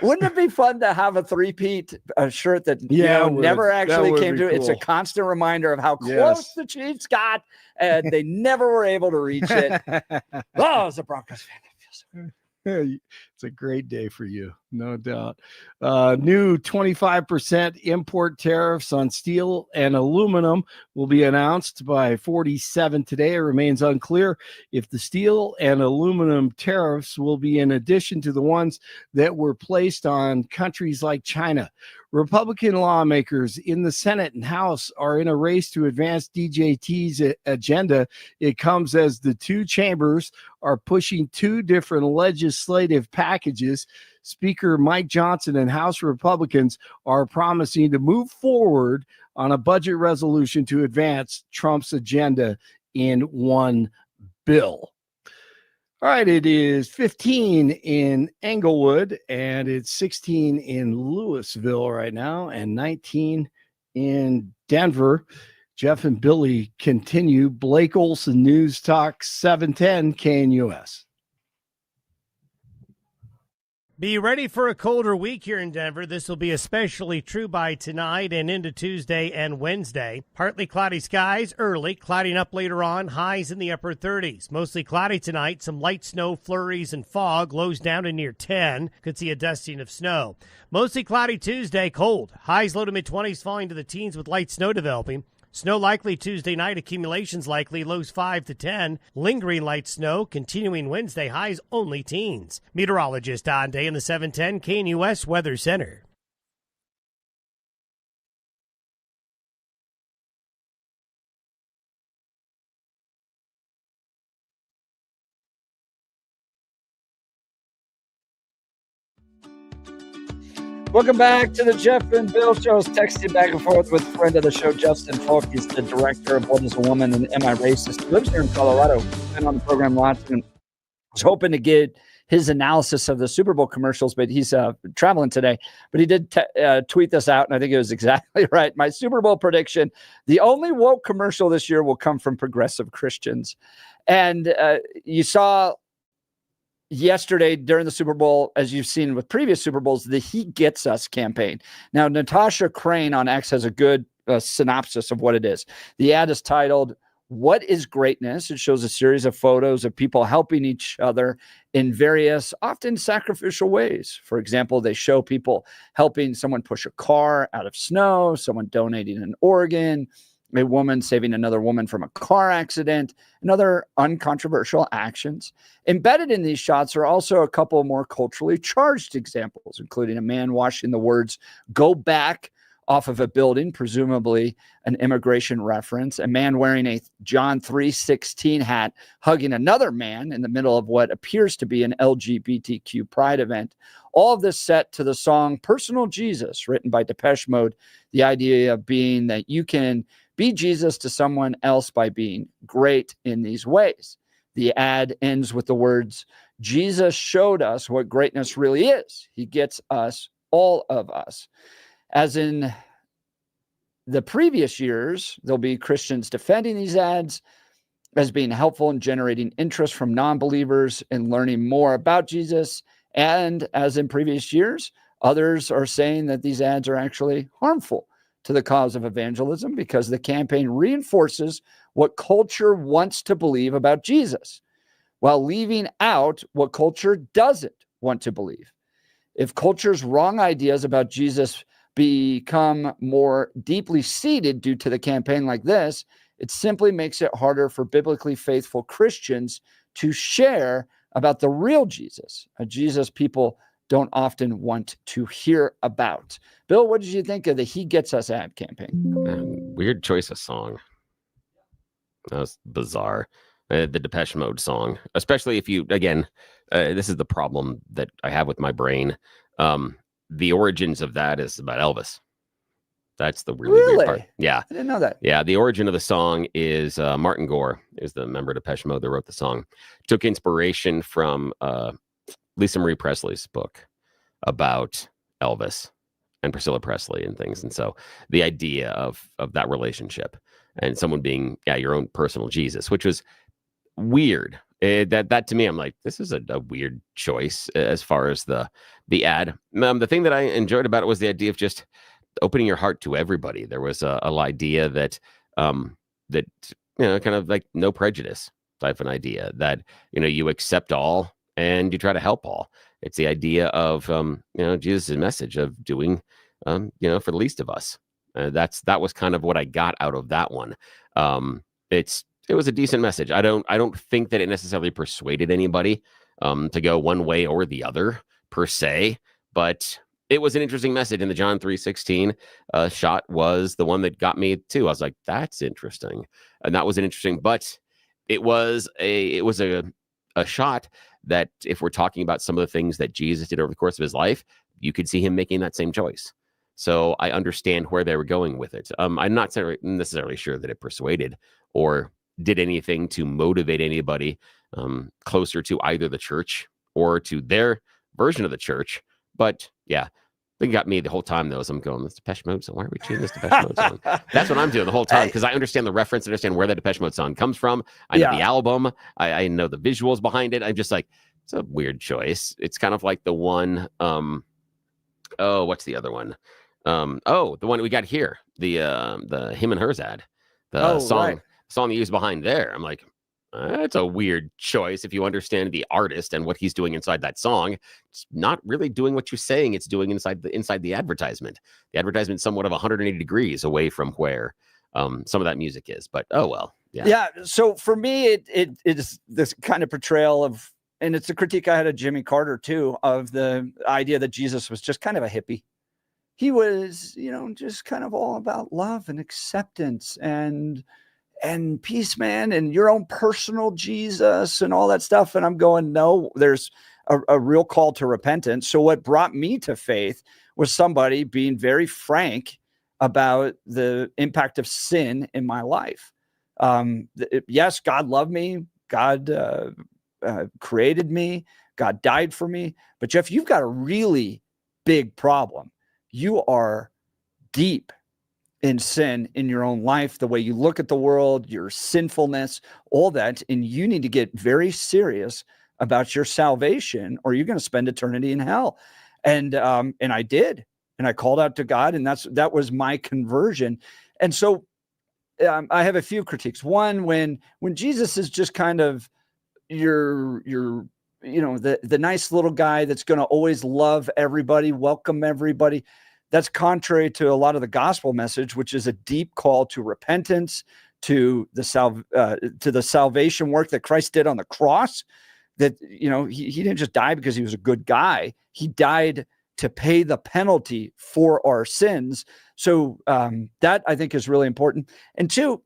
Wouldn't it be fun to have a three-peat shirt that never actually came to? Cool. It's a constant reminder of how close the Chiefs got, and they never were able to reach it. Oh, as a Broncos fan, it feels so good. It's a great day for you, no doubt. New 25% import tariffs on steel and aluminum will be announced by 47 today. It remains unclear if the steel and aluminum tariffs will be in addition to the ones that were placed on countries like China. Republican lawmakers in the Senate and House are in a race to advance DJT's agenda. It comes as the two chambers are pushing two different legislative packages. Speaker Mike Johnson and House Republicans are promising to move forward on a budget resolution to advance Trump's agenda in one bill. All right, it is 15 in Englewood, and it's 16 in Louisville right now, and 19 in Denver. Jeff and Billy continue. Blake Olson, News Talk 710 KNUS. Be ready for a colder week here in Denver. This will be especially true by tonight and into Tuesday and Wednesday. Partly cloudy skies early, clouding up later on, highs in the upper 30s. Mostly cloudy tonight, some light snow, flurries, and fog, lows down to near 10. Could see a dusting of snow. Mostly cloudy Tuesday, cold. Highs low to mid-20s, falling to the teens with light snow developing. Snow likely Tuesday night, accumulations likely, lows 5 to 10. Lingering light snow, continuing Wednesday, highs only teens. Meteorologist Don Day in the 710 KNUS Weather Center. Welcome back to the Jeff and Bill shows. Texting back and forth with friend of the show, Justin Falk. He's the director of What is a Woman and Am I Racist? He lives here in Colorado. Been on the program lots and was hoping to get his analysis of the Super Bowl commercials, but he's traveling today. But he did tweet this out, and I think it was exactly right. My Super Bowl prediction: the only woke commercial this year will come from progressive Christians. And you saw yesterday during the Super Bowl, as you've seen with previous Super Bowls, the He Gets Us campaign. Now, Natasha Crane on X has a good synopsis of what it is. The ad is titled, "What is Greatness?" It shows a series of photos of people helping each other in various, often sacrificial ways. For example, they show people helping someone push a car out of snow, someone donating an organ, a woman saving another woman from a car accident, and other uncontroversial actions. Embedded in these shots are also a couple more culturally charged examples, including a man washing the words "Go Back" off of a building, presumably an immigration reference, a man wearing a John 3:16 hat hugging another man in the middle of what appears to be an LGBTQ pride event. All of this set to the song "Personal Jesus," written by Depeche Mode, the idea being that you can be Jesus to someone else by being great in these ways. The ad ends with the words, "Jesus showed us what greatness really is. He gets us, all of us." As in the previous years, there'll be Christians defending these ads as being helpful in generating interest from non-believers in learning more about Jesus. And as in previous years, others are saying that these ads are actually harmful to the cause of evangelism because the campaign reinforces what culture wants to believe about Jesus while leaving out what culture doesn't want to believe. If culture's wrong ideas about Jesus become more deeply seated due to the campaign like this, it simply makes it harder for biblically faithful Christians to share about the real Jesus, a Jesus people don't often want to hear about. Bill, what did you think of the He Gets Us ad campaign? Weird choice of song. That was bizarre. The Depeche Mode song, especially if you, again, this is the problem that I have with my brain. The origins of that is about Elvis. That's the really weird part. Yeah. I didn't know that. Yeah. The origin of the song is Martin Gore is the member of Depeche Mode that wrote the song. Took inspiration from Lisa Marie Presley's book about Elvis and Priscilla Presley and things. And so the idea of that relationship and someone being, your own personal Jesus, which was weird. That to me, I'm like, this is a weird choice as far as the ad. The thing that I enjoyed about it was the idea of just opening your heart to everybody. There was a idea that kind of like no prejudice type of an idea that, you accept all and you try to help all. It's the idea of, Jesus' message of doing, for the least of us. That was kind of what I got out of that one. It was a decent message. I don't think that it necessarily persuaded anybody to go one way or the other per se, but it was an interesting message. And the John 3:16 shot was the one that got me too. I was like, that's interesting, and that was an interesting. But it was a shot that, if we're talking about some of the things that Jesus did over the course of his life, you could see him making that same choice. So I understand where they were going with it. I'm not necessarily sure that it persuaded or did anything to motivate anybody closer to either the church or to their version of the church. But yeah, they got me the whole time, though, as I'm going, this Depeche Mode song. Why are we choosing this Depeche Mode song? That's what I'm doing the whole time, because I understand the reference, understand where the Depeche Mode song comes from. I know the album. I know the visuals behind it. I'm just like, it's a weird choice. It's kind of like the one, what's the other one? The one we got here, the Him and Hers ad, the song they used behind there. I'm like, that's a weird choice if you understand the artist and what he's doing inside that song. It's not really doing what you're saying it's doing inside the advertisement. The advertisement's somewhat of 180 degrees away from where some of that music is. But oh well. Yeah. So for me, it is this kind of portrayal of, and it's a critique I had of Jimmy Carter too, of the idea that Jesus was just kind of a hippie. He was, just kind of all about love and acceptance and peace, man, and your own personal Jesus and all that stuff. And I'm going, no, there's a real call to repentance. So what brought me to faith was somebody being very frank about the impact of sin in my life. Yes, God loved me. God created me. God died for me. But Jeff, you've got a really big problem. You are deep in sin in your own life, the way you look at the world, your sinfulness, all that. And you need to get very serious about your salvation, or you're going to spend eternity in hell. And I did, and I called out to God, and that was my conversion. And so I have a few critiques. One, when Jesus is just kind of your the nice little guy that's going to always love everybody, welcome everybody. That's contrary to a lot of the gospel message, which is a deep call to repentance, to the salvation work that Christ did on the cross. That, he didn't just die because he was a good guy. He died to pay the penalty for our sins. So that I think is really important. And two,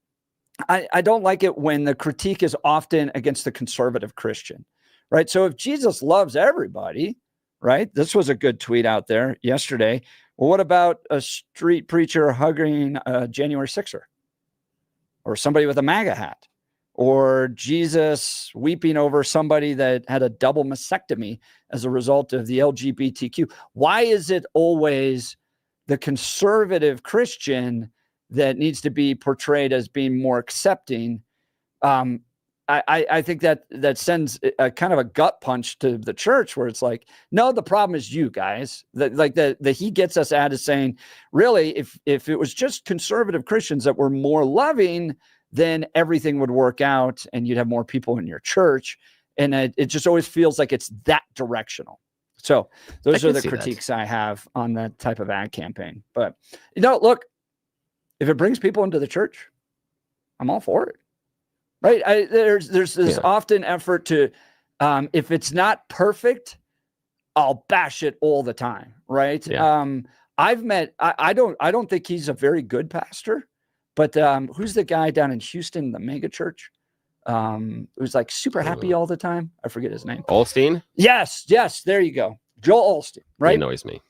I don't like it when the critique is often against the conservative Christian, right? So if Jesus loves everybody, right? This was a good tweet out there yesterday. Well, what about a street preacher hugging a January 6er, or somebody with a MAGA hat, or Jesus weeping over somebody that had a double mastectomy as a result of the LGBTQ? Why is it always the conservative Christian that needs to be portrayed as being more accepting? I think that sends a kind of a gut punch to the church, where it's like, no, the problem is you guys. That he gets us at is saying, really, if it was just conservative Christians that were more loving, then everything would work out and you'd have more people in your church. And it just always feels like it's that directional. So those are the critiques I have on that type of ad campaign. But, look, if it brings people into the church, I'm all for it. Right. There's this often effort to, if it's not perfect, I'll bash it all the time. Right. Yeah. I've met, I don't think he's a very good pastor, but who's the guy down in Houston, the mega church? Who's like super happy all the time? I forget his name. Osteen? Yes. There you go. Joel Osteen. Right. He annoys me.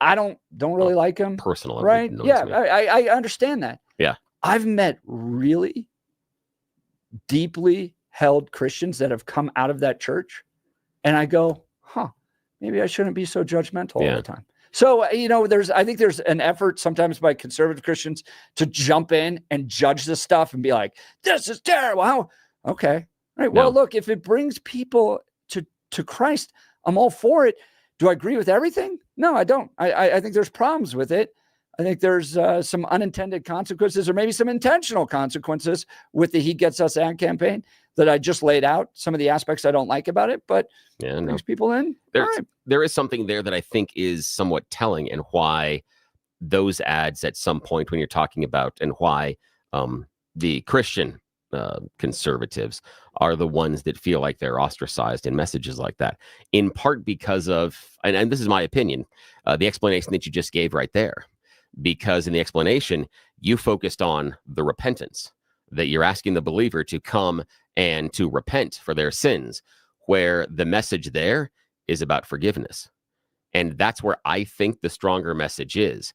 I don't really like him. Personally. Right. Yeah. I understand that. Yeah. I've met really deeply held Christians that have come out of that church, and I go, maybe I shouldn't be so judgmental all the time. So, I think there's an effort sometimes by conservative Christians to jump in and judge this stuff and be like, this is terrible. How? Okay. Right. Well, look, if it brings people to Christ, I'm all for it. Do I agree with everything? No, I don't. I think there's problems with it. I think there's some unintended consequences or maybe some intentional consequences with the He Gets Us ad campaign that I just laid out. Some of the aspects I don't like about it, but brings people in. There is something there that I think is somewhat telling, and why those ads at some point when you're talking about, and why the Christian conservatives are the ones that feel like they're ostracized in messages like that, in part because of, and this is my opinion, the explanation that you just gave right there. Because in the explanation, you focused on the repentance, that you're asking the believer to come and to repent for their sins, where the message there is about forgiveness. And that's where I think the stronger message is.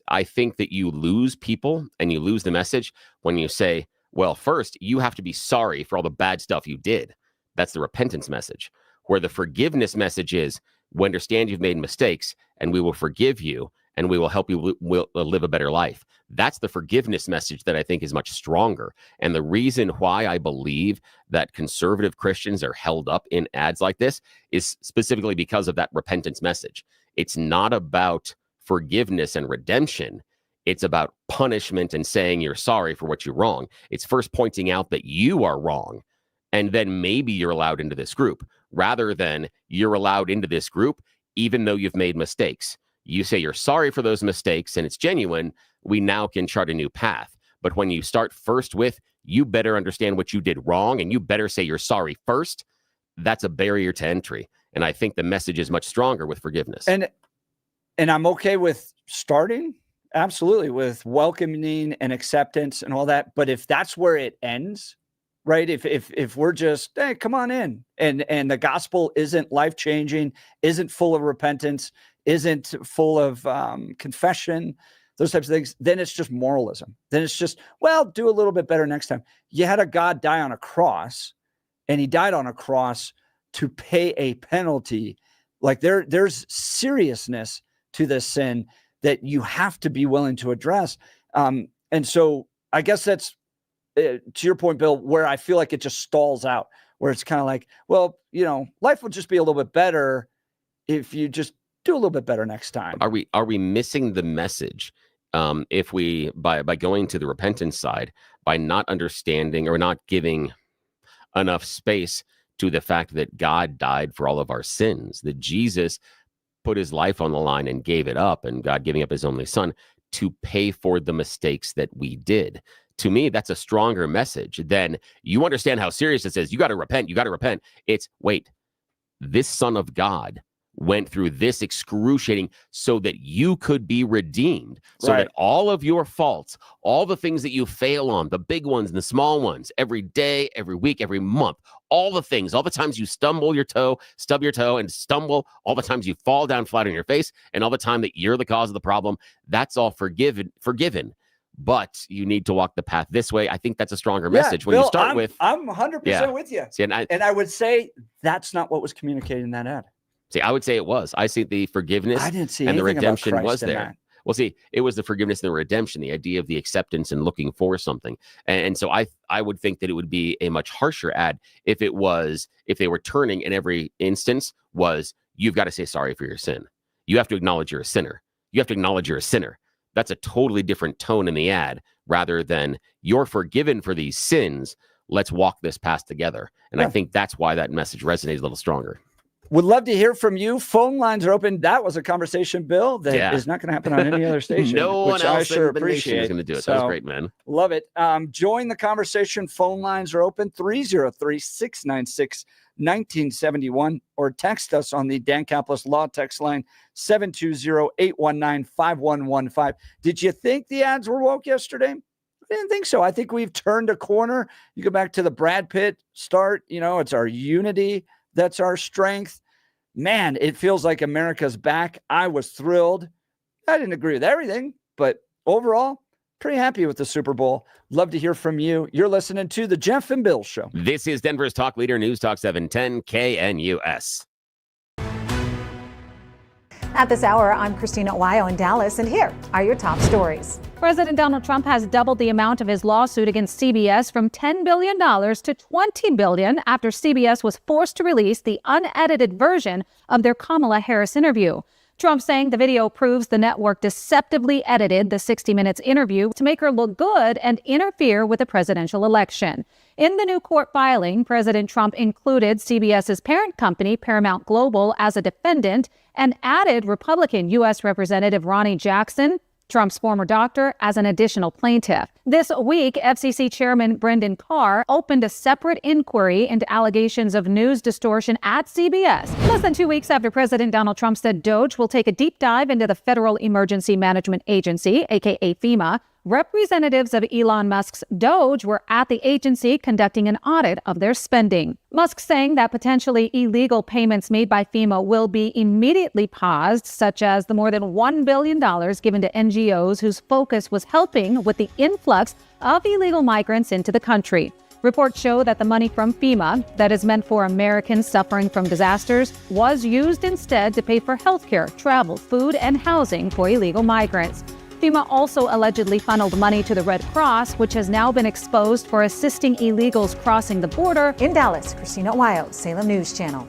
I think that you lose people and you lose the message when you say, well, first, you have to be sorry for all the bad stuff you did. That's the repentance message. Where the forgiveness message is, we understand you've made mistakes and we will forgive you and we will help you live a better life. That's the forgiveness message that I think is much stronger. And the reason why I believe that conservative Christians are held up in ads like this is specifically because of that repentance message. It's not about forgiveness and redemption. It's about punishment and saying you're sorry for what you're wrong. It's first pointing out that you are wrong, and then maybe you're allowed into this group, rather than you're allowed into this group even though you've made mistakes. You say you're sorry for those mistakes and it's genuine. We now can chart a new path. But when you start first with, you better understand what you did wrong and you better say you're sorry first, that's a barrier to entry. And I think the message is much stronger with forgiveness. And I'm okay with starting, absolutely, with welcoming and acceptance and all that. But if that's where it ends, right? If we're just, hey, come on in, and the gospel isn't life-changing, isn't full of repentance, isn't full of confession, those types of things, then it's just moralism. Then it's just, well, do a little bit better next time. You had a God die on a cross, and he died on a cross to pay a penalty. Like there's seriousness to this sin that you have to be willing to address. And so I guess that's, to your point, Bill, where I feel like it just stalls out, where it's kind of like, well, life will just be a little bit better if you just do a little bit better next time. Are we missing the message if we, by going to the repentance side, by not understanding or not giving enough space to the fact that God died for all of our sins, that Jesus put his life on the line and gave it up, and God giving up his only son to pay for the mistakes that we did? To me, that's a stronger message than, you understand how serious this is. You got to repent. You got to repent. It's, wait, this Son of God went through this excruciating so that you could be redeemed, so that all of your faults, all the things that you fail on, the big ones and the small ones, every day, every week, every month, all the things, all the times you stub your toe and stumble, all the times you fall down flat on your face, and all the time that you're the cause of the problem, that's all forgiven. But you need to walk the path this way. I think that's a stronger message when Bill, you start with. I'm 100% with you. See, and I would say that's not what was communicated in that ad. See, I would say it was. I see the forgiveness and the redemption was there. Well, see, it was the forgiveness and the redemption, the idea of the acceptance and looking for something. And so I would think that it would be a much harsher ad if they were turning in every instance was, you've got to say sorry for your sin. You have to acknowledge you're a sinner. You have to acknowledge you're a sinner. That's a totally different tone in the ad, rather than, you're forgiven for these sins. Let's walk this path together. And I think that's why that message resonates a little stronger. Would love to hear from you. Phone lines are open. That was a conversation, Bill, that is not going to happen on any other station. No one else I sure in the nation is going to do it. So, that was great, man. Love it. Join the conversation. Phone lines are open, 303-696-1971, or text us on the Dan Caplis Law text line, 720-819-5115. Did you think the ads were woke yesterday? I didn't think so. I think we've turned a corner. You go back to the Brad Pitt start, it's our unity. That's our strength. Man, it feels like America's back. I was thrilled. I didn't agree with everything, but overall, pretty happy with the Super Bowl. Love to hear from you. You're listening to The Jeff and Bill Show. This is Denver's Talk Leader, News Talk 710 KNUS. At this hour, I'm Christina Owayo in Dallas, and here are your top stories. President Donald Trump has doubled the amount of his lawsuit against CBS from $10 billion to $20 billion after CBS was forced to release the unedited version of their Kamala Harris interview. Trump saying the video proves the network deceptively edited the 60 Minutes interview to make her look good and interfere with the presidential election. In the new court filing, President Trump included CBS's parent company, Paramount Global, as a defendant and added Republican U.S. Representative Ronnie Jackson, Trump's former doctor, as an additional plaintiff. This week, FCC Chairman Brendan Carr opened a separate inquiry into allegations of news distortion at CBS. Less than 2 weeks after President Donald Trump said DOJ will take a deep dive into the Federal Emergency Management Agency, aka FEMA, representatives of Elon Musk's DOJ were at the agency conducting an audit of their spending. Musk saying that potentially illegal payments made by FEMA will be immediately paused, such as the more than $1 billion given to NGOs whose focus was helping with the influx of illegal migrants into the country. Reports show that the money from FEMA, that is meant for Americans suffering from disasters, was used instead to pay for healthcare, travel, food, and housing for illegal migrants. FEMA also allegedly funneled money to the Red Cross, which has now been exposed for assisting illegals crossing the border. In Dallas, Christina Wild, Salem News Channel.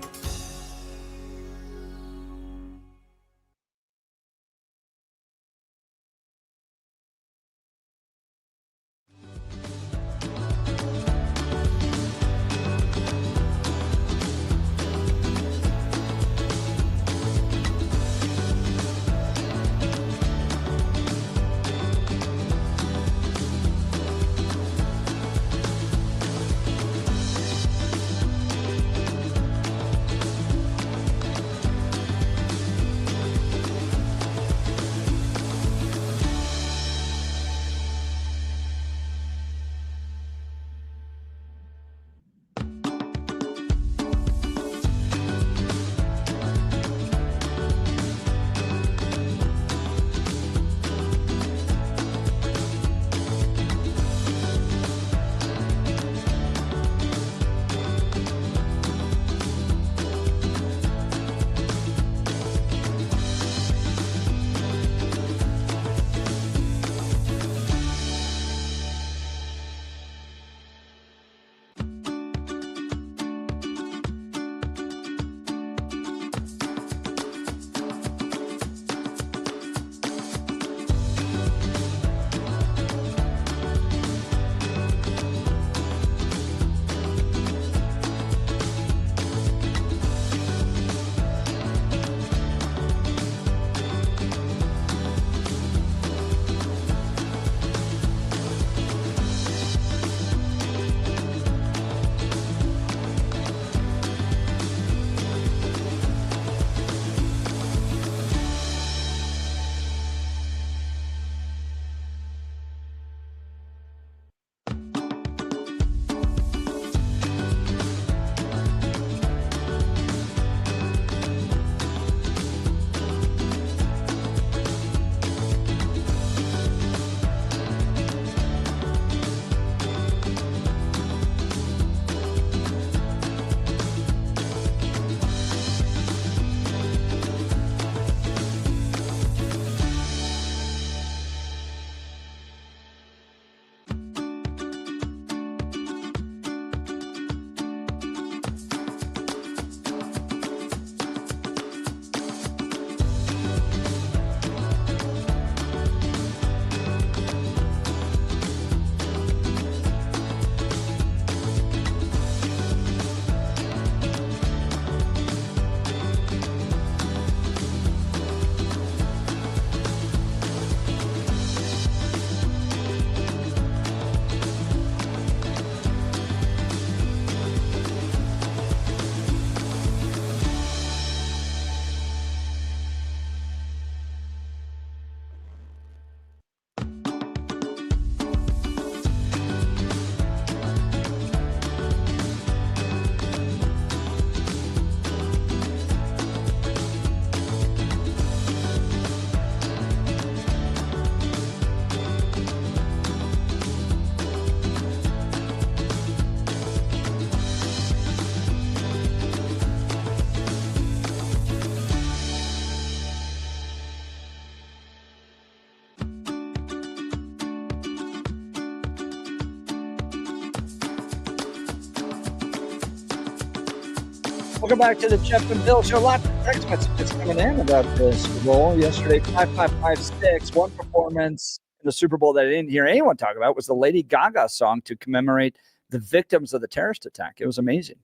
Welcome back to the Jeff and Bill Show. Lots of text messages coming in about the Super Bowl yesterday. 5556. One performance in the Super Bowl that I didn't hear anyone talk about was the Lady Gaga song to commemorate the victims of the terrorist attack. It was amazing.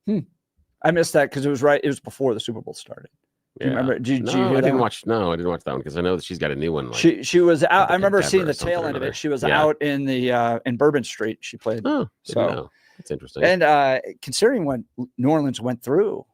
I missed that because it was before the Super Bowl started. Do you remember? Did you hear I didn't that watch. No, I didn't watch that one because I know that she's got a new one. She was out. I remember seeing the Denver or tail end of something it. She was or other. out in the in Bourbon Street. She played. Oh, so know. That's interesting. And considering what New Orleans went through,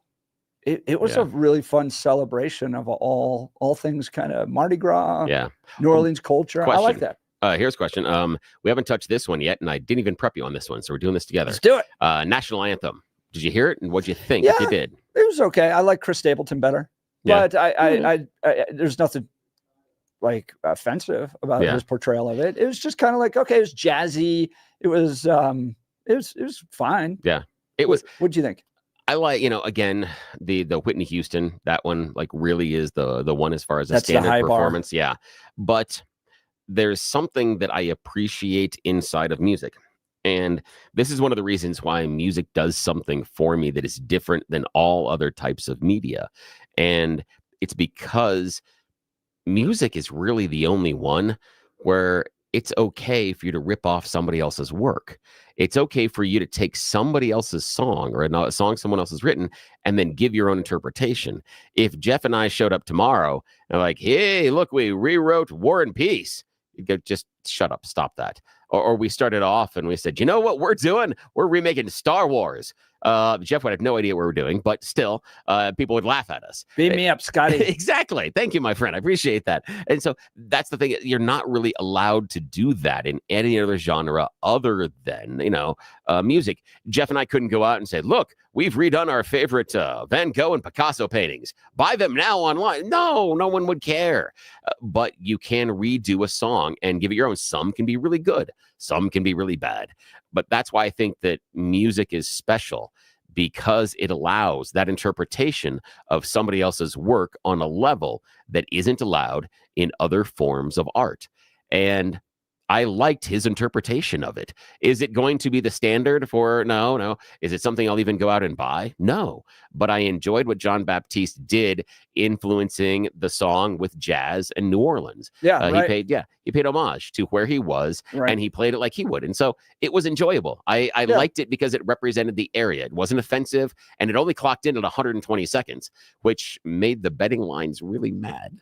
it was a really fun celebration of all things kind of Mardi Gras. Yeah, New Orleans culture. Question. I like that. Here's a question. We haven't touched this one yet, and I didn't even prep you on this one, so we're doing this together. Let's do it. National Anthem. Did you hear it, and what'd you think? Yeah, if you did, it was okay. I like Chris Stapleton better, but I there's nothing like offensive about his portrayal of it. It was just kind of like, okay, it was jazzy. It was fine. Yeah, it was. What'd you think? I like, again, the Whitney Houston, that one like really is the one as far as a standard performance. Yeah. But there's something that I appreciate inside of music. And this is one of the reasons why music does something for me that is different than all other types of media. And it's because music is really the only one where it's okay for you to rip off somebody else's work. It's okay for you to take somebody else's song or a song someone else has written and then give your own interpretation. If Jeff and I showed up tomorrow and like, hey, look, we rewrote War and Peace, you'd go, just shut up, stop that. Or we started off and we said, you know what we're doing? We're remaking Star Wars. Jeff would have no idea what we're doing, but still, people would laugh at us. Beam me up, Scotty. Exactly. Thank you, my friend. I appreciate that. And so that's the thing. You're not really allowed to do that in any other genre other than, music. Jeff and I couldn't go out and say, look, we've redone our favorite Van Gogh and Picasso paintings. Buy them now online. No one would care. But you can redo a song and give it your own. Some can be really good. Some can be really bad. But that's why I think that music is special, because it allows that interpretation of somebody else's work on a level that isn't allowed in other forms of art. And I liked his interpretation of it. Is it going to be the standard for? No. Is it something I'll even go out and buy? No. But I enjoyed what John Baptiste did, influencing the song with jazz and New Orleans. Yeah, right. He paid homage to where he was, and he played it like he would. And so it was enjoyable. I liked it because it represented the area. It wasn't offensive, and it only clocked in at 120 seconds, which made the betting lines really mad.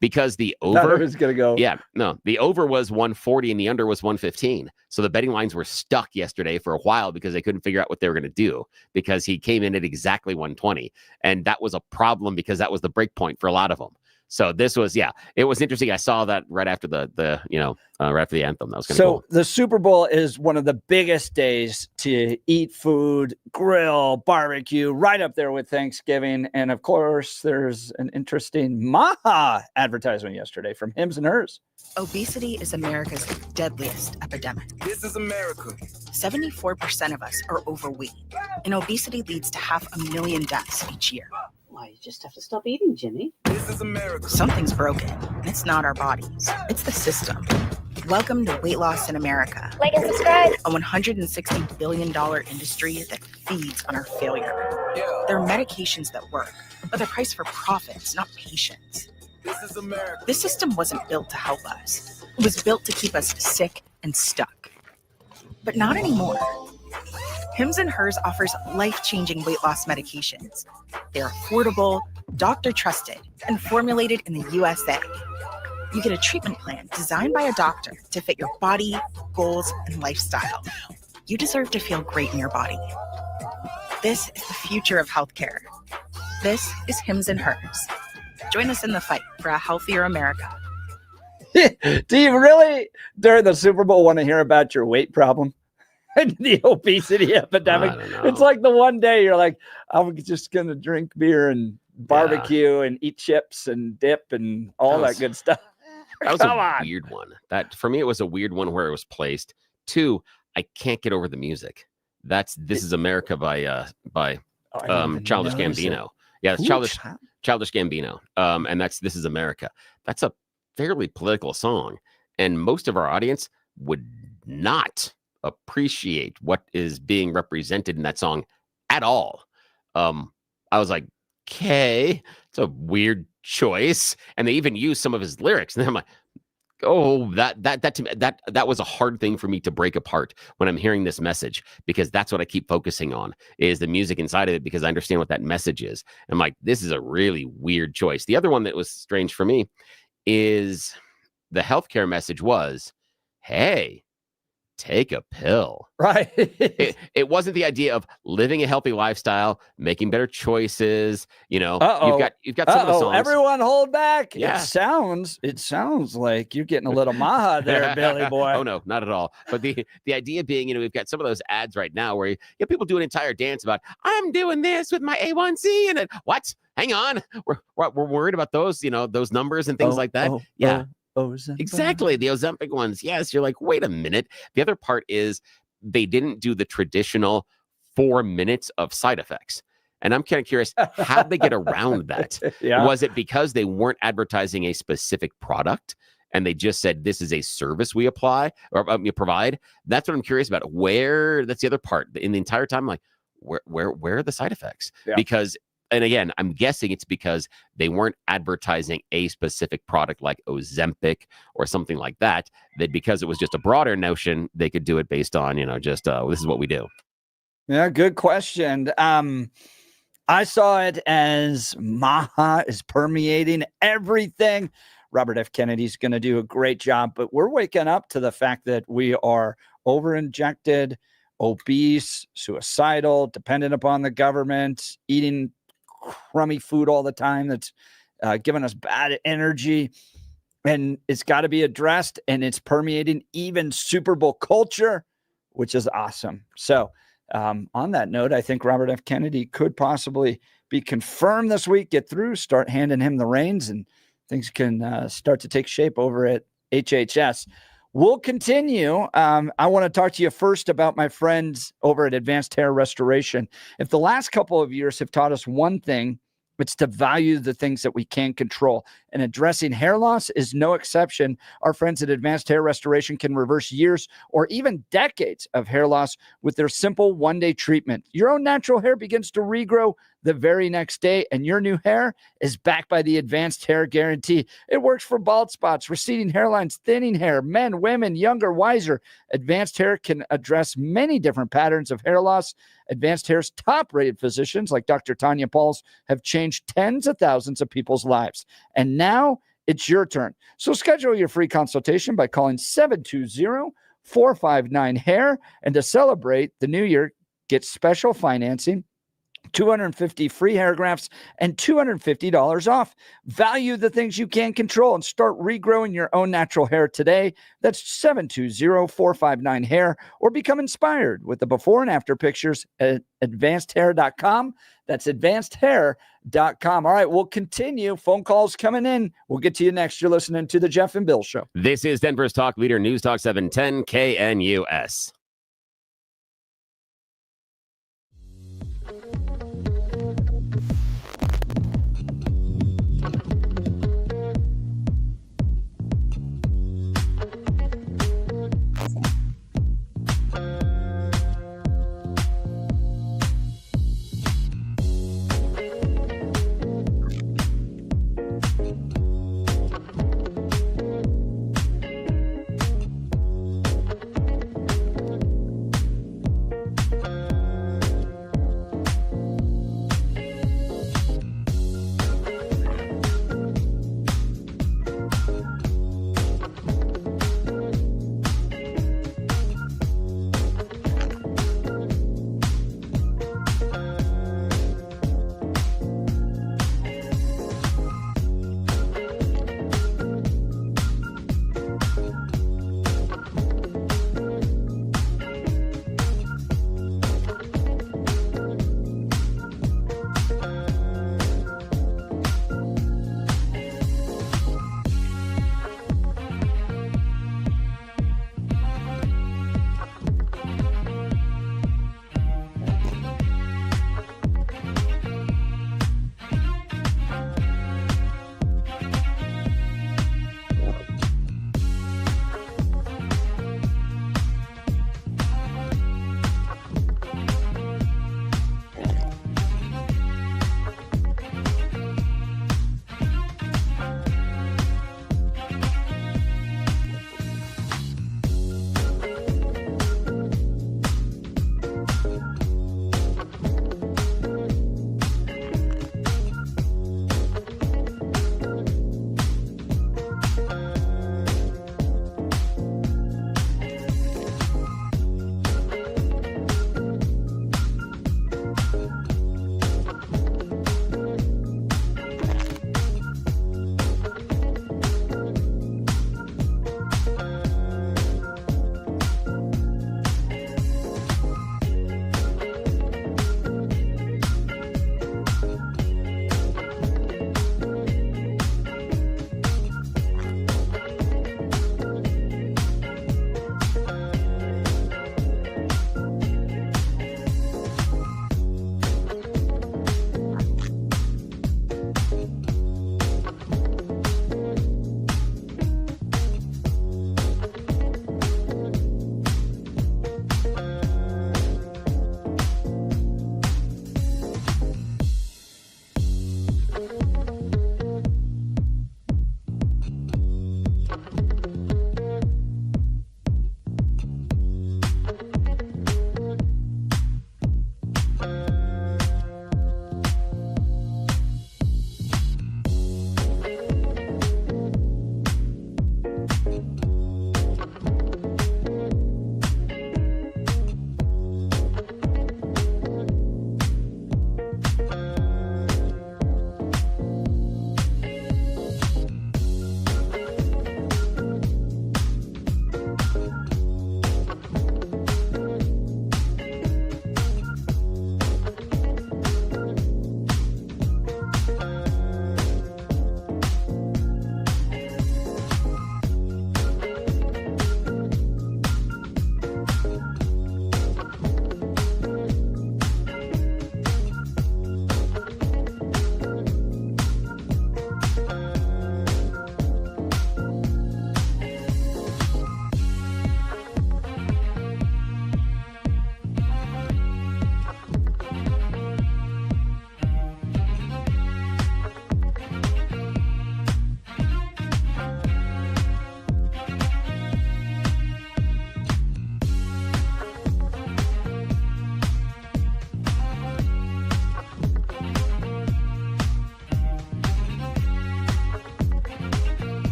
Because the over was going to go. Yeah, no, the over was 140 and the under was 115. So the betting lines were stuck yesterday for a while because they couldn't figure out what they were going to do, because he came in at exactly 120. And that was a problem because that was the break point for a lot of them. So this was, it was interesting. I saw that right after right after the anthem. That was kind of cool. The Super Bowl is one of the biggest days to eat food, grill, barbecue, right up there with Thanksgiving. And of course, there's an interesting Maha advertisement yesterday from Hims and Hers. Obesity is America's deadliest epidemic. This is America. 74% of us are overweight, and obesity leads to 500,000 deaths each year. Why, you just have to stop eating, Jimmy. This is America. Something's broken. It's not our bodies. It's the system. Welcome to Weight Loss in America. Like and subscribe. A $160 billion industry that feeds on our failure. There are medications that work, but they're priced for profits, not patients. This is America. This system wasn't built to help us. It was built to keep us sick and stuck. But not anymore. Hims and Hers offers life-changing weight loss medications. They're affordable, doctor-trusted, and formulated in the USA. You get a treatment plan designed by a doctor to fit your body, goals, and lifestyle. You deserve to feel great in your body. This is the future of healthcare. This is Hims and Hers. Join us in the fight for a healthier America. Do you really, during the Super Bowl, want to hear about your weight problem? The obesity epidemic. It's like the one day you're like, I'm just going to drink beer and barbecue and eat chips and dip and all that good stuff. That was a weird one. That for me, it was a weird one where it was placed. 2, I can't get over the music. That's This Is America by Childish Gambino. Yeah, it's Childish Gambino. And that's This Is America. That's a fairly political song. And most of our audience would not appreciate what is being represented in that song at all. I was like, okay, it's a weird choice. And they even used some of his lyrics. And I'm like, oh, that was a hard thing for me to break apart when I'm hearing this message, because that's what I keep focusing on is the music inside of it, because I understand what that message is. And I'm like, this is a really weird choice. The other one that was strange for me is the healthcare message was, hey, take a pill. Right. It wasn't the idea of living a healthy lifestyle, making better choices. You've got some of the songs. Everyone hold back. Yeah. It sounds like you're getting a little maha there, Billy boy. Oh no, not at all. But the idea being, we've got some of those ads right now where people do an entire dance about, I'm doing this with my A1C, and then what? Hang on, we're worried about those, those numbers and things like that. Ozempic. Exactly. The Ozempic ones. Yes. You're like, wait a minute. The other part is they didn't do the traditional 4 minutes of side effects. And I'm kind of curious, how'd they get around that? Yeah. Was it because they weren't advertising a specific product and they just said, this is a service we apply or you provide? That's what I'm curious about. That's the other part. In the entire time, I'm like, where are the side effects? Yeah. Because, and again, I'm guessing it's because they weren't advertising a specific product like Ozempic or something like that. That because it was just a broader notion, they could do it based on, this is what we do. Yeah, good question. I saw it as maha is permeating everything. Robert F. Kennedy's going to do a great job, but we're waking up to the fact that we are over-injected, obese, suicidal, dependent upon the government, eating crummy food all the time that's giving us bad energy, and it's got to be addressed, and it's permeating even Super Bowl culture, which is awesome. So on that note, I think Robert F. Kennedy could possibly be confirmed this week, get through, start handing him the reins, and things can start to take shape over at HHS. We'll continue. I want to talk to you first about my friends over at Advanced Hair Restoration. If the last couple of years have taught us one thing, it's to value the things that we can control. And addressing hair loss is no exception. Our friends at Advanced Hair Restoration can reverse years or even decades of hair loss with their simple one-day treatment. Your own natural hair begins to regrow the very next day, and your new hair is backed by the Advanced Hair Guarantee. It works for bald spots, receding hairlines, thinning hair, men, women, younger, wiser. Advanced Hair can address many different patterns of hair loss. Advanced Hair's top-rated physicians like Dr. Tanya Pauls have changed tens of thousands of people's lives. And now it's your turn. So schedule your free consultation by calling 720-459-HAIR. And to celebrate the new year, get special financing, 250 free hair grafts, and $250 off. Value the things you can control and start regrowing your own natural hair today. That's 720-459-HAIR, or become inspired with the before and after pictures at advancedhair.com. That's advancedhair.com. All right, we'll continue. Phone calls coming in. We'll get to you next. You're listening to the Jeff and Bill Show. This is Denver's Talk Leader, News Talk 710 KNUS.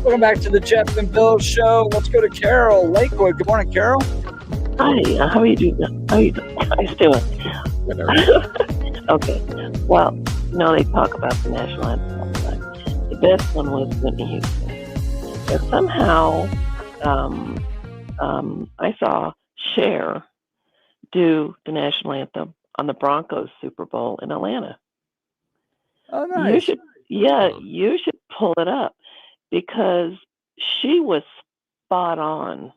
Welcome back to the Jeff and Bill Show. Let's go to Carol Lakewood. Good morning, Carol. Hi, how are you doing? How are you doing? Okay. Well, they talk about the national anthem all the time. The best one was Whitney Houston. And somehow, I saw Cher do the national anthem on the Broncos Super Bowl in Atlanta. Oh, nice. You should pull it up because she was spot on.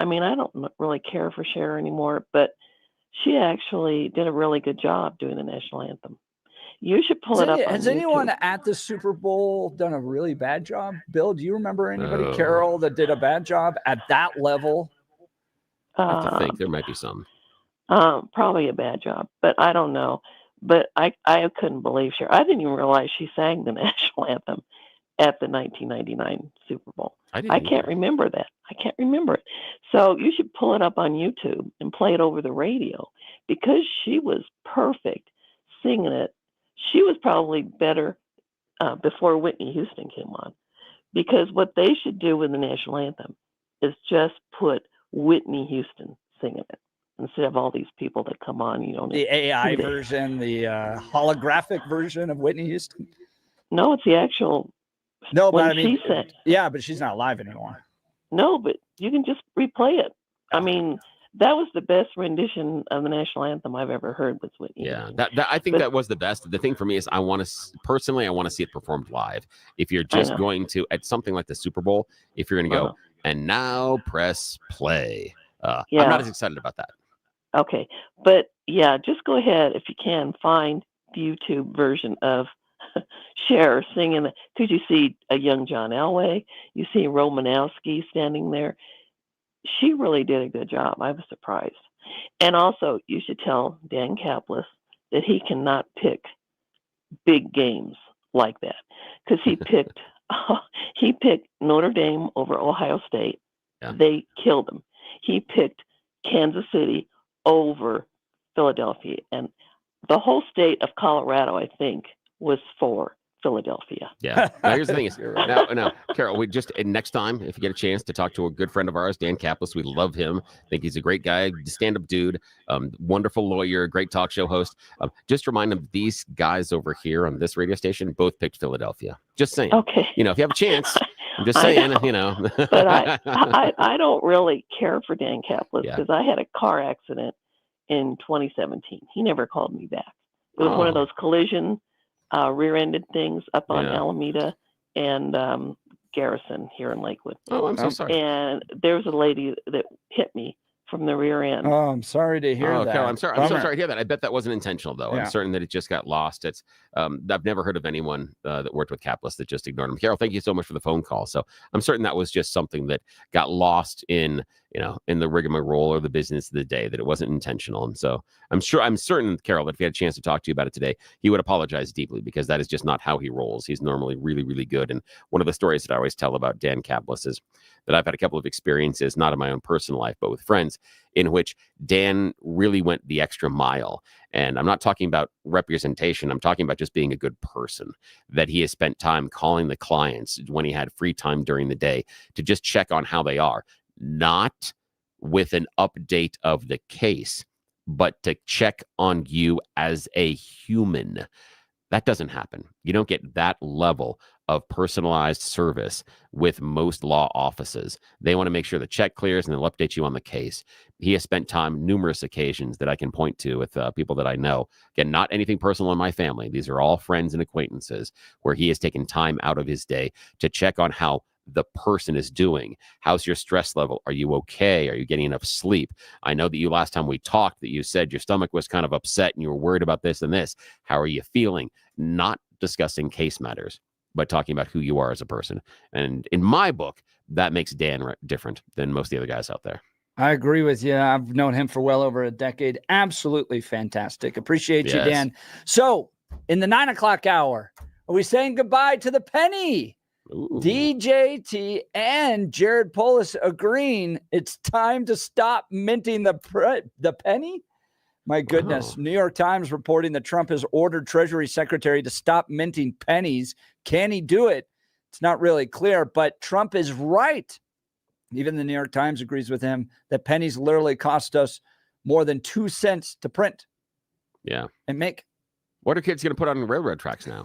I mean, I don't really care for Cher anymore, but she actually did a really good job doing the national anthem. You should pull it up on Has YouTube. anyone at the Super Bowl done a really bad job? Bill, do you remember anybody, Carol, that did a bad job at that level? I have to think. There might be some. Probably a bad job, but I don't know. But I couldn't believe Cher. I didn't even realize she sang the national anthem at the 1999 Super Bowl. I can't remember that. I can't remember it. So you should pull it up on YouTube and play it over the radio because she was perfect singing it. She was probably better before Whitney Houston came on, because what they should do with the national anthem is just put Whitney Houston singing it instead of all these people that come on. The AI version, the holographic version of Whitney Houston. No, it's the actual. No, but I mean, she sang. Yeah, but she's not live anymore. No, but you can just replay it. I mean, that was the best rendition of the national anthem I've ever heard with Whitney. Yeah, I think that was the best. The thing for me is I want to see it performed live. If you're just going to, at something like the Super Bowl, if you're going to go, and now press play. I'm not as excited about that. Okay. But yeah, just go ahead if you can find the YouTube version of Cher singing, because you see a young John Elway, you see Romanowski standing there. She really did a good job. I was surprised. And also, you should tell Dan Kaplis that he cannot pick big games like that, because he picked Notre Dame over Ohio State. Yeah. They killed him. He picked Kansas City over Philadelphia, and the whole state of Colorado, I think, was for Philadelphia. Yeah. Now, here's the thing is, now, Carol, we just, and next time, if you get a chance to talk to a good friend of ours, Dan Kaplis, we love him. Think he's a great guy, stand-up dude, wonderful lawyer, great talk show host. Just remind him, these guys over here on this radio station both picked Philadelphia. Just saying. Okay. If you have a chance, I'm just saying, But I don't really care for Dan Kaplis because I had a car accident in 2017. He never called me back. It was one of those collision rear-ended things up on Alameda and Garrison here in Lakewood. Oh, I'm so sorry. And there was a lady that hit me from the rear end. Oh, I'm sorry to hear that. Carol, I'm so sorry to hear that. I bet that wasn't intentional, though. Yeah. I'm certain that it just got lost. It's I've never heard of anyone that worked with Kaplis that just ignored him. Carol, thank you so much for the phone call. So I'm certain that was just something that got lost in the rigmarole or the business of the day, that it wasn't intentional. And so I'm certain, Carol, that if he had a chance to talk to you about it today, he would apologize deeply, because that is just not how he rolls. He's normally really, really good. And one of the stories that I always tell about Dan Kaplis is that I've had a couple of experiences, not in my own personal life, but with friends, in which Dan really went the extra mile. And I'm not talking about representation. I'm talking about just being a good person, that he has spent time calling the clients when he had free time during the day to just check on how they are, not with an update of the case, but to check on you as a human. That doesn't happen. You don't get that level of personalized service with most law offices. They want to make sure the check clears and they'll update you on the case. He has spent time, numerous occasions that I can point to with people that I know. Again, not anything personal in my family. These are all friends and acquaintances, where he has taken time out of his day to check on how the person is doing. How's your stress level? Are you okay? Are you getting enough sleep? I know that you, last time we talked, that you said your stomach was kind of upset and you were worried about this and this. How are you feeling? Not discussing case matters, but talking about who you are as a person. And in my book, that makes Dan different than most of the other guys out there. I agree with you. I've known him for well over a decade. Absolutely fantastic. Appreciate you, Dan. So in the 9 o'clock hour, are we saying goodbye to the penny? Ooh. DJT and Jared Polis agreeing it's time to stop minting the penny. My goodness. New York Times reporting that Trump has ordered Treasury Secretary to stop minting pennies. Can he do it? It's not really clear, but Trump is right. Even the New York Times agrees with him that pennies literally cost us more than 2 cents to print. Yeah. And make. What are kids going to put on railroad tracks now?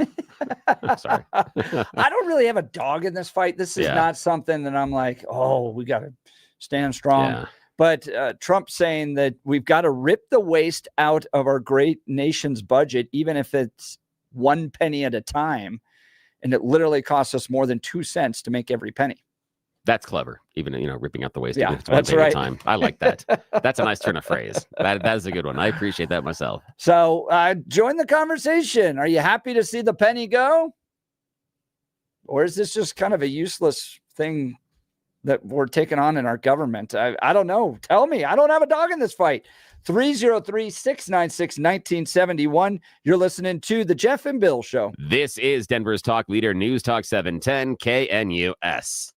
Sorry. I don't really have a dog in this fight. This is not something that I'm like, oh, we got to stand strong. Yeah. But Trump saying that we've got to rip the waste out of our great nation's budget, even if it's 1 penny at a time. And it literally costs us more than 2 cents to make every penny. That's clever. Even, ripping out the waste. Yeah, even if it's 1 that's penny right. at a time. I like that. That's a nice turn of phrase. That is a good one. I appreciate that myself. So join the conversation. Are you happy to see the penny go? Or is this just kind of a useless thing that we're taking on in our government? I don't know. Tell me. I don't have a dog in this fight. 303-696-1971. You're listening to the Jeff and Bill Show. This is Denver's Talk Leader, News Talk 710 KNUS.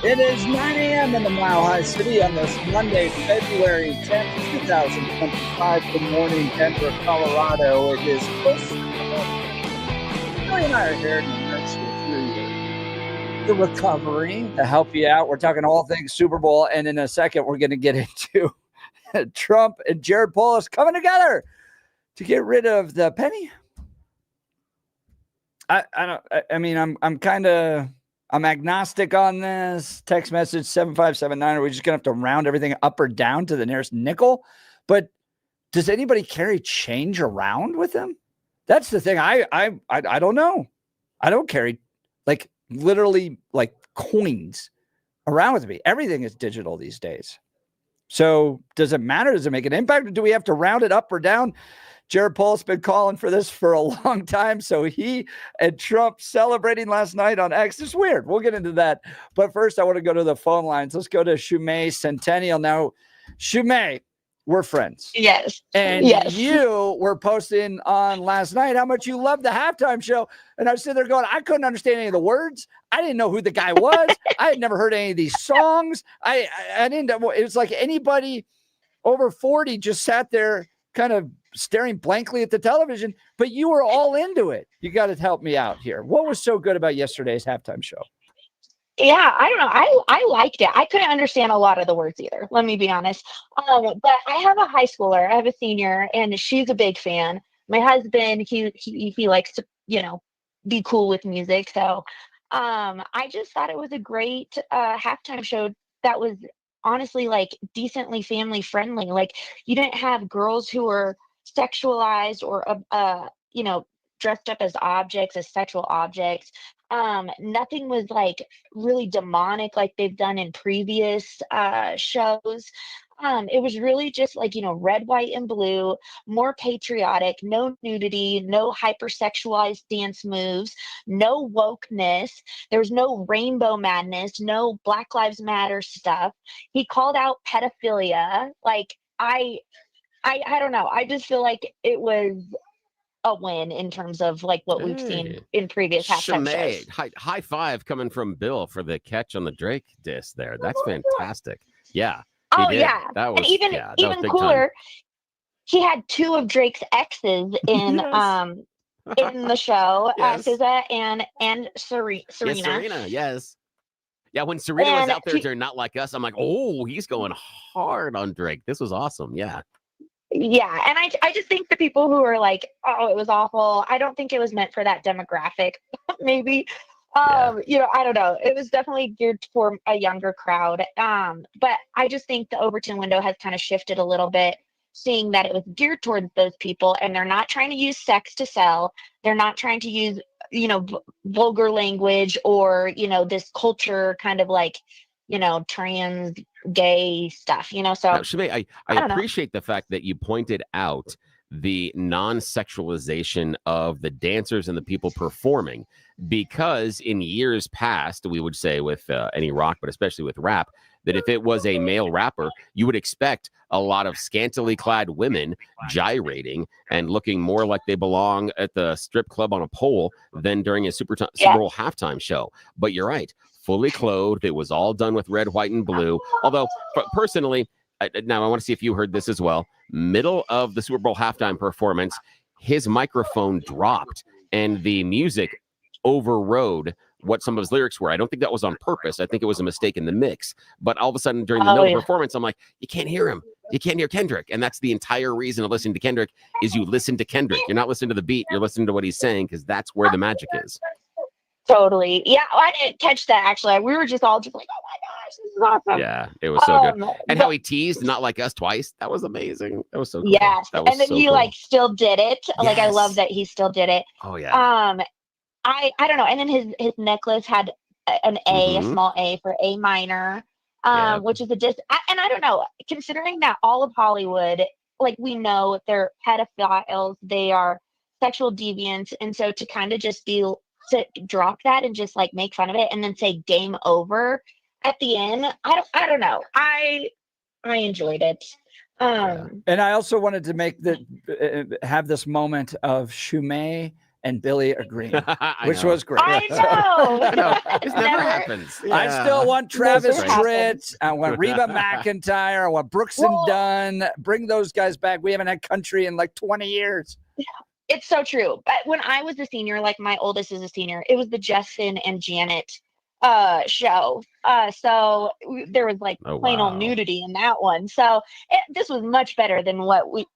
It is 9 a.m. in the Mile High City on this Monday, February 10th, 2025. Good morning, Denver, Colorado. It is close to Billy and I are here to nurse you through the recovery to help you out. We're talking all things Super Bowl, and in a second, we're going to get into Trump and Jared Polis coming together to get rid of the penny. I'm agnostic on this. Text message 7579. Are we just gonna have to round everything up or down to the nearest nickel? But does anybody carry change around with them? That's the thing. I don't know. I don't carry literally coins around with me. Everything is digital these days. So does it matter? Does it make an impact? Or do we have to round it up or down? Jared Polis been calling for this for a long time. So he and Trump celebrating last night on X. It's weird. We'll get into that. But first, I want to go to the phone lines. Let's go to Shumay Centennial. Now, Shumay, we're friends. Yes. And you were posting on last night how much you loved the halftime show. And I was sitting there going, I couldn't understand any of the words. I didn't know who the guy was. I had never heard any of these songs. I didn't know. It was like anybody over 40 just sat there kind of staring blankly at the television, but you were all into it. You got to help me out here. What was so good about yesterday's halftime show? Yeah, I don't know. I liked it. I couldn't understand a lot of the words either. Let me be honest. But I have a high schooler. I have a senior, and she's a big fan. My husband, he likes to, be cool with music. So, I just thought it was a great halftime show that was honestly decently family friendly. You didn't have girls who were sexualized or dressed up as objects, as sexual objects. Nothing was really demonic like they've done in previous shows. It was really just red, white, and blue, more patriotic, no nudity, no hypersexualized dance moves, no wokeness. There was no rainbow madness, no Black Lives Matter stuff. He called out pedophilia. I don't know. I just feel like it was a win in terms of what we've seen in previous halftime shows. High five coming from Bill for the catch on the Drake disc there. That's fantastic. Yeah. Oh yeah. That was, and even cooler, he had two of Drake's exes in in the show, SZA and Serena. Yes, Serena, yes. Yeah, when Serena was out there during Not Like Us, I'm like, oh, he's going hard on Drake. This was awesome. Yeah. Yeah, and I just think the people who are like, oh, it was awful, I don't think it was meant for that demographic. Maybe. I don't know. It was definitely geared for a younger crowd. But I just think the Overton window has kind of shifted a little bit, seeing that it was geared towards those people, and they're not trying to use sex to sell. They're not trying to use, vulgar language or, this culture kind of trans gay stuff, so now, Shumay, I appreciate the fact that you pointed out the non-sexualization of the dancers and the people performing, because in years past, we would say with any rock, but especially with rap, that if it was a male rapper, you would expect a lot of scantily clad women gyrating and looking more like they belong at the strip club on a pole than during a Super Bowl halftime show. But you're right. Fully clothed. It was all done with red, white, and blue. Although, personally, now I want to see if you heard this as well. Middle of the Super Bowl halftime performance, his microphone dropped and the music overrode what some of his lyrics were. I don't think that was on purpose. I think it was a mistake in the mix. But all of a sudden, during the middle of the performance, I'm like, you can't hear him. You can't hear Kendrick. And that's the entire reason of listening to Kendrick is you listen to Kendrick. You're not listening to the beat. You're listening to what he's saying, because that's where the magic is. Totally. Yeah, I didn't catch that, actually. We were just all just like, oh my gosh, this is awesome. Yeah, it was so good. And how he teased Not Like Us twice. That was amazing. That was so cool. Yes. And then he still did it. Yes. I love that he still did it. Oh yeah. I don't know. And then his necklace had an A, a small A for A minor, which is and I don't know, considering that all of Hollywood, we know they're pedophiles, they are sexual deviants. And so to kind of just to drop that and just make fun of it and then say game over at the end, I don't know. I enjoyed it. And I also wanted to make have this moment of Shumay and Billy agreeing, which know. was great. I know. I know. This never happens. I still want Travis Never happens. Tritt. I want Reba McEntire. I want Brooks and Dunn. Bring those guys back. We haven't had country in like 20 years. It's so true. But when I was a senior, like my oldest is a senior, it was the Justin and Janet show. So there was like plain old nudity in that one. So this was much better than what we,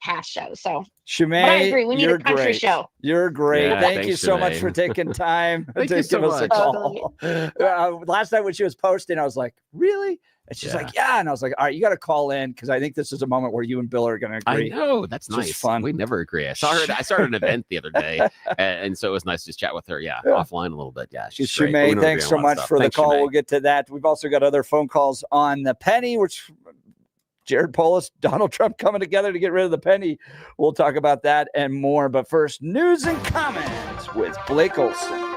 past shows. So Shemay, but I agree. We need you're a country great. show. You're great. Yeah, Thank thanks, you so much Shemay. for taking time Thank to you give so us a much. call. Last night when she was posting, I was like, really? And she's like, yeah. And I was like, all right, you got to call in because I think this is a moment where you and Bill are going to agree. I know. That's It's just nice. fun. We never agree. I started an event the other day, and so it was nice to just chat with her. Yeah, offline a little bit. Yeah, she's great. We Shemay, don't thanks agree so on a lot of much stuff. for the Thanks, call. Shemay. We'll get to that. We've also got other phone calls on the penny, which Jared Polis, Donald Trump coming together to get rid of the penny. We'll talk about that and more. But first, news and comments with Blake Olson.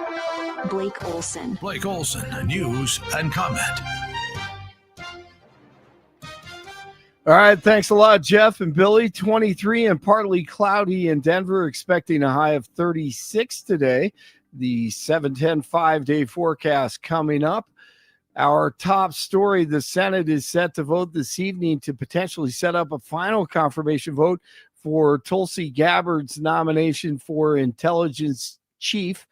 Blake Olson. Blake Olson, news and comment. All right, thanks a lot, Jeff and Billy. 23 and partly cloudy in Denver, expecting a high of 36 today. The 7-10 5-day forecast coming up. Our top story, the Senate is set to vote this evening to potentially set up a final confirmation vote for Tulsi Gabbard's nomination for intelligence chief.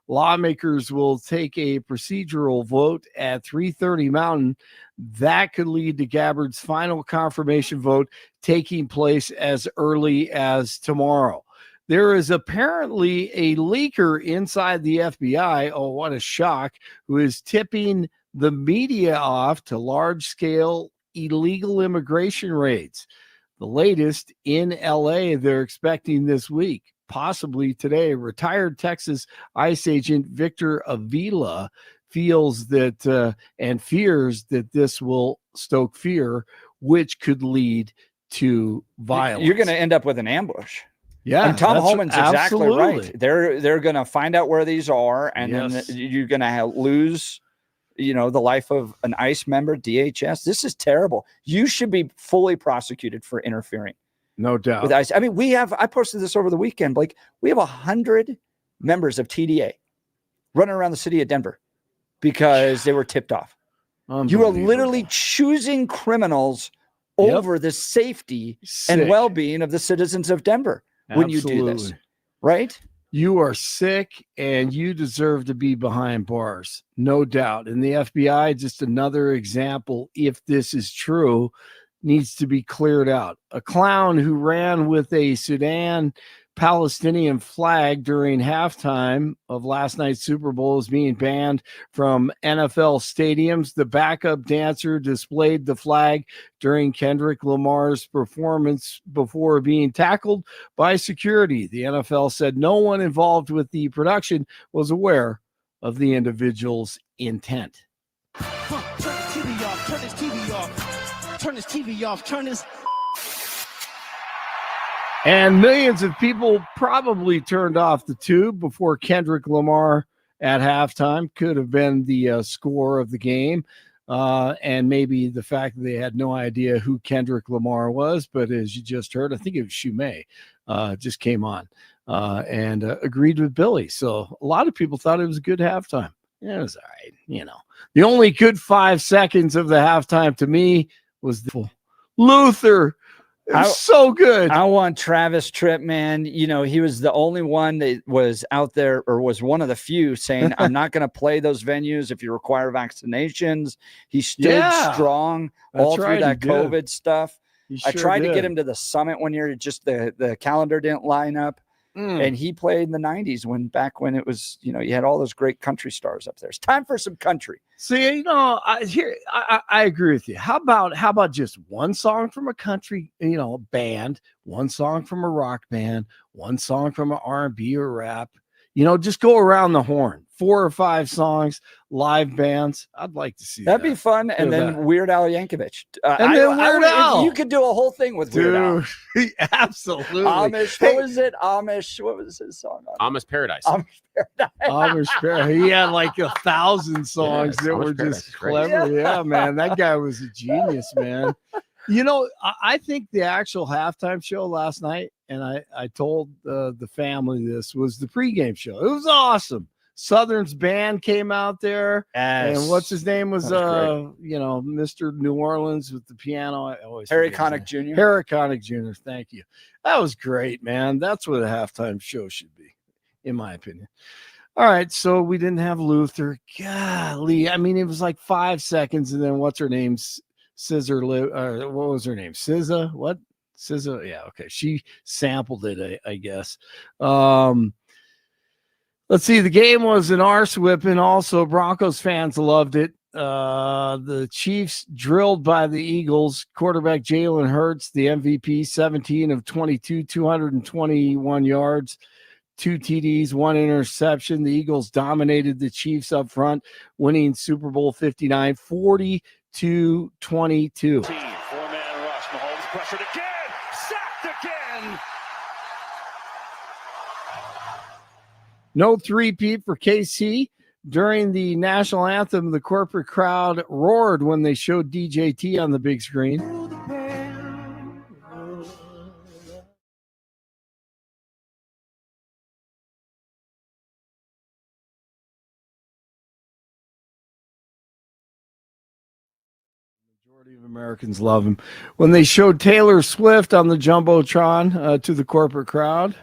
Lawmakers will take a procedural vote at 3:30 Mountain. That could lead to Gabbard's final confirmation vote taking place as early as tomorrow. There is apparently a leaker inside the FBI, oh, what a shock, who is tipping the media off to large-scale illegal immigration raids. The latest in LA, they're expecting this week, possibly today. Retired Texas ICE agent Victor Avila feels that and fears that this will stoke fear, which could lead to violence. You're going to end up with an ambush. Yeah, and Tom that's Homan's exactly absolutely right. They're going to find out where these are, and Yes. then you're going to lose, the life of an ICE member, DHS. This is terrible. You should be fully prosecuted for interfering. No doubt. With ICE. I mean, I posted this over the weekend, Blake. We have 100 members of TDA running around the city of Denver because they were tipped off. You are literally choosing criminals over the safety and well-being of the citizens of Denver when you do this, Absolutely. right? You are sick and you deserve to be behind bars, no doubt. And the FBI, just another example, if this is true, needs to be cleared out. A clown who ran with a Sudan Palestinian flag during halftime of last night's Super Bowl is being banned from NFL stadiums. The backup dancer displayed the flag during Kendrick Lamar's performance before being tackled by security. The NFL said no one involved with the production was aware of the individual's intent. Turn this TV off. Turn this TV off. Turn this TV off. Turn this. And millions of people probably turned off the tube before Kendrick Lamar at halftime. Could have been the score of the game. And maybe the fact that they had no idea who Kendrick Lamar was. But as you just heard, I think it was Shemay just came on and agreed with Billy. So a lot of people thought it was a good halftime. Yeah, it was all right. The only good 5 seconds of the halftime to me was the Luther. It was so good. I want Travis Tritt, man. He was the only one that was out there, or was one of the few saying, I'm not going to play those venues if you require vaccinations. He stood strong all through that COVID stuff. I tried to get him to the summit one year. Just the calendar didn't line up. And he played in the 90s back when it was, you had all those great country stars up there. It's time for some country. See, I agree with you. How about just one song from a country, band, one song from a rock band, one song from an R&B or rap, just go around the horn, 4 or 5 songs, live bands. I'd like to see That'd be fun. And then Weird Al Yankovic. And then Weird Al. You could do a whole thing with Weird Al. Absolutely. Amish. What was it? Amish. What was his song? Amish Paradise. Amish Paradise. He had like 1,000 songs that were just clever. Yeah, man. That guy was a genius, man. I think the actual halftime show last night, and I told the family this, was the pregame show. It was awesome. Southern's band came out there, and what's his name was Mr. New Orleans with the piano. I always Harry forget his Connick name. Jr. Harry Connick Jr. Thank you. That was great, man. That's what a halftime show should be, in my opinion. All right, so we didn't have Luther. Golly, I mean, it was like 5 seconds, and then what's her name? Scissor. What was her name? SZA. What? SZA. Yeah, okay. She sampled it, I guess. Let's see. The game was an arse whipping. Also, Broncos fans loved it. The Chiefs drilled by the Eagles. Quarterback Jalen Hurts, the MVP, 17 of 22, 221 yards, 2 TDs, 1 interception. The Eagles dominated the Chiefs up front, winning Super Bowl 59, 40-22. 4-man rush. Mahomes pressured again. Sacked again. No three-peat for KC. During the national anthem, the corporate crowd roared when they showed DJT on the big screen. Majority of Americans love him. When they showed Taylor Swift on the Jumbotron to the corporate crowd.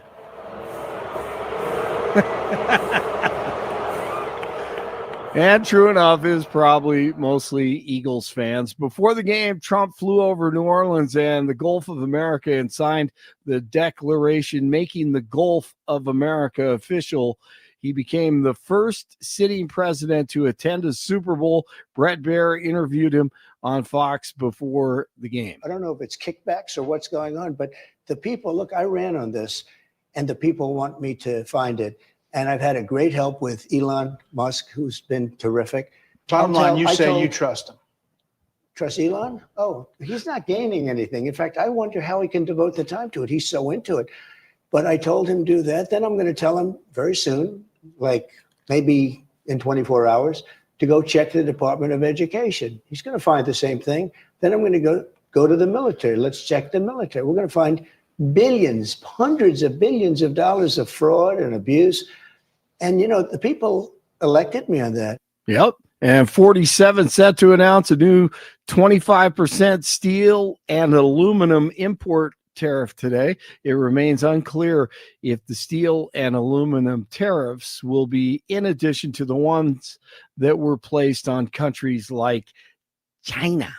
And true enough, is probably mostly Eagles fans. Before the game, Trump flew over New Orleans and the Gulf of America and signed the declaration making the Gulf of America official. He became the first sitting president to attend a Super Bowl. Brett Baer interviewed him on Fox before the game. I don't know if it's kickbacks or what's going on, but the people, look, I ran on this, and the people want me to find it. And I've had a great help with Elon Musk, who's been terrific. Bottom line, you say you trust him. Trust Elon? Oh, he's not gaining anything. In fact, I wonder how he can devote the time to it. He's so into it. But I told him do that. Then I'm going to tell him very soon, like maybe in 24 hours, to go check the Department of Education. He's going to find the same thing. Then I'm going to go to the military. Let's check the military. We're going to find billions, hundreds of billions of dollars of fraud and abuse. And, the people elected me on that. Yep. And 47 set to announce a new 25% steel and aluminum import tariff today. It remains unclear if the steel and aluminum tariffs will be in addition to the ones that were placed on countries like China.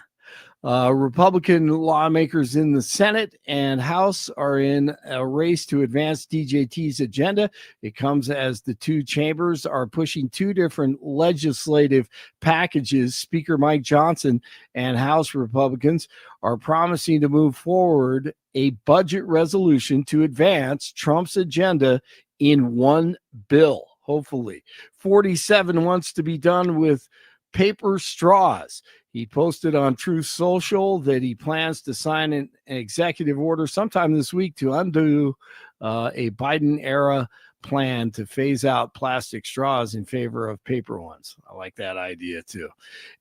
Republican lawmakers in the Senate and House are in a race to advance DJT's agenda. It comes as the two chambers are pushing two different legislative packages. Speaker Mike Johnson and House Republicans are promising to move forward a budget resolution to advance Trump's agenda in one bill, hopefully. 47 wants to be done with paper straws. He posted on Truth Social that he plans to sign an executive order sometime this week to undo a Biden-era plan to phase out plastic straws in favor of paper ones. I like that idea, too.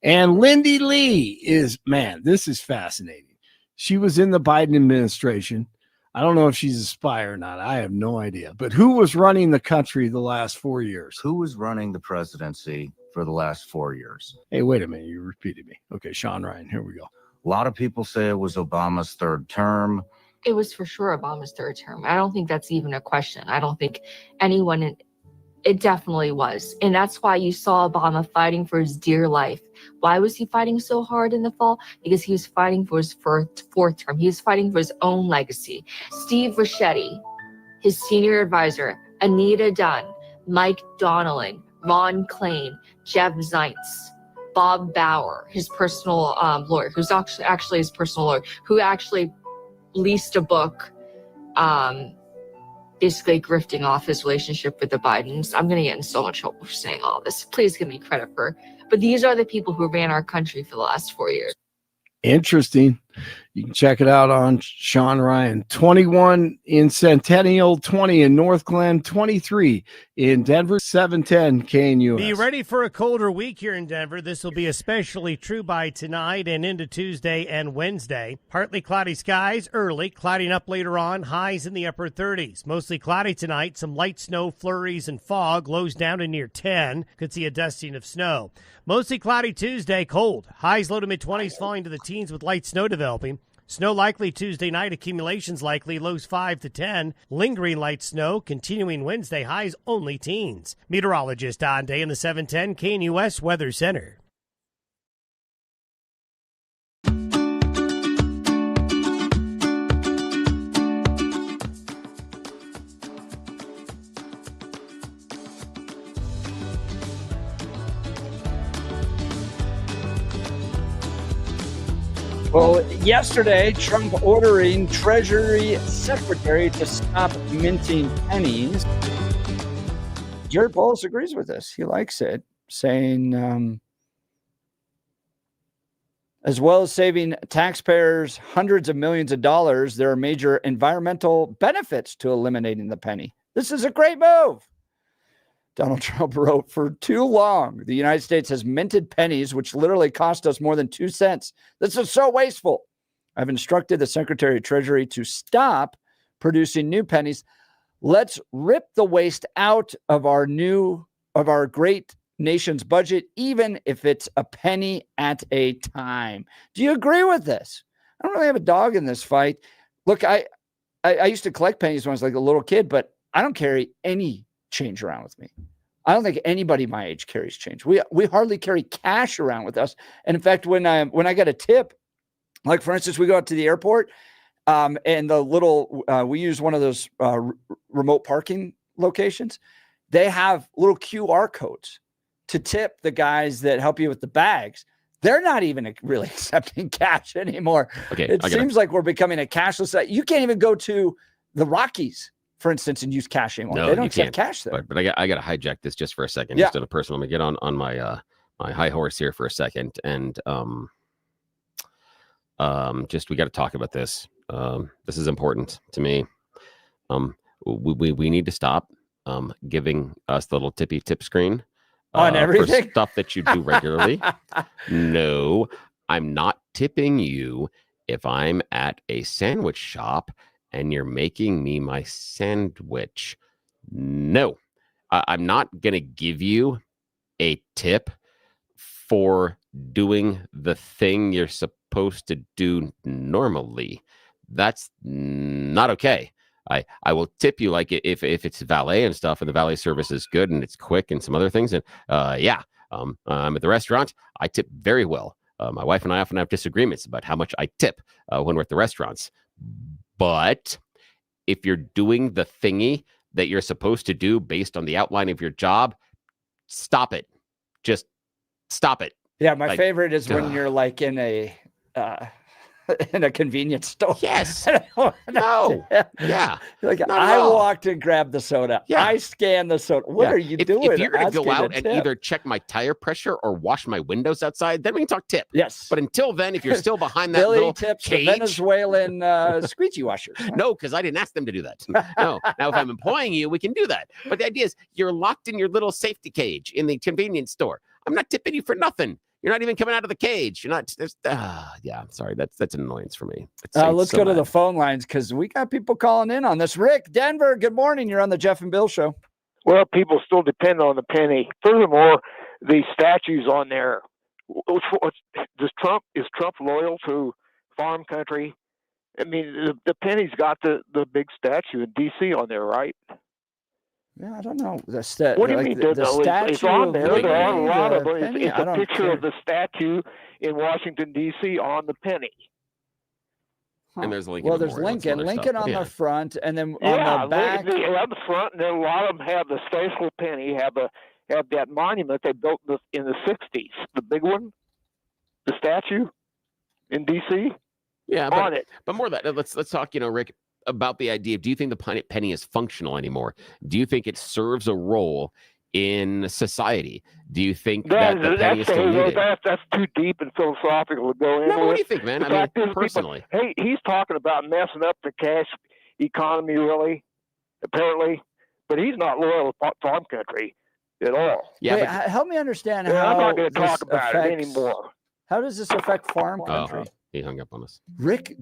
And Lindy Lee this is fascinating. She was in the Biden administration. I don't know if she's a spy or not. I have no idea. But who was running the country the last 4 years? Who was running the presidency for the last 4 years? Hey, wait a minute. You repeated me. Okay, Sean Ryan, here we go. A lot of people say it was Obama's third term. It was for sure Obama's third term. I don't think that's even a question. I don't think anyone, it definitely was. And that's why you saw Obama fighting for his dear life. Why was he fighting so hard in the fall? Because he was fighting for his fourth term. He was fighting for his own legacy. Steve Ricchetti, his senior advisor, Anita Dunn, Mike Donnelly, Ron Klain, Jeb Zients, Bob Bauer, his personal lawyer, who's actually his personal lawyer, who actually leased a book basically grifting off his relationship with the Bidens. I'm going to get in so much trouble for saying all this. Please give me credit but these are the people who ran our country for the last 4 years. Interesting. You can check it out on Sean Ryan. 21 in Centennial, 20 in North Glen, 23 in Denver, 710 KNUS. Be ready for a colder week here in Denver. This will be especially true by tonight and into Tuesday and Wednesday. Partly cloudy skies early, clouding up later on, highs in the upper 30s. Mostly cloudy tonight, some light snow, flurries, and fog, lows down to near 10. Could see a dusting of snow. Mostly cloudy Tuesday, cold. Highs low to mid-20s, falling to the teens with light snow developing. Snow likely Tuesday night, accumulations likely, lows 5 to 10. Lingering light snow, continuing Wednesday, highs only teens. Meteorologist Don Day in the 710 KNUS Weather Center. Well, yesterday, Trump ordering Treasury Secretary to stop minting pennies. Jared Polis agrees with this. He likes it, saying, as well as saving taxpayers hundreds of millions of dollars, there are major environmental benefits to eliminating the penny. This is a great move. Donald Trump wrote, for too long, the United States has minted pennies, which literally cost us more than 2 cents. This is so wasteful. I've instructed the Secretary of Treasury to stop producing new pennies. Let's rip the waste out of our great nation's budget, even if it's a penny at a time. Do you agree with this? I don't really have a dog in this fight. Look, I used to collect pennies when I was like a little kid, but I don't carry any change around with me. I don't think anybody my age carries change. We hardly carry cash around with us. And in fact, when I get a tip, like for instance, we go out to the airport, and the little we use one of those remote parking locations. They have little QR codes to tip the guys that help you with the bags. They're not even really accepting cash anymore. Okay, it seems like we're becoming a cashless. You can't even go to the Rockies, for instance, and use cash anymore. No, they don't you accept can't. Cash there. But I got to hijack this just for a second, Yeah. just on a personal. Let me get on my my high horse here for a second, and just we got to talk about this. This is important to me. We need to stop giving us the little tippy tip screen on everything, for stuff that you do regularly. No, I'm not tipping you if I'm at a sandwich shop and you're making me my sandwich. No, I'm not going to give you a tip for doing the thing you're supposed to do normally. That's not okay. I will tip you like if it's valet and stuff, and the valet service is good and it's quick and some other things. And I'm at the restaurant. I tip very well. My wife and I often have disagreements about how much I tip when we're at the restaurants. But if you're doing the thingy that you're supposed to do based on the outline of your job, stop it. Just stop it. Yeah, my favorite is when you're like in a convenience store. Yes. No. Yeah. Like I walked and grabbed the soda. Yeah. I scanned the soda. What are you doing? If you're going to go Asking out a and tip. either check my tire pressure or wash my windows outside, then we can talk tip. Yes. But until then, if you're still behind that Billy little tips cage, the Venezuelan squeegee washers. No, because I didn't ask them to do that. No. Now, if I'm employing you, we can do that. But the idea is you're locked in your little safety cage in the convenience store. I'm not tipping you for nothing. You're not even coming out of the cage. You're not. Yeah, I'm sorry. That's an annoyance for me. Let's go to the phone lines because we got people calling in on this. Rick, Denver, good morning. You're on the Jeff and Bill show. Well, people still depend on the penny. Furthermore, the statues on there. Is Trump loyal to farm country? I mean, the penny's got the big statue in D.C. on there, right? Yeah, I don't know. What do you mean? It's on there. There are a lot of them. It's a picture of the statue in Washington, D.C. on the penny. And there's Lincoln. Well, there's Lincoln. Lincoln on the front, and then on the back. On the front, and then a lot of them have the faithful penny. Have that monument they built in the '60s, the big one, the statue in D.C. Yeah, on it. But more of that. Let's talk. Rick, about the idea. Do you think the penny is functional anymore? Do you think it serves a role in society? Do you think that the penny is still needed? That's too deep and philosophical to go into. No, what do you think, man? I mean, personally. Hey, he's talking about messing up the cash economy, really, apparently. But he's not loyal to farm country at all. Yeah, wait, help me understand how I'm not going to this talk about it anymore. How does this affect farm country? He hung up on us. Rick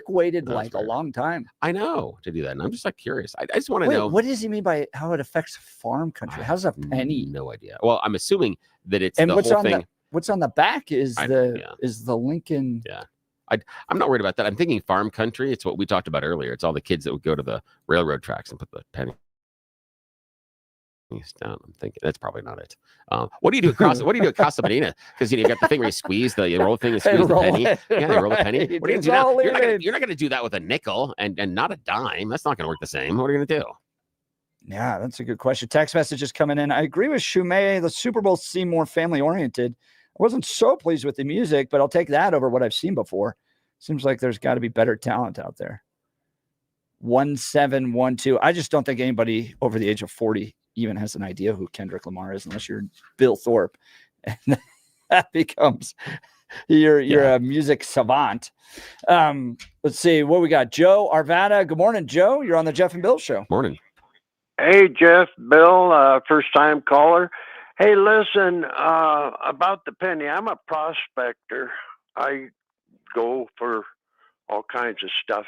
waited like a long time. I know to do that. And I'm just like curious. I just want to know. What does he mean by how it affects farm country? How's a penny? No idea. Well, I'm assuming that it's and the what's whole on thing. What's on the back is the Lincoln. Yeah. I'm not worried about that. I'm thinking farm country. It's what we talked about earlier. It's all the kids that would go to the railroad tracks and put the penny down. I'm thinking that's probably not it. What do you do across? What do you do at Casa Medina? Because you got the thing where you squeeze the roll thing and squeeze the penny. Yeah, they roll the penny. What are you going to do now? You're not going to do that with a nickel and not a dime. That's not going to work the same. What are you going to do? Yeah, that's a good question. Text messages coming in. I agree with Shumei. The Super Bowl seemed more family oriented. I wasn't so pleased with the music, but I'll take that over what I've seen before. Seems like there's got to be better talent out there. 1712. I just don't think anybody over the age of 40 even has an idea who Kendrick Lamar is, unless you're Bill Thorpe, and that becomes you're a music savant. Let's see what we got. Joe Arvada. Good morning, Joe. You're on the Jeff and Bill Show. Morning. Hey, Jeff, Bill, first time caller. Hey, listen, about the penny. I'm a prospector. I go for all kinds of stuff.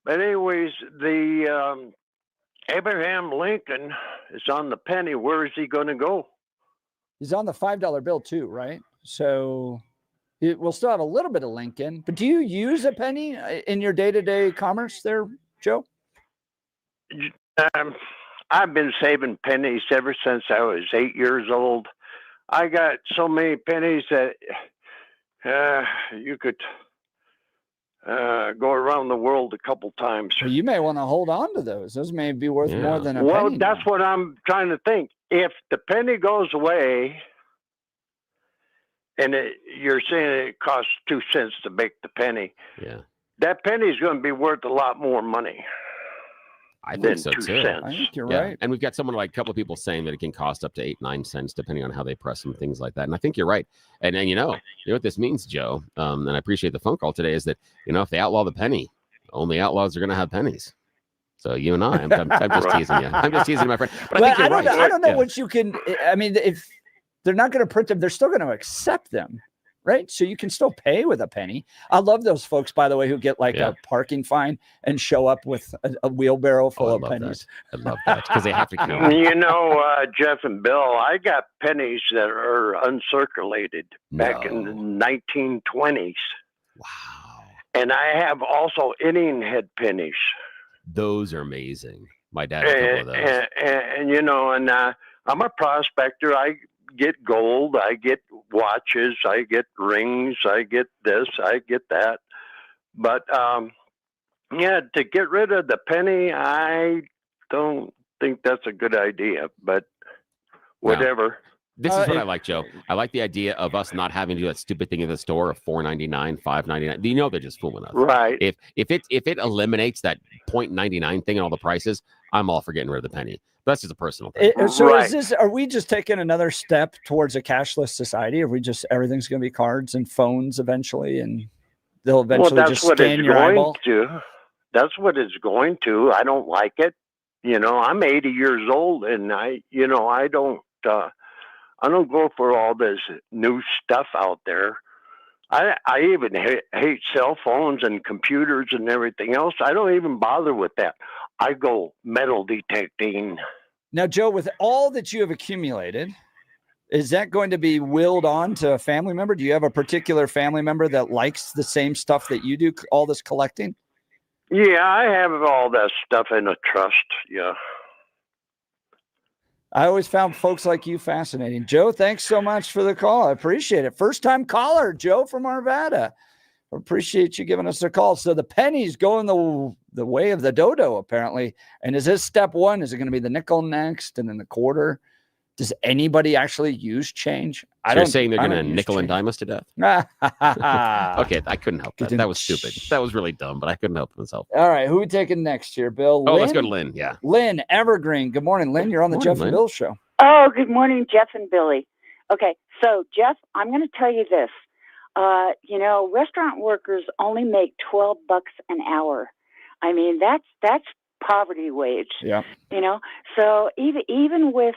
But anyways, the Abraham Lincoln is on the penny. Where is he going to go? He's on the $5 bill too, right? So we'll still have a little bit of Lincoln. But do you use a penny in your day-to-day commerce there, Joe? I've been saving pennies ever since I was 8 years old. I got so many pennies that you could go around the world a couple times. Well, you may want to hold on to those. Those may be worth more than a penny. Well, that's what I'm trying to think. If the penny goes away, and you're saying it costs 2 cents to make the penny, that penny is going to be worth a lot more money. I think so 2 too. cents. I think you're right. And we've got someone like a couple of people saying that it can cost up to 8-9 cents depending on how they press them, things like that. And I think you're right. And you know what this means, Joe. And I appreciate the phone call today. Is that if they outlaw the penny, only outlaws are going to have pennies. So you and I'm just teasing you. I'm just teasing my friend. But I think you're right. I don't know what you can. I mean, if they're not going to print them, they're still going to accept them. Right. So you can still pay with a penny. I love those folks, by the way, who get like a parking fine and show up with a wheelbarrow full of pennies. I love that because they have to count. Jeff and Bill, I got pennies that are uncirculated back in the 1920s. Wow. And I have also Indian head pennies. Those are amazing. My dad had a couple of those. And I'm a prospector. I get gold, I get watches, I get rings, I get this, I get that. But to get rid of the penny, I don't think that's a good idea, but whatever. No. This is what I like, Joe. I like the idea of us not having to do that stupid thing in the store of $4.99, $5.99. They're just fooling us. Right. If it eliminates that $0.99 thing and all the prices, I'm all for getting rid of the penny. That's just a personal thing. Are we just taking another step towards a cashless society? Or everything's going to be cards and phones eventually, and they'll eventually just scan your eyeball? That's what it's going to. I don't like it. I'm 80 years old, and I don't go for all this new stuff out there. I even hate cell phones and computers and everything else. I don't even bother with that. I go metal detecting. Now, Joe, with all that you have accumulated, is that going to be willed on to a family member? Do you have a particular family member that likes the same stuff that you do, all this collecting? Yeah, I have all that stuff in a trust. Yeah. I always found folks like you fascinating. Joe, thanks so much for the call. I appreciate it. First time caller, Joe from Arvada. Appreciate you giving us a call. So the penny's going the way of the dodo, apparently. And is this step one? Is it going to be the nickel next and then the quarter? Does anybody actually use change? You're saying they're going to nickel and dime us to death? Okay, I couldn't help that. That was stupid. That was really dumb, but I couldn't help myself. All right, who are we taking next here, Bill? Lynn? Let's go to Lynn. Yeah. Lynn, Evergreen. Good morning, Lynn. You're on the Jeff and Bill Show. Oh, good morning, Jeff and Billy. Okay, so Jeff, I'm going to tell you this. Restaurant workers only make $12 an hour. I mean, that's poverty wage. Yeah. So even with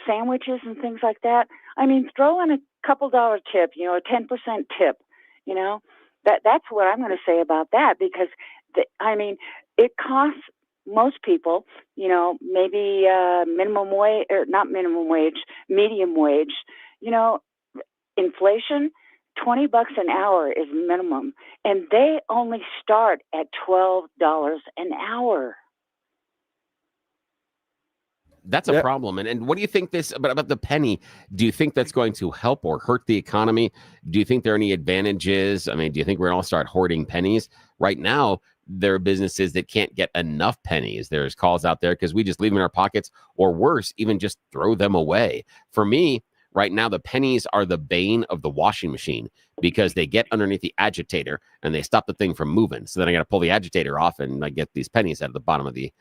sandwiches and things like that, I mean, throw in a couple $1 tip, a 10% tip. That's what I'm going to say about that, because it costs most people, maybe minimum wage, or not minimum wage, medium wage. Inflation, $20 an hour is minimum, and they only start at $12 an hour. That's a problem. And what do you think about the penny? Do you think that's going to help or hurt the economy? Do you think there are any advantages? I mean, do you think we're going to all start hoarding pennies? Right now, there are businesses that can't get enough pennies. There's calls out there because we just leave them in our pockets, or worse, even just throw them away. For me, right now, the pennies are the bane of the washing machine because they get underneath the agitator and they stop the thing from moving. So then I got to pull the agitator off and I get these pennies out of the bottom of the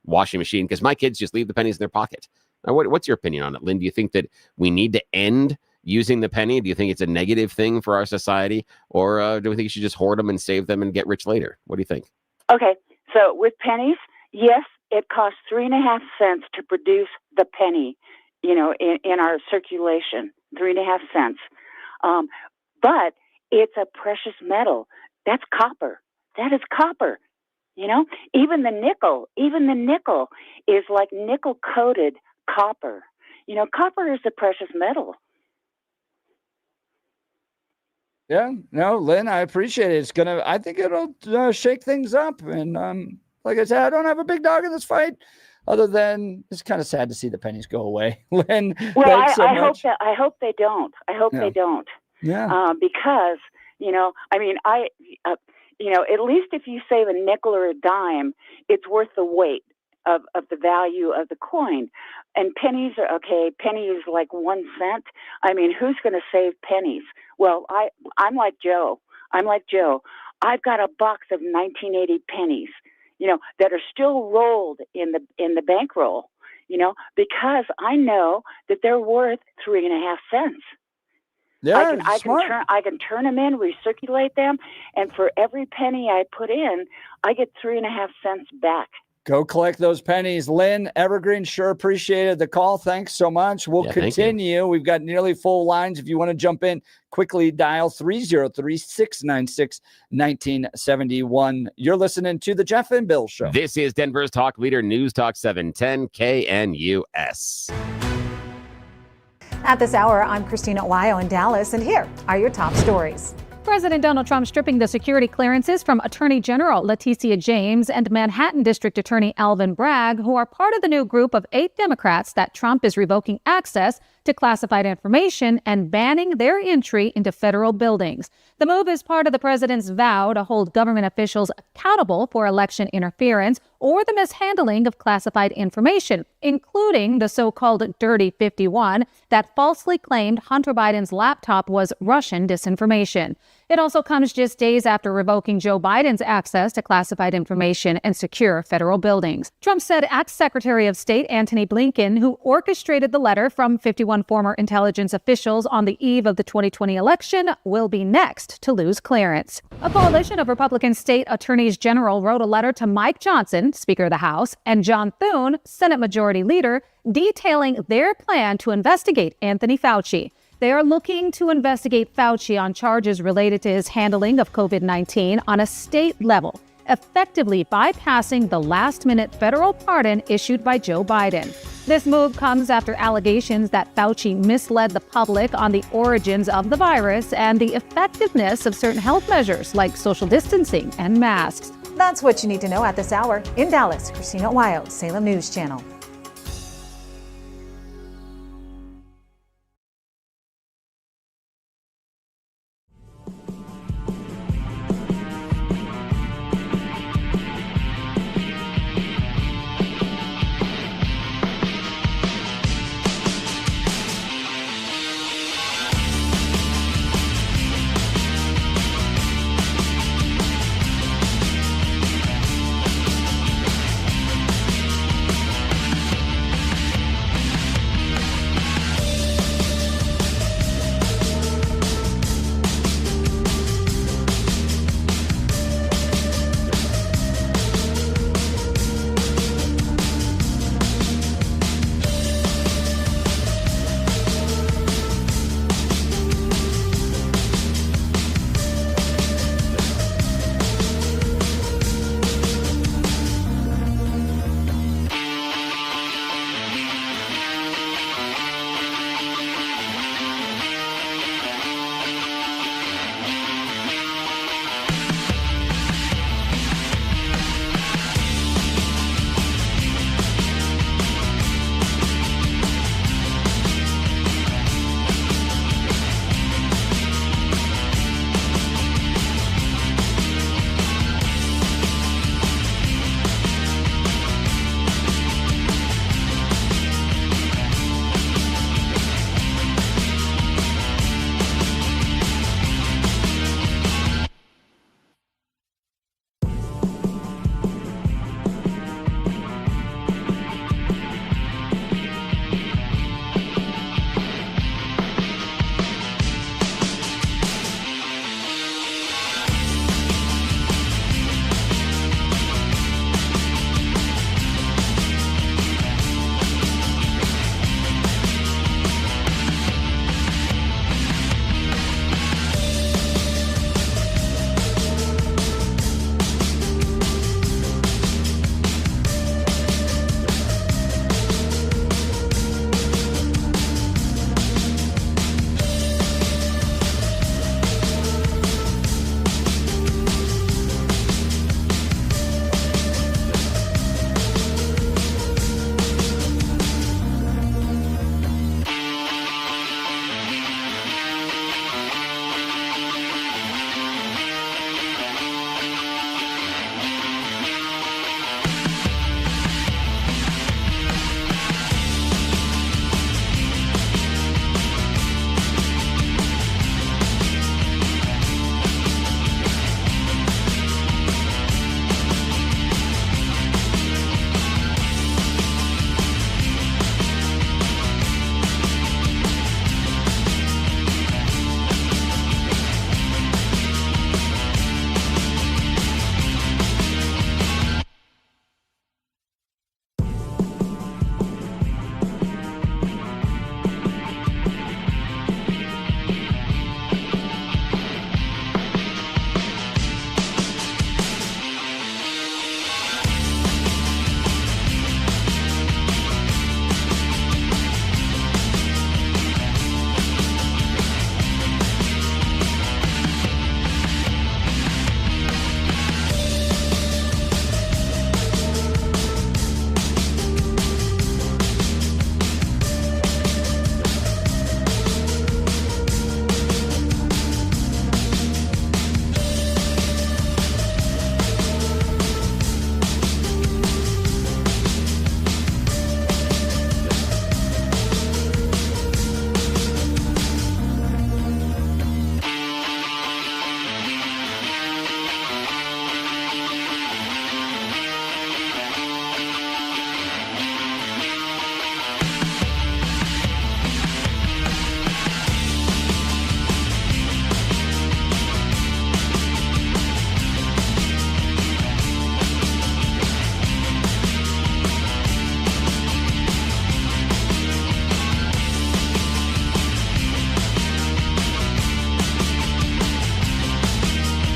washing machine because my kids just leave the pennies in their pocket. Now, what's your opinion on it, Lynn? Do you think that we need to end using the penny? Do you think it's a negative thing for our society? Or do we think you should just hoard them and save them and get rich later? What do you think? Okay, so with pennies, yes, it costs 3.5 cents to produce the penny, in our circulation, 3.5 cents. But it's a precious metal. That's copper. That is copper. Even the nickel is like nickel coated copper. Copper is a precious metal. Yeah, no, Lynn, I appreciate it. I think it'll shake things up. And like I said, I don't have a big dog in this fight, other than it's kind of sad to see the pennies go away. Lynn, well, thanks so much. I hope they don't. They don't. Yeah. Because at least if you save a nickel or a dime, it's worth the weight of the value of the coin. And pennies are okay. Penny is like 1 cent. I mean, who's going to save pennies? Well, I'm like Joe. I've got a box of 1980 pennies, that are still rolled in the bankroll, because I know that they're worth 3.5 cents. Yeah, I can turn them in, recirculate them, and for every penny I put in, I get 3.5 cents back. Go collect those pennies. Lynn, Evergreen, sure appreciated the call. Thanks so much. We'll continue. We've got nearly full lines. If you want to jump in, quickly dial 303-696-1971. You're listening to the Jeff and Bill Show. This is Denver's Talk Leader, News Talk 710 KNUS. At this hour, I'm Christina Owayo in Dallas, and here are your top stories. President Donald Trump stripping the security clearances from Attorney General Letitia James and Manhattan District Attorney Alvin Bragg, who are part of the new group of 8 Democrats that Trump is revoking access to classified information and banning their entry into federal buildings. The move is part of the president's vow to hold government officials accountable for election interference or the mishandling of classified information, including the so-called Dirty 51 that falsely claimed Hunter Biden's laptop was Russian disinformation. It also comes just days after revoking Joe Biden's access to classified information and secure federal buildings. Trump said ex-Secretary of State Antony Blinken, who orchestrated the letter from 51 former intelligence officials on the eve of the 2020 election, will be next to lose clearance. A coalition of Republican state attorneys general wrote a letter to Mike Johnson, Speaker of the House, and John Thune, Senate Majority Leader, detailing their plan to investigate Anthony Fauci. They are looking to investigate Fauci on charges related to his handling of COVID-19 on a state level, effectively bypassing the last-minute federal pardon issued by Joe Biden. This move comes after allegations that Fauci misled the public on the origins of the virus and the effectiveness of certain health measures like social distancing and masks. That's what you need to know at this hour. In Dallas, Christina Owayo, Salem News Channel.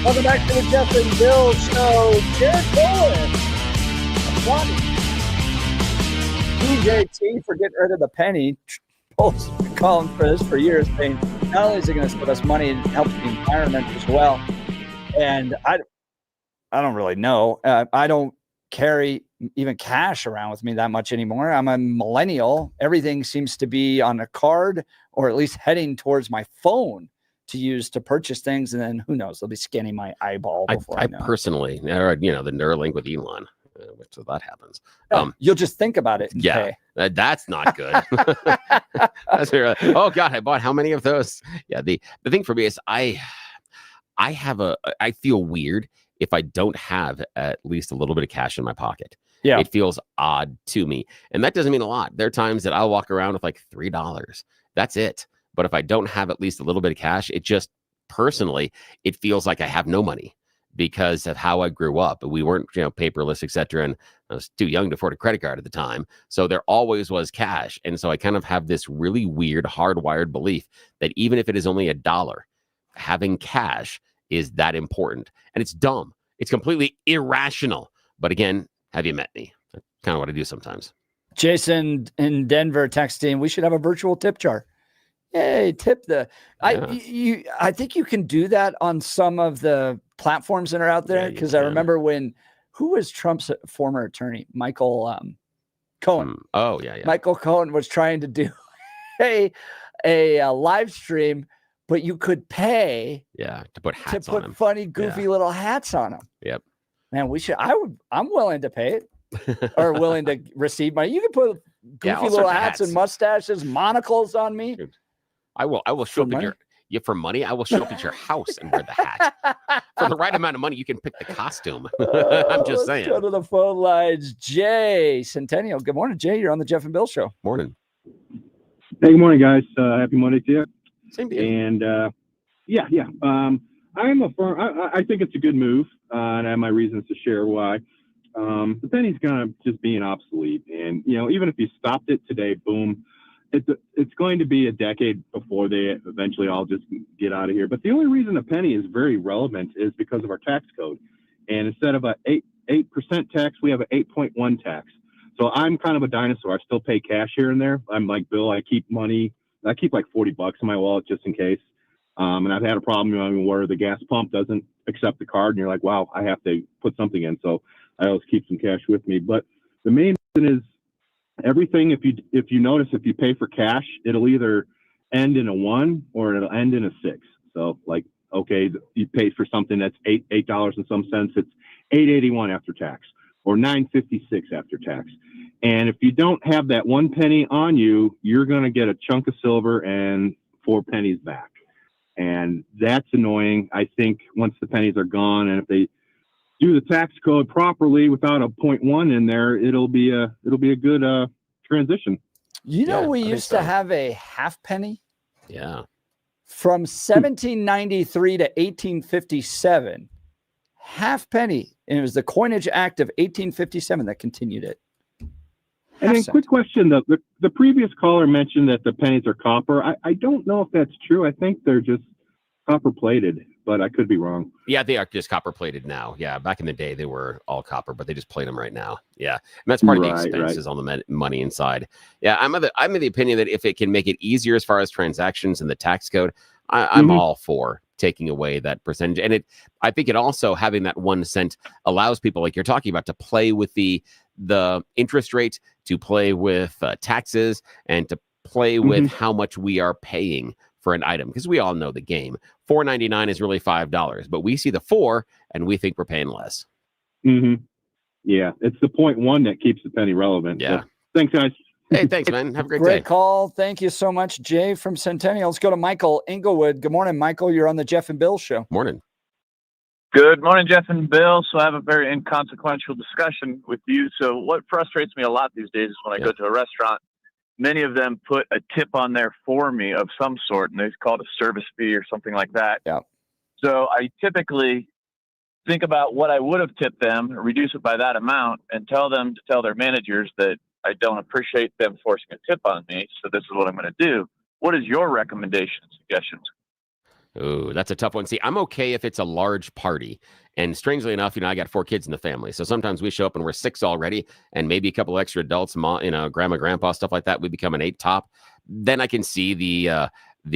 Welcome back to the Jeff and Bill Show. Jared Bowen. DJT for getting rid of the penny. Polls calling for this for years, saying not only is it going to save us money and help the environment as well. And I don't really know. I don't carry even cash around with me that much anymore. I'm a millennial. Everything seems to be on a card or at least heading towards my phone to use to purchase things. And then who knows, they'll be scanning my eyeball before I know. Personally, the Neuralink with Elon, so that happens. You'll just think about it. Yeah, that's not good. Oh God, I bought how many of those? Yeah, the thing for me is I feel weird if I don't have at least a little bit of cash in my pocket. Yeah, it feels odd to me, and that doesn't mean a lot. There are times that I'll walk around with like $3. That's it. But if I don't have at least a little bit of cash, it just personally, it feels like I have no money because of how I grew up. We weren't, paperless, etc. And I was too young to afford a credit card at the time. So there always was cash. And so I kind of have this really weird hardwired belief that even if it is only $1, having cash is that important. And it's dumb. It's completely irrational. But again, have you met me? That's kind of what I do sometimes. Jason in Denver texting, we should have a virtual tip jar. Hey, tip the. Yeah. I think you can do that on some of the platforms that are out there because I remember who was Trump's former attorney, Michael Cohen. Oh yeah. Michael Cohen was trying to do a live stream, but you could pay. Yeah, to put hats on them. Funny, goofy little hats on them. Yep. Man, we should. I'm willing to pay it or willing to receive money. You can put goofy little hats and mustaches, monocles on me. Dude. I will show up at for money. I will show up at your house and wear the hat. For the right amount of money, you can pick the costume. I'm just saying. Let's go to the phone lines. Jay Centennial. Good morning, Jay. You're on the Jeff and Bill Show. Morning. Hey, good morning, guys. Happy Monday to you. Same to you. And I'm a firm. I think it's a good move, and I have my reasons to share why. The penny's kind of just being obsolete, and even if you stopped it today, boom. It's going to be a decade before they eventually all just get out of here. But the only reason a penny is very relevant is because of our tax code. And instead of a 8% tax, we have an 8.1 tax. So I'm kind of a dinosaur. I still pay cash here and there. I'm like Bill. I keep money. I keep like $40 in my wallet just in case. And I've had a problem where the gas pump doesn't accept the card, and you're like, wow, I have to put something in. So I always keep some cash with me. But the main reason is, everything, if you notice, if you pay for cash, it'll either end in a 1 or it'll end in a 6. So like, okay, you pay for something that's $8 and some cents, it's $8.81 after tax or $9.56 after tax. And if you don't have that 1 penny on you, you're going to get a chunk of silver and 4 pennies back. And that's annoying. I think once the pennies are gone, and if they do the tax code properly without a 0.1 in there, it'll be a good transition. We used to have a half penny. Yeah. From 1793 to 1857, half penny, and it was the Coinage Act of 1857 that continued it. And then, quick question: the previous caller mentioned that the pennies are copper. I don't know if that's true. I think they're just copper plated, but I could be wrong. Yeah, they are just copper plated now. Yeah, back in the day they were all copper, but they just plate them right now. Yeah, and that's part of the expenses on the money inside. Yeah, I'm of the opinion that if it can make it easier as far as transactions and the tax code, I'm all for taking away that percentage. And I think it also, having that 1 cent allows people like you're talking about to play with the interest rate, to play with taxes, and to play with how much we are paying for an item, because we all know the game. $4.99 is really $5, but we see the 4 and we think we're paying less. Yeah, it's the 0.1 that keeps the penny relevant. Yeah. So, thanks, guys. Hey, thanks, man. Have a great day. Great call. Thank you so much, Jay from Centennial. Let's go to Michael Inglewood. Good morning, Michael. You're on the Jeff and Bill Show. Morning. Good morning, Jeff and Bill. So I have a very inconsequential discussion with you. So what frustrates me a lot these days is when I go to a restaurant, many of them put a tip on there for me of some sort, and they call it a service fee or something like that. Yeah. So I typically think about what I would have tipped them, reduce it by that amount, and tell them to tell their managers that I don't appreciate them forcing a tip on me. So this is what I'm going to do. What is your recommendation and suggestions? Ooh, that's a tough one. See, I'm okay if it's a large party. And strangely enough, I got 4 kids in the family. So sometimes we show up and we're 6 already, and maybe a couple extra adults, grandma, grandpa, stuff like that. We become an 8 top. Then I can see the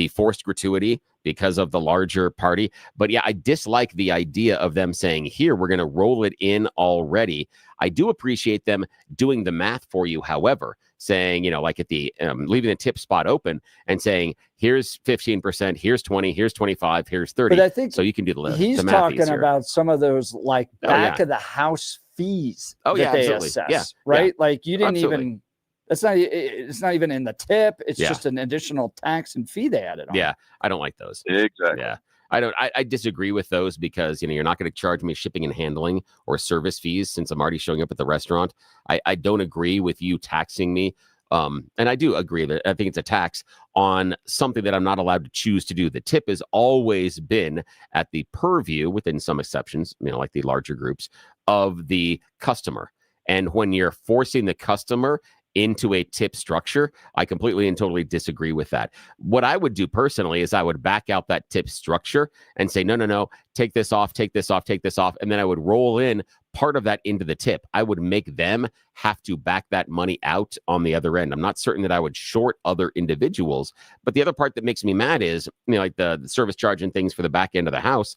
forced gratuity because of the larger party. But yeah, I dislike the idea of them saying, here, we're going to roll it in already. I do appreciate them doing the math for you, however, saying, like at the leaving the tip spot open and saying, here's 15%, here's 20, here's 25, here's 30. But I think so you can do the he's the math talking easier. about some of those like back yeah. of the house fees Oh, that yeah, they absolutely. assess, Yeah, right? yeah. Like you didn't Absolutely. even, it's not even in the tip. It's just an additional tax and fee they added on. Yeah, I don't like those. Exactly. Yeah. I disagree with those because, you're not going to charge me shipping and handling or service fees since I'm already showing up at the restaurant. I don't agree with you taxing me. And I do agree that I think it's a tax on something that I'm not allowed to choose to do. The tip has always been at the purview, within some exceptions, like the larger groups, of the customer. And when you're forcing the customer into a tip structure, I completely and totally disagree with that. What I would do personally is I would back out that tip structure and say, no, take this off, take this off, take this off. And then I would roll in part of that into the tip. I would make them have to back that money out on the other end. I'm not certain that I would short other individuals. But the other part that makes me mad is, like the service charge and things for the back end of the house.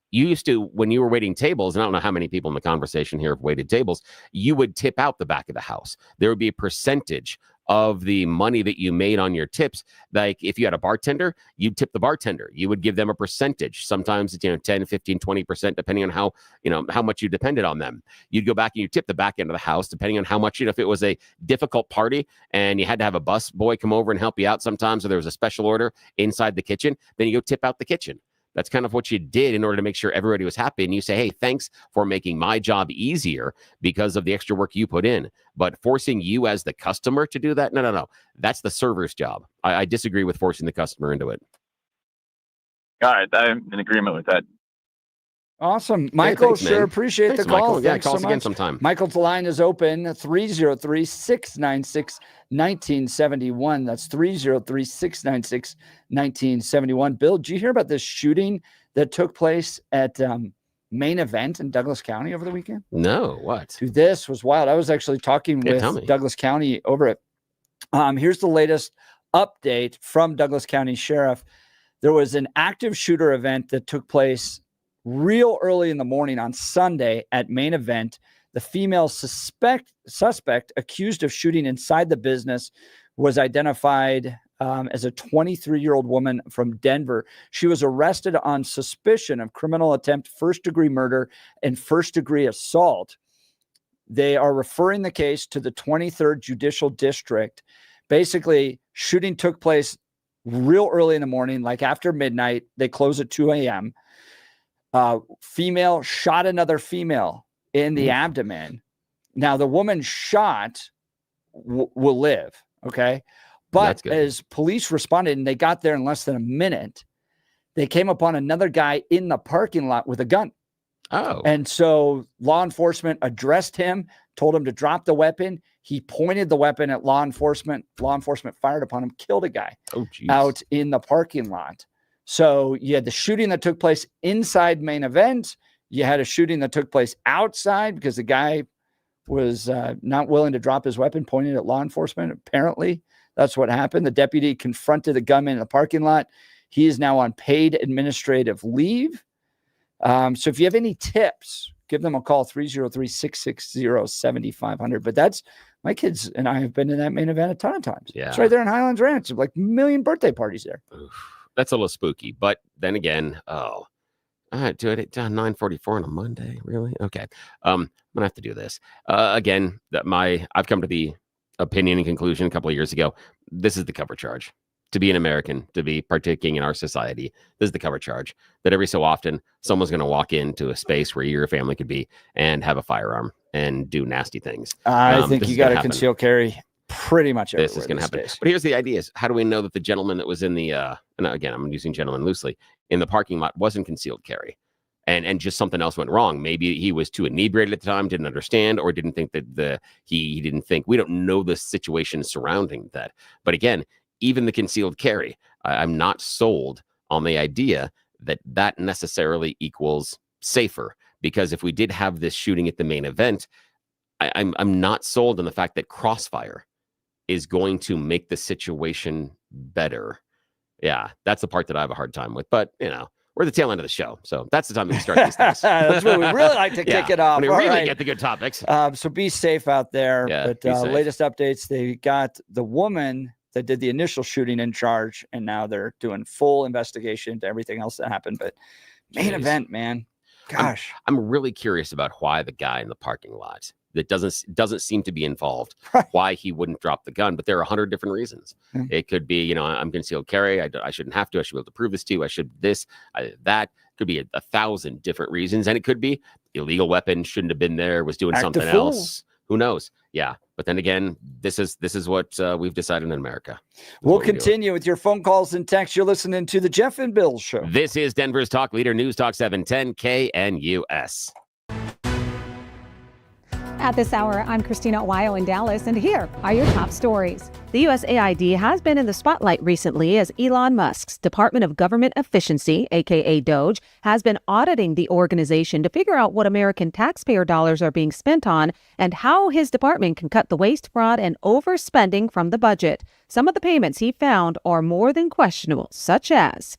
You used to, when you were waiting tables, and I don't know how many people in the conversation here have waited tables, you would tip out the back of the house. There would be a percentage of the money that you made on your tips. Like if you had a bartender, you'd tip the bartender. You would give them a percentage. Sometimes it's 10, 15, 20%, depending on how much you depended on them. You'd go back and you tip the back end of the house, depending on how much, if it was a difficult party and you had to have a bus boy come over and help you out sometimes, or there was a special order inside the kitchen, then you go tip out the kitchen. That's kind of what you did in order to make sure everybody was happy. And you say, hey, thanks for making my job easier because of the extra work you put in. But forcing you as the customer to do that, no. That's the server's job. I disagree with forcing the customer into it. All right. I'm in agreement with that. Awesome. Michael, thanks, sure man. appreciate Thanks, the call. Michael. Yeah, Thanks call us so again much. sometime. Michael's line is open, 303-696-1971. That's 303-696-1971. Bill, did you hear about this shooting that took place at Main Event in Douglas County over the weekend? No, what? Dude, this was wild. I was actually talking tell with me. Douglas County over it. Here's the latest update from Douglas County Sheriff. There was an active shooter event that took place real early in the morning on Sunday at Main Event. The female suspect accused of shooting inside the business was identified as a 23-year-old woman from Denver. She was arrested on suspicion of criminal attempt, first-degree murder, and first-degree assault. They are referring the case to the 23rd Judicial District. Basically, shooting took place real early in the morning, like after midnight. They close at 2 a.m. Female shot another female in the abdomen. Now, the woman shot will live, okay? But as police responded, and they got there in less than a minute, they came upon another guy in the parking lot with a gun. Oh. And so law enforcement addressed him, told him to drop the weapon. He pointed the weapon at law enforcement. Law enforcement fired upon him, killed a guy out in the parking lot. So you had the shooting that took place inside Main Event. You had a shooting that took place outside because the guy was not willing to drop his weapon, pointed at law enforcement. Apparently, that's what happened. The deputy confronted the gunman in the parking lot. He is now on paid administrative leave. So if you have any tips, give them a call, 303-660-7500. But that's, my kids and I have been in that Main Event a ton of times. Yeah. It's right there in Highlands Ranch. Like a million birthday parties there. Oof. That's a little spooky. But then again, do it at 9:44 on a Monday. Really? Okay. I'm gonna have to do this again. I've come to the opinion and conclusion a couple of years ago. This is the cover charge. To be an American, to be partaking in our society, this is the cover charge. That every so often someone's going to walk into a space where your family could be and have a firearm and do nasty things. I think you got to conceal carry pretty much everywhere. This is going to happen. Days. But here's the idea: is how do we know that the gentleman that was in the and again, I'm using gentleman loosely, in the parking lot wasn't concealed carry, and just something else went wrong? Maybe he was too inebriated at the time, didn't understand, or didn't think that he didn't think. We don't know the situation surrounding that. But again, even the concealed carry, I'm not sold on the idea that that necessarily equals safer. Because if we did have this shooting at the main event, I'm not sold on the fact that crossfire is going to make the situation better. Yeah, that's the part that I have a hard time with. But, you know, we're the tail end of the show. So that's the time we start these things. That's what we really like to kick it off. When we All really right. get the good topics. So be safe out there. Yeah, But be safe. latest updates, they got the woman that did the initial shooting in charge, and now they're doing full investigation into everything else that happened. But main event, man. Gosh. I'm really curious about why the guy in the parking lot that doesn't seem to be involved, why he wouldn't drop the gun. But there are 100 different reasons. It could be, you know, I'm concealed carry. I shouldn't have to. I should be able to prove this to you. I should that. Could be 1,000 different reasons. And it could be illegal weapon, shouldn't have been there, was doing Act something a fool. else. Who knows? Yeah. But then again, this is what we've decided in America. We'll continue with your phone calls and texts. You're listening to the Jeff and Bill Show. This is Denver's Talk Leader News Talk 710 KNUS. At this hour, I'm Christina Owayo in Dallas, and here are your top stories. The USAID has been in the spotlight recently as Elon Musk's Department of Government Efficiency, aka DOGE, has been auditing the organization to figure out what American taxpayer dollars are being spent on and how his department can cut the waste, fraud, and overspending from the budget. Some of the payments he found are more than questionable, such as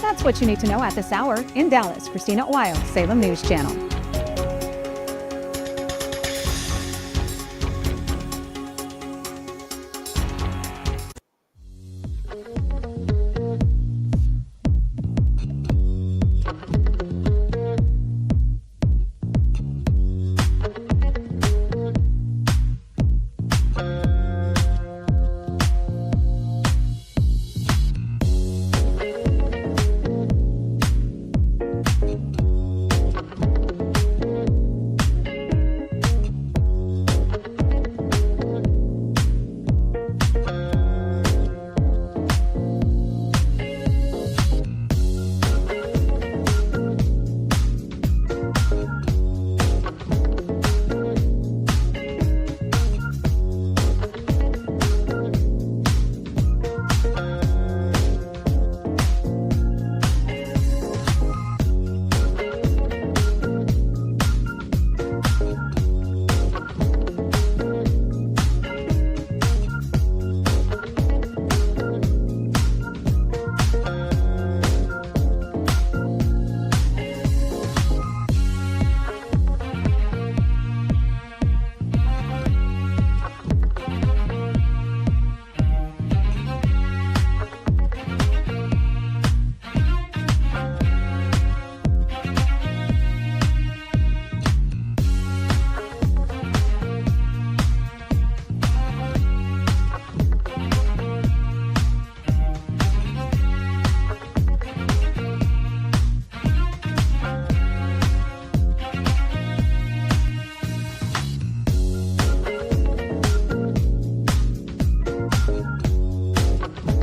That's what you need to know at this hour. In Dallas, Christina Owayo, Salem News Channel.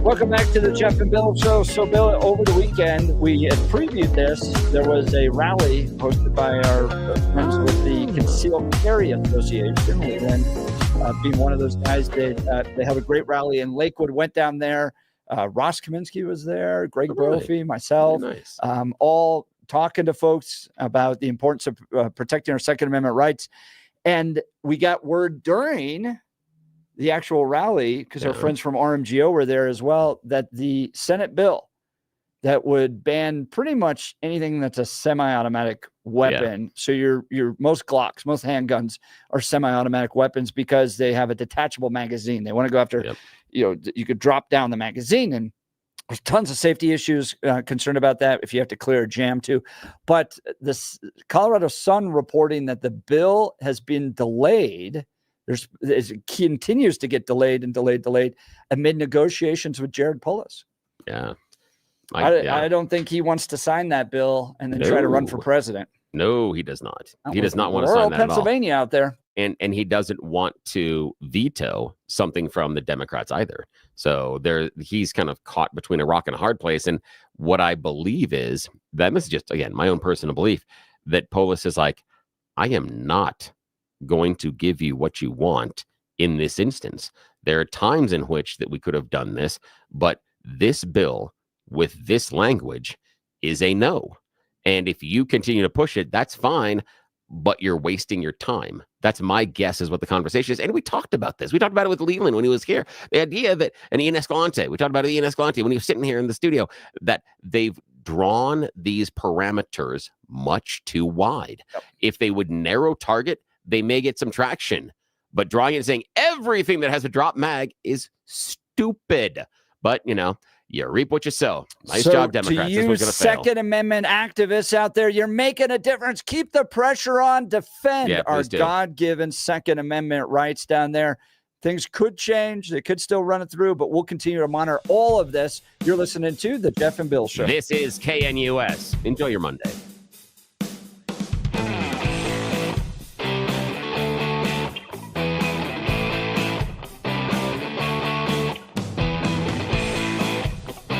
Welcome back to the Jeff and Bill Show. So, Bill, over the weekend, we had previewed this. There was a rally hosted by our friends with the Concealed Carry Association. Leland being one of those guys. They have a great rally in Lakewood. Went down there. Ross Kaminsky was there. Greg Brophy, myself, all talking to folks about the importance of protecting our Second Amendment rights. And we got word during the actual rally, because our friends from RMGO were there as well, that the Senate bill that would ban pretty much anything that's a semi-automatic weapon. So your most Glocks, most handguns are semi-automatic weapons because they have a detachable magazine. They want to go after, you could drop down the magazine, and there's tons of safety issues concerned about that if you have to clear a jam too. But this Colorado Sun reporting that the bill has been delayed. It continues to get delayed amid negotiations with Jared Polis. Yeah. I don't think he wants to sign that bill and then try to run for president. No, he does not. He does not want to sign that Pennsylvania at all. out there. And he doesn't want to veto something from the Democrats either. So he's kind of caught between a rock and a hard place. And what I believe is that this is just, again, my own personal belief, that Polis is like, I am not going to give you what you want in this instance. There are times in which that we could have done this, but this bill with this language is a no. And if you continue to push it, that's fine, but you're wasting your time. That's my guess is what the conversation is. And we talked about this. We talked about it with Leland when he was here. The idea that, and Ian Escalante, we talked about Ian Escalante when he was sitting here in the studio, that they've drawn these parameters much too wide. If they would narrow target, they may get some traction, but drawing it and saying everything that has a drop mag is stupid. But, you reap what you sow. Nice job, Democrats. To you Second Amendment activists out there, you're making a difference. Keep the pressure on. Defend our God-given Second Amendment rights down there. Things could change. They could still run it through, but we'll continue to monitor all of this. You're listening to The Jeff and Bill Show. This is KNUS. Enjoy your Monday.